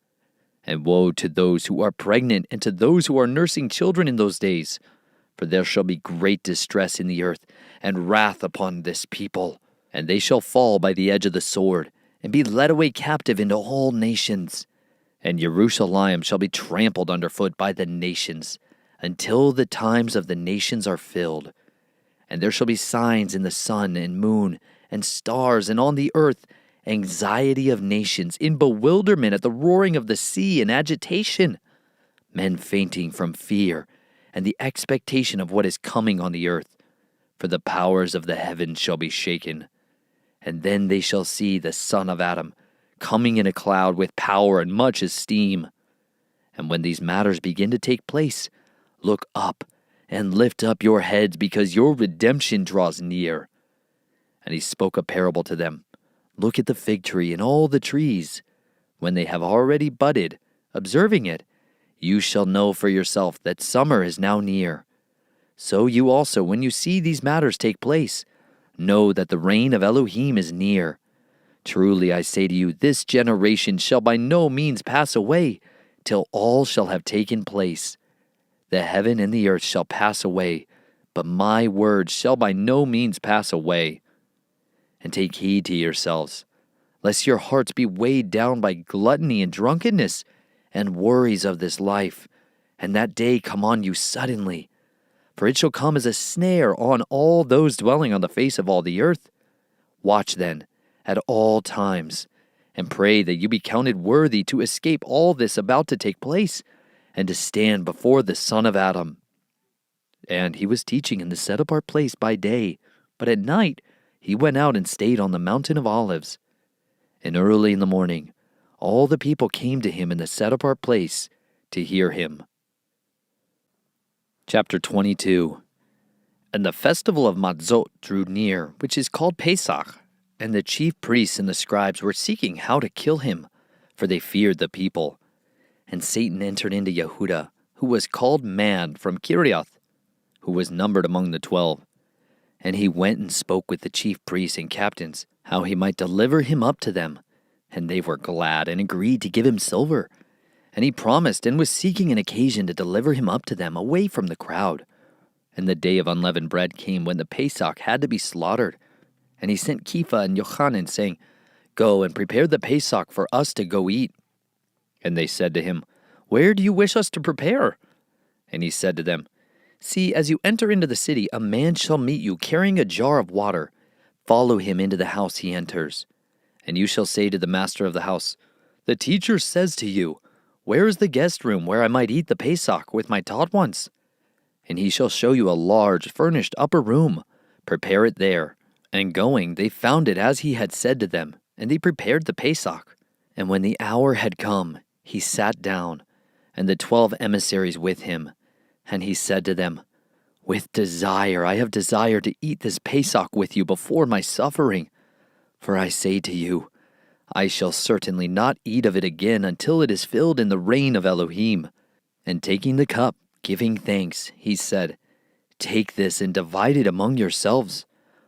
And woe to those who are pregnant and to those who are nursing children in those days, for there shall be great distress in the earth, and wrath upon this people. And they shall fall by the edge of the sword, and be led away captive into all nations. And Jerusalem shall be trampled underfoot by the nations, until the times of the nations are filled. And there shall be signs in the sun and moon, and stars, and on the earth, anxiety of nations, in bewilderment at the roaring of the sea and agitation, men fainting from fear, and the expectation of what is coming on the earth. For the powers of the heavens shall be shaken. And then they shall see the Son of Adam coming in a cloud with power and much esteem. And when these matters begin to take place, look up and lift up your heads, because your redemption draws near. And he spoke a parable to them. Look at the fig tree and all the trees. When they have already budded, observing it, you shall know for yourself that summer is now near. So you also, when you see these matters take place, know that the reign of Elohim is near. Truly I say to you, this generation shall by no means pass away, till all shall have taken place. The heaven and the earth shall pass away, but my words shall by no means pass away. And take heed to yourselves, lest your hearts be weighed down by gluttony and drunkenness, and worries of this life, and that day come on you suddenly. For it shall come as a snare on all those dwelling on the face of all the earth. Watch then at all times, and pray that you be counted worthy to escape all this about to take place, and to stand before the Son of Adam. And he was teaching in the set-apart place by day, but at night he went out and stayed on the mountain of Olives. And early in the morning all the people came to him in the set-apart place to hear him. Chapter 22. And the festival of Matzot drew near, which is called Pesach, and the chief priests and the scribes were seeking how to kill him, for they feared the people. And Satan entered into Yehuda, who was called Man from Kiriath, who was numbered among the 12. And he went and spoke with the chief priests and captains, how he might deliver him up to them. And they were glad and agreed to give him silver. And he promised and was seeking an occasion to deliver him up to them away from the crowd. And the day of unleavened bread came when the Pesach had to be slaughtered. And he sent Kepha and Yochanan, saying, Go and prepare the Pesach for us to go eat. And they said to him, Where do you wish us to prepare? And he said to them, See, as you enter into the city, a man shall meet you carrying a jar of water. Follow him into the house he enters. And you shall say to the master of the house, The teacher says to you, Where is the guest room where I might eat the Pesach with my taught ones? And he shall show you a large, furnished upper room. Prepare it there. And going, they found it as he had said to them, and they prepared the Pesach. And when the hour had come, he sat down, and the 12 emissaries with him. And he said to them, With desire I have desired to eat this Pesach with you before my suffering. For I say to you, I shall certainly not eat of it again until it is filled in the reign of Elohim. And taking the cup, giving thanks, he said, Take this and divide it among yourselves.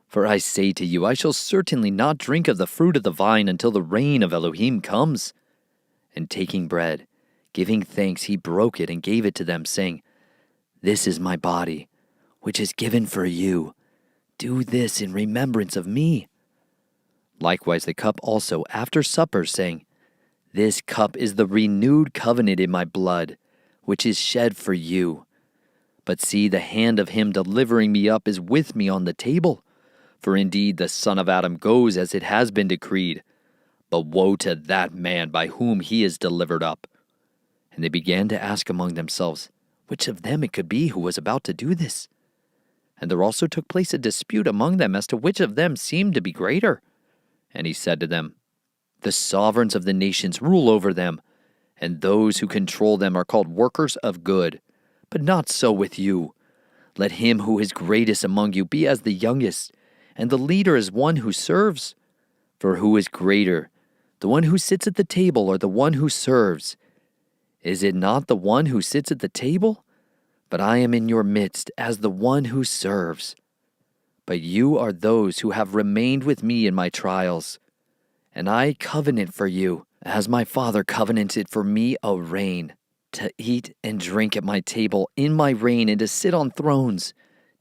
For I say to you, I shall certainly not drink of the fruit of the vine until the reign of Elohim comes. And taking bread, giving thanks, he broke it and gave it to them, saying, This is my body, which is given for you. Do this in remembrance of me. Likewise the cup also after supper, saying, This cup is the renewed covenant in my blood, which is shed for you. But see, the hand of him delivering me up is with me on the table. For indeed the Son of Adam goes as it has been decreed. But woe to that man by whom he is delivered up. And they began to ask among themselves, which of them it could be who was about to do this. And there also took place a dispute among them as to which of them seemed to be greater. And he said to them, The sovereigns of the nations rule over them, and those who control them are called workers of good. But not so with you. Let him who is greatest among you be as the youngest, and the leader as one who serves. For who is greater, the one who sits at the table or the one who serves? Is it not the one who sits at the table? But I am in your midst as the one who serves. but you are those who have remained with me in my trials. And I covenant for you, as my Father covenanted for me a reign, to eat and drink at my table in my reign, and to sit on thrones,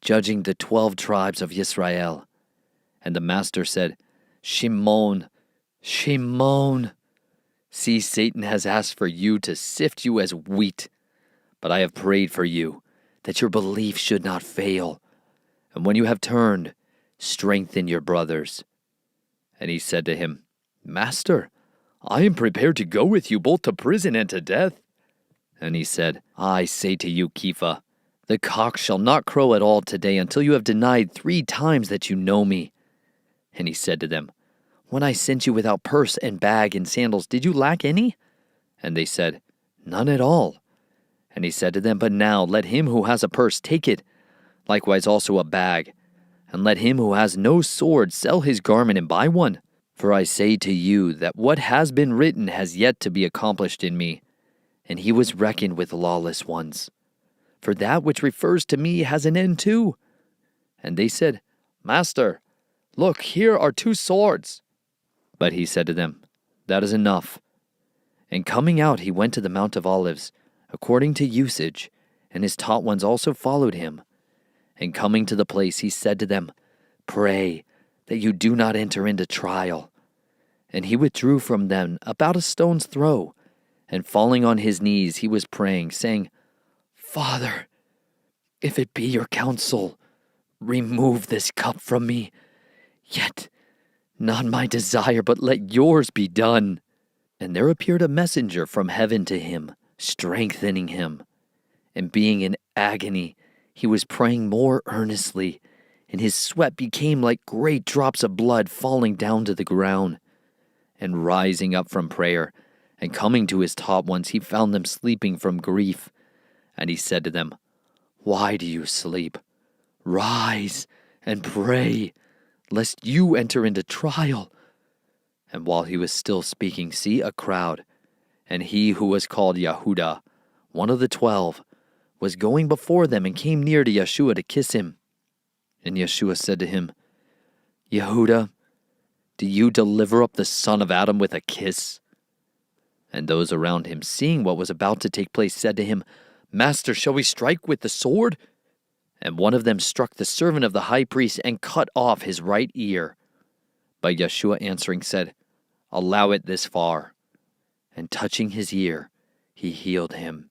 judging the 12 tribes of Israel. And the master said, Shimon, Shimon, see, Satan has asked for you to sift you as wheat, but I have prayed for you, that your belief should not fail. And when you have turned, strengthen your brothers. And he said to him, Master, I am prepared to go with you both to prison and to death. And he said, I say to you, Kepha, the cock shall not crow at all today until you have denied 3 times that you know me. And he said to them, When I sent you without purse and bag and sandals, did you lack any? And they said, None at all. And he said to them, But now let him who has a purse take it, likewise also a bag. And let him who has no sword sell his garment and buy one. For I say to you that what has been written has yet to be accomplished in me. And he was reckoned with lawless ones. For that which refers to me has an end too. And they said, Master, look, here are 2 swords. But he said to them, That is enough. And coming out, he went to the Mount of Olives, according to usage, and his taught ones also followed him. And coming to the place, he said to them, Pray that you do not enter into trial. And he withdrew from them about a stone's throw, and falling on his knees, he was praying, saying, Father, if it be your counsel, remove this cup from me. Yet not my desire, but let yours be done. And there appeared a messenger from heaven to him, strengthening him. And being in agony, he was praying more earnestly, and his sweat became like great drops of blood falling down to the ground. And rising up from prayer, and coming to his taught ones, he found them sleeping from grief. And he said to them, Why do you sleep? Rise and pray, lest you enter into trial. And while he was still speaking, see, a crowd, and he who was called Yehuda, one of the 12, was going before them, and came near to Yeshua to kiss him. And Yeshua said to him, Yehuda, do you deliver up the son of Adam with a kiss? And those around him, seeing what was about to take place, said to him, Master, shall we strike with the sword? And one of them struck the servant of the high priest and cut off his right ear. But Yeshua answering said, Allow it this far. And touching his ear, he healed him.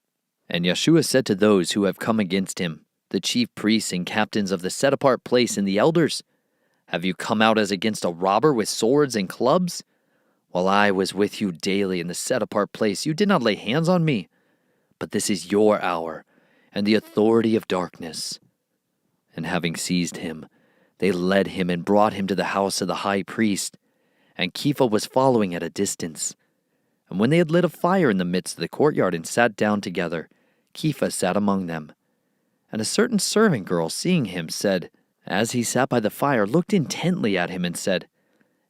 And Yeshua said to those who have come against him, the chief priests and captains of the set-apart place and the elders, Have you come out as against a robber with swords and clubs? While I was with you daily in the set-apart place, you did not lay hands on me. But this is your hour, and the authority of darkness. And having seized him, they led him and brought him to the house of the high priest. And Kepha was following at a distance. And when they had lit a fire in the midst of the courtyard and sat down together, Kepha sat among them. And a certain servant girl, seeing him, said, as he sat by the fire, looked intently at him and said,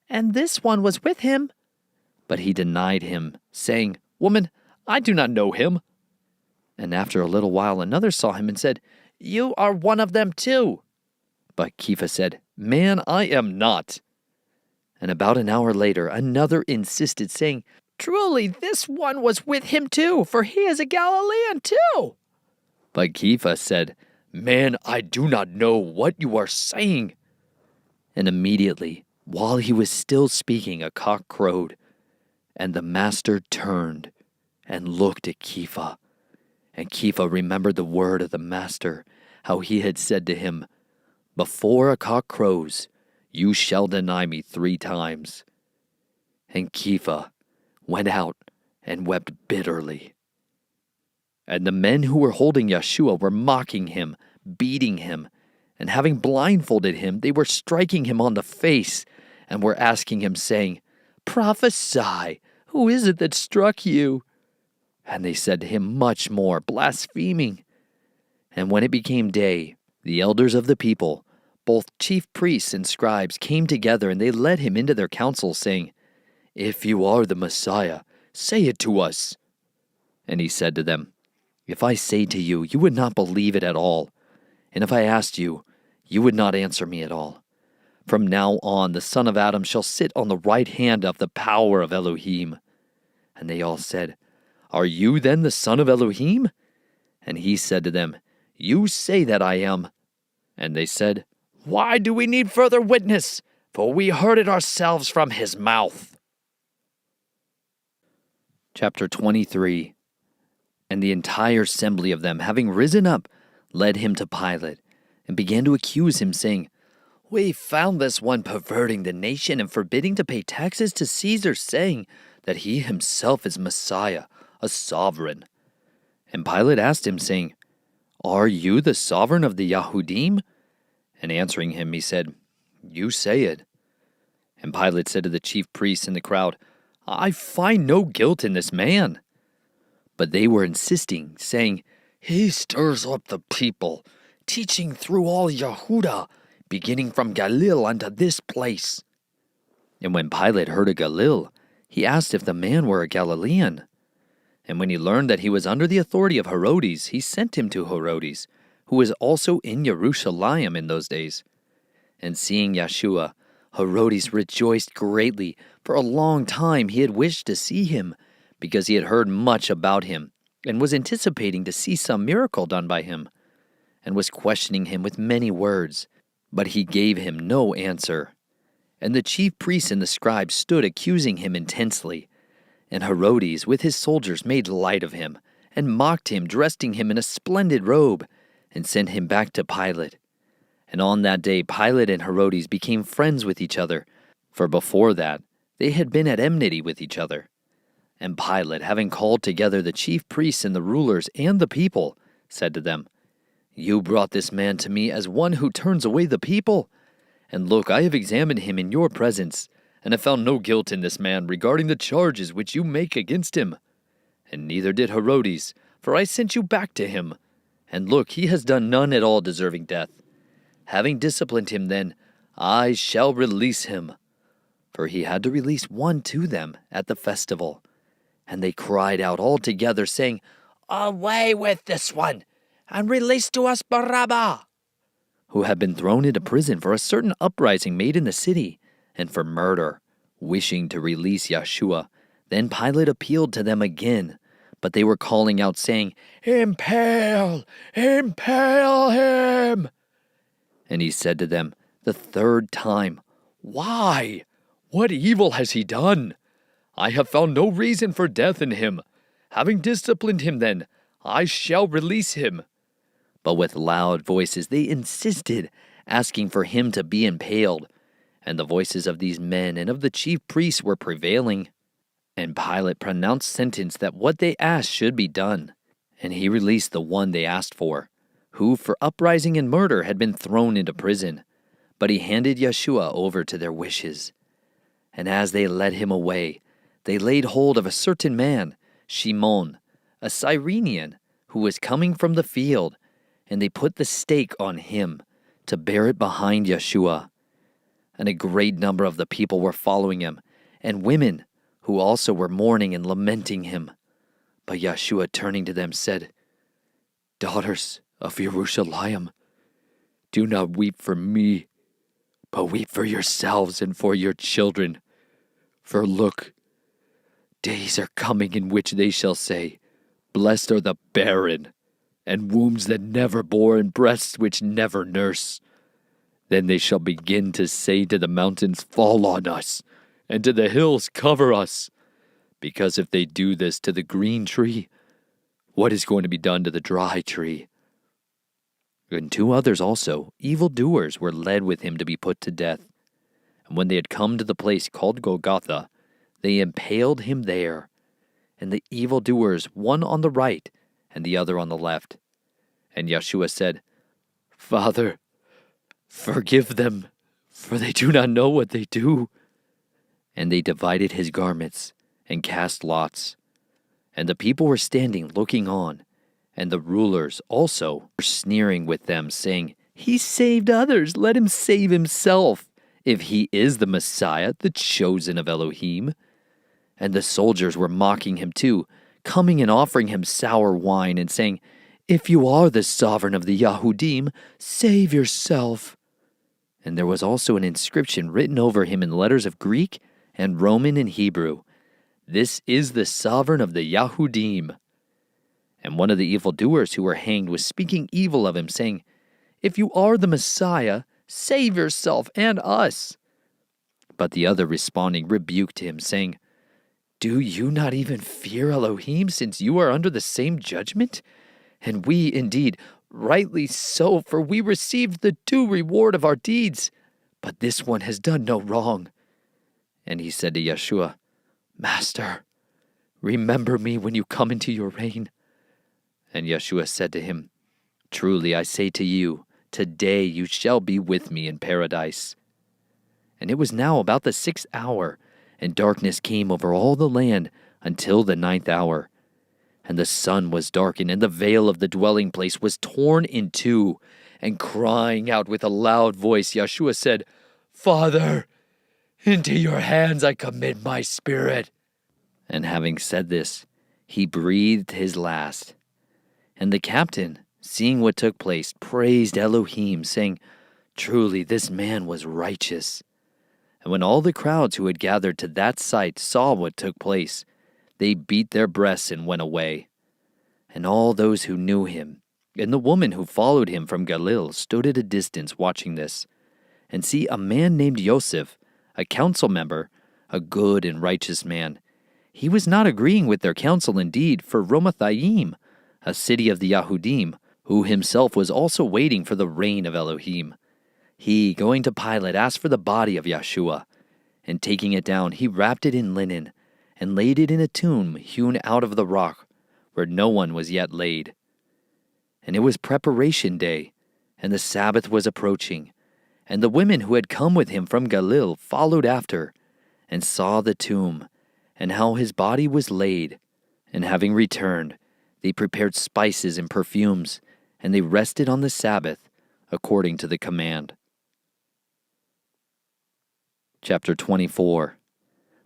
And this one was with him. But he denied him, saying, Woman, I do not know him. And after a little while another saw him and said, You are one of them too. But Kepha said, Man, I am not. And about an hour later another insisted, saying, Truly this one was with him too, for he is a Galilean too. But Kepha said, Man, I do not know what you are saying. And immediately, while he was still speaking, a cock crowed. And the master turned and looked at Kepha. And Kepha remembered the word of the master, how he had said to him, Before a cock crows, you shall deny me 3 times. And Kepha went out and wept bitterly. And the men who were holding Yeshua were mocking him, beating him, and having blindfolded him, they were striking him on the face, and were asking him, saying, Prophesy, who is it that struck you? And they said to him much more, blaspheming. And when it became day, the elders of the people, both chief priests and scribes, came together, and they led him into their council, saying, If you are the Messiah, say it to us. And he said to them, If I say to you, you would not believe it at all. And if I asked you, you would not answer me at all. From now on, the Son of Adam shall sit on the right hand of the power of Elohim." And they all said, "Are you then the Son of Elohim?" And he said to them, "You say that I am." And they said, "Why do we need further witness? For we heard it ourselves from his mouth." Chapter 23. And the entire assembly of them, having risen up, led him to Pilate, and began to accuse him, saying, "We found this one perverting the nation and forbidding to pay taxes to Caesar, saying that he himself is Messiah, a sovereign." And Pilate asked him, saying, "Are you the sovereign of the Yahudim?" And answering him, he said, "You say it." And Pilate said to the chief priests and the crowd, "I find no guilt in this man." But they were insisting, saying, "He stirs up the people, teaching through all Yehuda, beginning from Galil unto this place." And when Pilate heard of Galil, he asked if the man were a Galilean. And when he learned that he was under the authority of Herodes, he sent him to Herodes, who was also in Jerusalem in those days. And seeing Yeshua, Herodes rejoiced greatly. For a long time he had wished to see him, because he had heard much about him, and was anticipating to see some miracle done by him, and was questioning him with many words. But he gave him no answer. And the chief priests and the scribes stood accusing him intensely. And Herodes with his soldiers made light of him, and mocked him, dressing him in a splendid robe, and sent him back to Pilate. And on that day Pilate and Herodes became friends with each other, for before that they had been at enmity with each other. And Pilate, having called together the chief priests and the rulers and the people, said to them, "You brought this man to me as one who turns away the people. And look, I have examined him in your presence, and have found no guilt in this man regarding the charges which you make against him. And neither did Herodes, for I sent you back to him. And look, he has done none at all deserving death. Having disciplined him then, I shall release him." For he had to release one to them at the festival. And they cried out all together, saying, "Away with this one, and release to us Barabbas," who had been thrown into prison for a certain uprising made in the city, and for murder. Wishing to release Yeshua, then Pilate appealed to them again. But they were calling out, saying, "Impale! Impale him!" And he said to them the third time, "Why? What evil has he done? I have found no reason for death in him. Having disciplined him then, I shall release him." But with loud voices they insisted, asking for him to be impaled. And the voices of these men and of the chief priests were prevailing. And Pilate pronounced sentence that what they asked should be done. And he released the one they asked for, who for uprising and murder had been thrown into prison. But he handed Yeshua over to their wishes. And as they led him away, they laid hold of a certain man, Shimon, a Cyrenian, who was coming from the field, and they put the stake on him to bear it behind Yeshua. And a great number of the people were following him, and women, who also were mourning and lamenting him. But Yeshua, turning to them, said, "Daughters of Jerusalem, do not weep for me, but weep for yourselves and for your children. For look, days are coming in which they shall say, 'Blessed are the barren, and wombs that never bore, and breasts which never nurse.' Then they shall begin to say to the mountains, 'Fall on us,' and to the hills, 'Cover us.' Because if they do this to the green tree, what is going to be done to the dry tree?" And 2 others also, evildoers, were led with him to be put to death. And when they had come to the place called Golgotha, they impaled him there, and the evildoers, one on the right and the other on the left. And Yeshua said, "Father, forgive them, for they do not know what they do." And they divided his garments and cast lots. And the people were standing looking on, and the rulers also were sneering with them, saying, "He saved others, let him save himself, if he is the Messiah, the chosen of Elohim." And the soldiers were mocking him too, coming and offering him sour wine, and saying, "If you are the sovereign of the Yahudim, save yourself." And there was also an inscription written over him in letters of Greek and Roman and Hebrew, "This is the sovereign of the Yahudim." And one of the evildoers who were hanged was speaking evil of him, saying, "If you are the Messiah, save yourself and us." But the other responding rebuked him, saying, "Do you not even fear Elohim, since you are under the same judgment? And we, indeed, rightly so, for we received the due reward of our deeds. But this one has done no wrong." And he said to Yeshua, "Master, remember me when you come into your reign." And Yeshua said to him, "Truly I say to you, today you shall be with me in paradise." And it was now about the 6th hour, and darkness came over all the land until the 9th hour. And the sun was darkened, and the veil of the dwelling place was torn in two. And crying out with a loud voice, Yeshua said, "Father, into your hands I commit my spirit." And having said this, he breathed his last. And the captain, seeing what took place, praised Elohim, saying, "Truly this man was righteous." And when all the crowds who had gathered to that sight saw what took place, they beat their breasts and went away. And all those who knew him, and the woman who followed him from Galil, stood at a distance watching this. And see, a man named Yosef, a council member, a good and righteous man. He was not agreeing with their counsel indeed, for Romathaim, a city of the Yahudim, who himself was also waiting for the reign of Elohim. He, going to Pilate, asked for the body of Yeshua, and taking it down, he wrapped it in linen, and laid it in a tomb hewn out of the rock, where no one was yet laid. And it was preparation day, and the Sabbath was approaching. And the women who had come with him from Galil followed after, and saw the tomb, and how his body was laid. And having returned, they prepared spices and perfumes, and they rested on the Sabbath, according to the command. Chapter 24.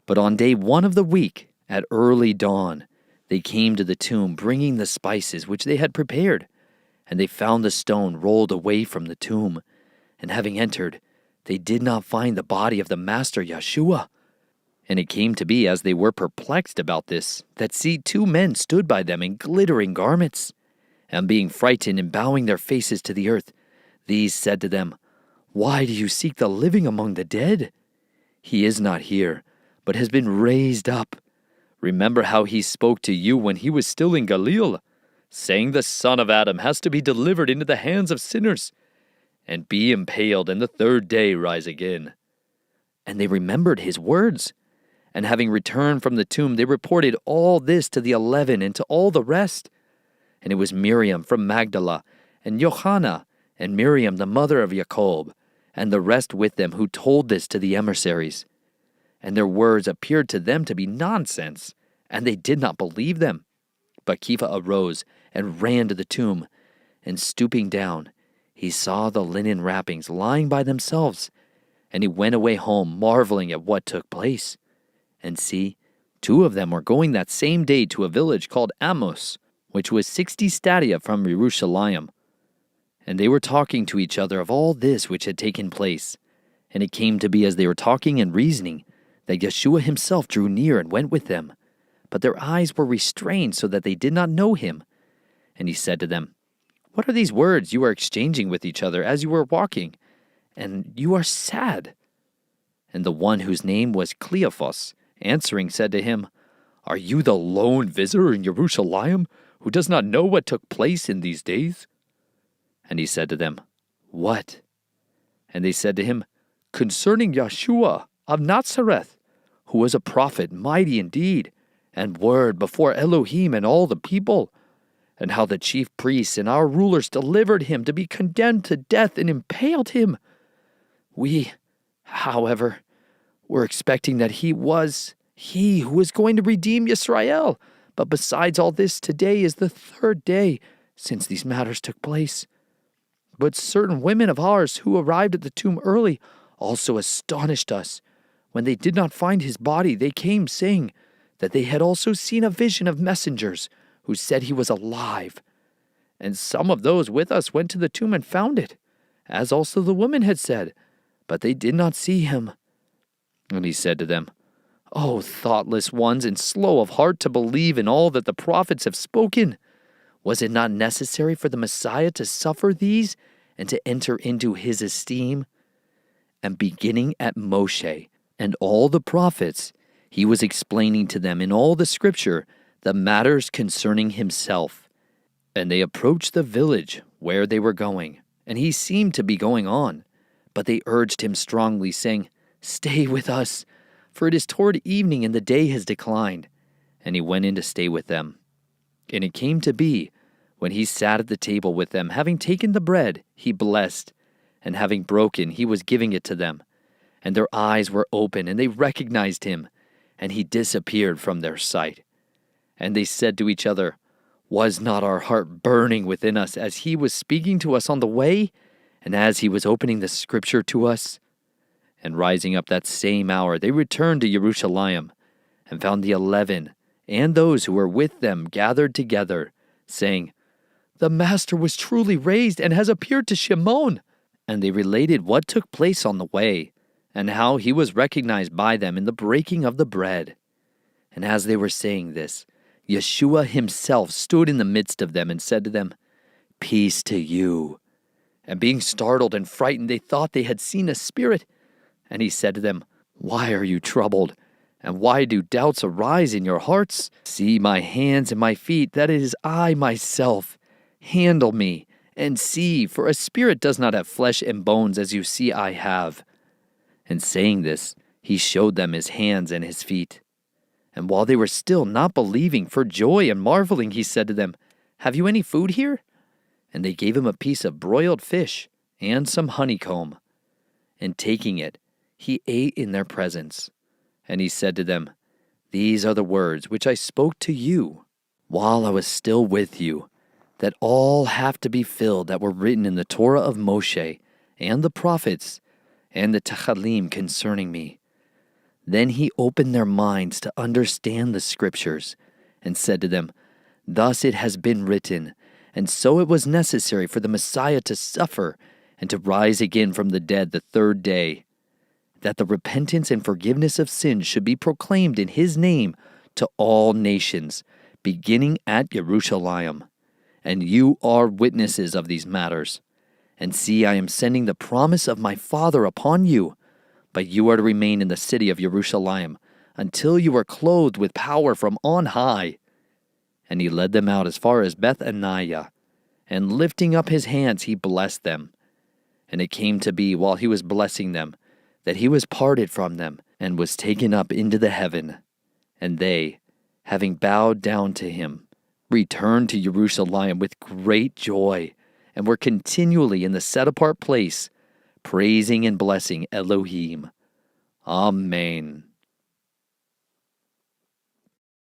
But on day 1 of the week, at early dawn, they came to the tomb, bringing the spices which they had prepared. And they found the stone rolled away from the tomb. And having entered, they did not find the body of the Master Yeshua. And it came to be, as they were perplexed about this, that see, 2 men stood by them in glittering garments. And being frightened and bowing their faces to the earth, these said to them, "Why do you seek the living among the dead? He is not here, but has been raised up. Remember how he spoke to you when he was still in Galil, saying the Son of Adam has to be delivered into the hands of sinners, and be impaled, and the 3rd day rise again." And they remembered his words. And having returned from the tomb, they reported all this to the 11 and to all the rest. And it was Miriam from Magdala, and Johanna, and Miriam the mother of Jacob, and the rest with them, who told this to the emissaries. And their words appeared to them to be nonsense, and they did not believe them. But Kepha arose and ran to the tomb, and stooping down, he saw the linen wrappings lying by themselves, and he went away home, marveling at what took place. And see, 2 of them were going that same day to a village called Amos, which was 60 stadia from Jerusalem. And they were talking to each other of all this which had taken place. And it came to be, as they were talking and reasoning, that Yeshua himself drew near and went with them. But their eyes were restrained, so that they did not know him. And he said to them, "What are these words you are exchanging with each other as you were walking? And you are sad." And the one whose name was Cleophas, answering, said to him, "Are you the lone visitor in Jerusalem, who does not know what took place in these days?" And he said to them, "What?" And they said to him, "Concerning Yeshua of Nazareth, who was a prophet, mighty indeed, and word before Elohim and all the people, and how the chief priests and our rulers delivered him to be condemned to death and impaled him. We, however, were expecting that he was he who was going to redeem Israel. But besides all this, today is the 3rd day since these matters took place. But certain women of ours who arrived at the tomb early also astonished us. When they did not find his body, they came saying that they had also seen a vision of messengers who said he was alive. And some of those with us went to the tomb and found it, as also the woman had said, but they did not see him. And he said to them, O thoughtless ones and slow of heart to believe in all that the prophets have spoken, was it not necessary for the Messiah to suffer these and to enter into his esteem? And beginning at Moshe and all the prophets, he was explaining to them in all the scripture the matters concerning himself. And they approached the village where they were going, and he seemed to be going on. But they urged him strongly, saying, Stay with us, for it is toward evening and the day has declined. And he went in to stay with them. And it came to be, when he sat at the table with them, having taken the bread, he blessed, and having broken, he was giving it to them. And their eyes were open, and they recognized him, and he disappeared from their sight. And they said to each other, Was not our heart burning within us as he was speaking to us on the way, and as he was opening the scripture to us? And rising up that same hour, they returned to Jerusalem, and found the 11, and those who were with them gathered together, saying, The Master was truly raised, and has appeared to Shimon. And they related what took place on the way, and how he was recognized by them in the breaking of the bread. And as they were saying this, Yeshua himself stood in the midst of them and said to them, Peace to you. And being startled and frightened, they thought they had seen a spirit. And he said to them, Why are you troubled? And why do doubts arise in your hearts? See my hands and my feet, that it is I myself. Handle me, and see, for a spirit does not have flesh and bones as you see I have. And saying this, he showed them his hands and his feet. And while they were still not believing for joy and marveling, he said to them, Have you any food here? And they gave him a piece of broiled fish and some honeycomb. And taking it, he ate in their presence. And he said to them, These are the words which I spoke to you while I was still with you, that all have to be filled that were written in the Torah of Moshe and the prophets and the Techalim concerning me. Then he opened their minds to understand the scriptures, and said to them, Thus it has been written, and so it was necessary for the Messiah to suffer and to rise again from the dead the third day, that the repentance and forgiveness of sins should be proclaimed in his name to all nations, beginning at Jerusalem. And you are witnesses of these matters. And see, I am sending the promise of my Father upon you, but you are to remain in the city of Jerusalem until you are clothed with power from on high. And he led them out as far as Bethaniah, and lifting up his hands, he blessed them. And it came to be, while he was blessing them, that he was parted from them, and was taken up into the heaven. And they, having bowed down to him, returned to Jerusalem with great joy, and were continually in the set-apart place, praising and blessing Elohim. Amen.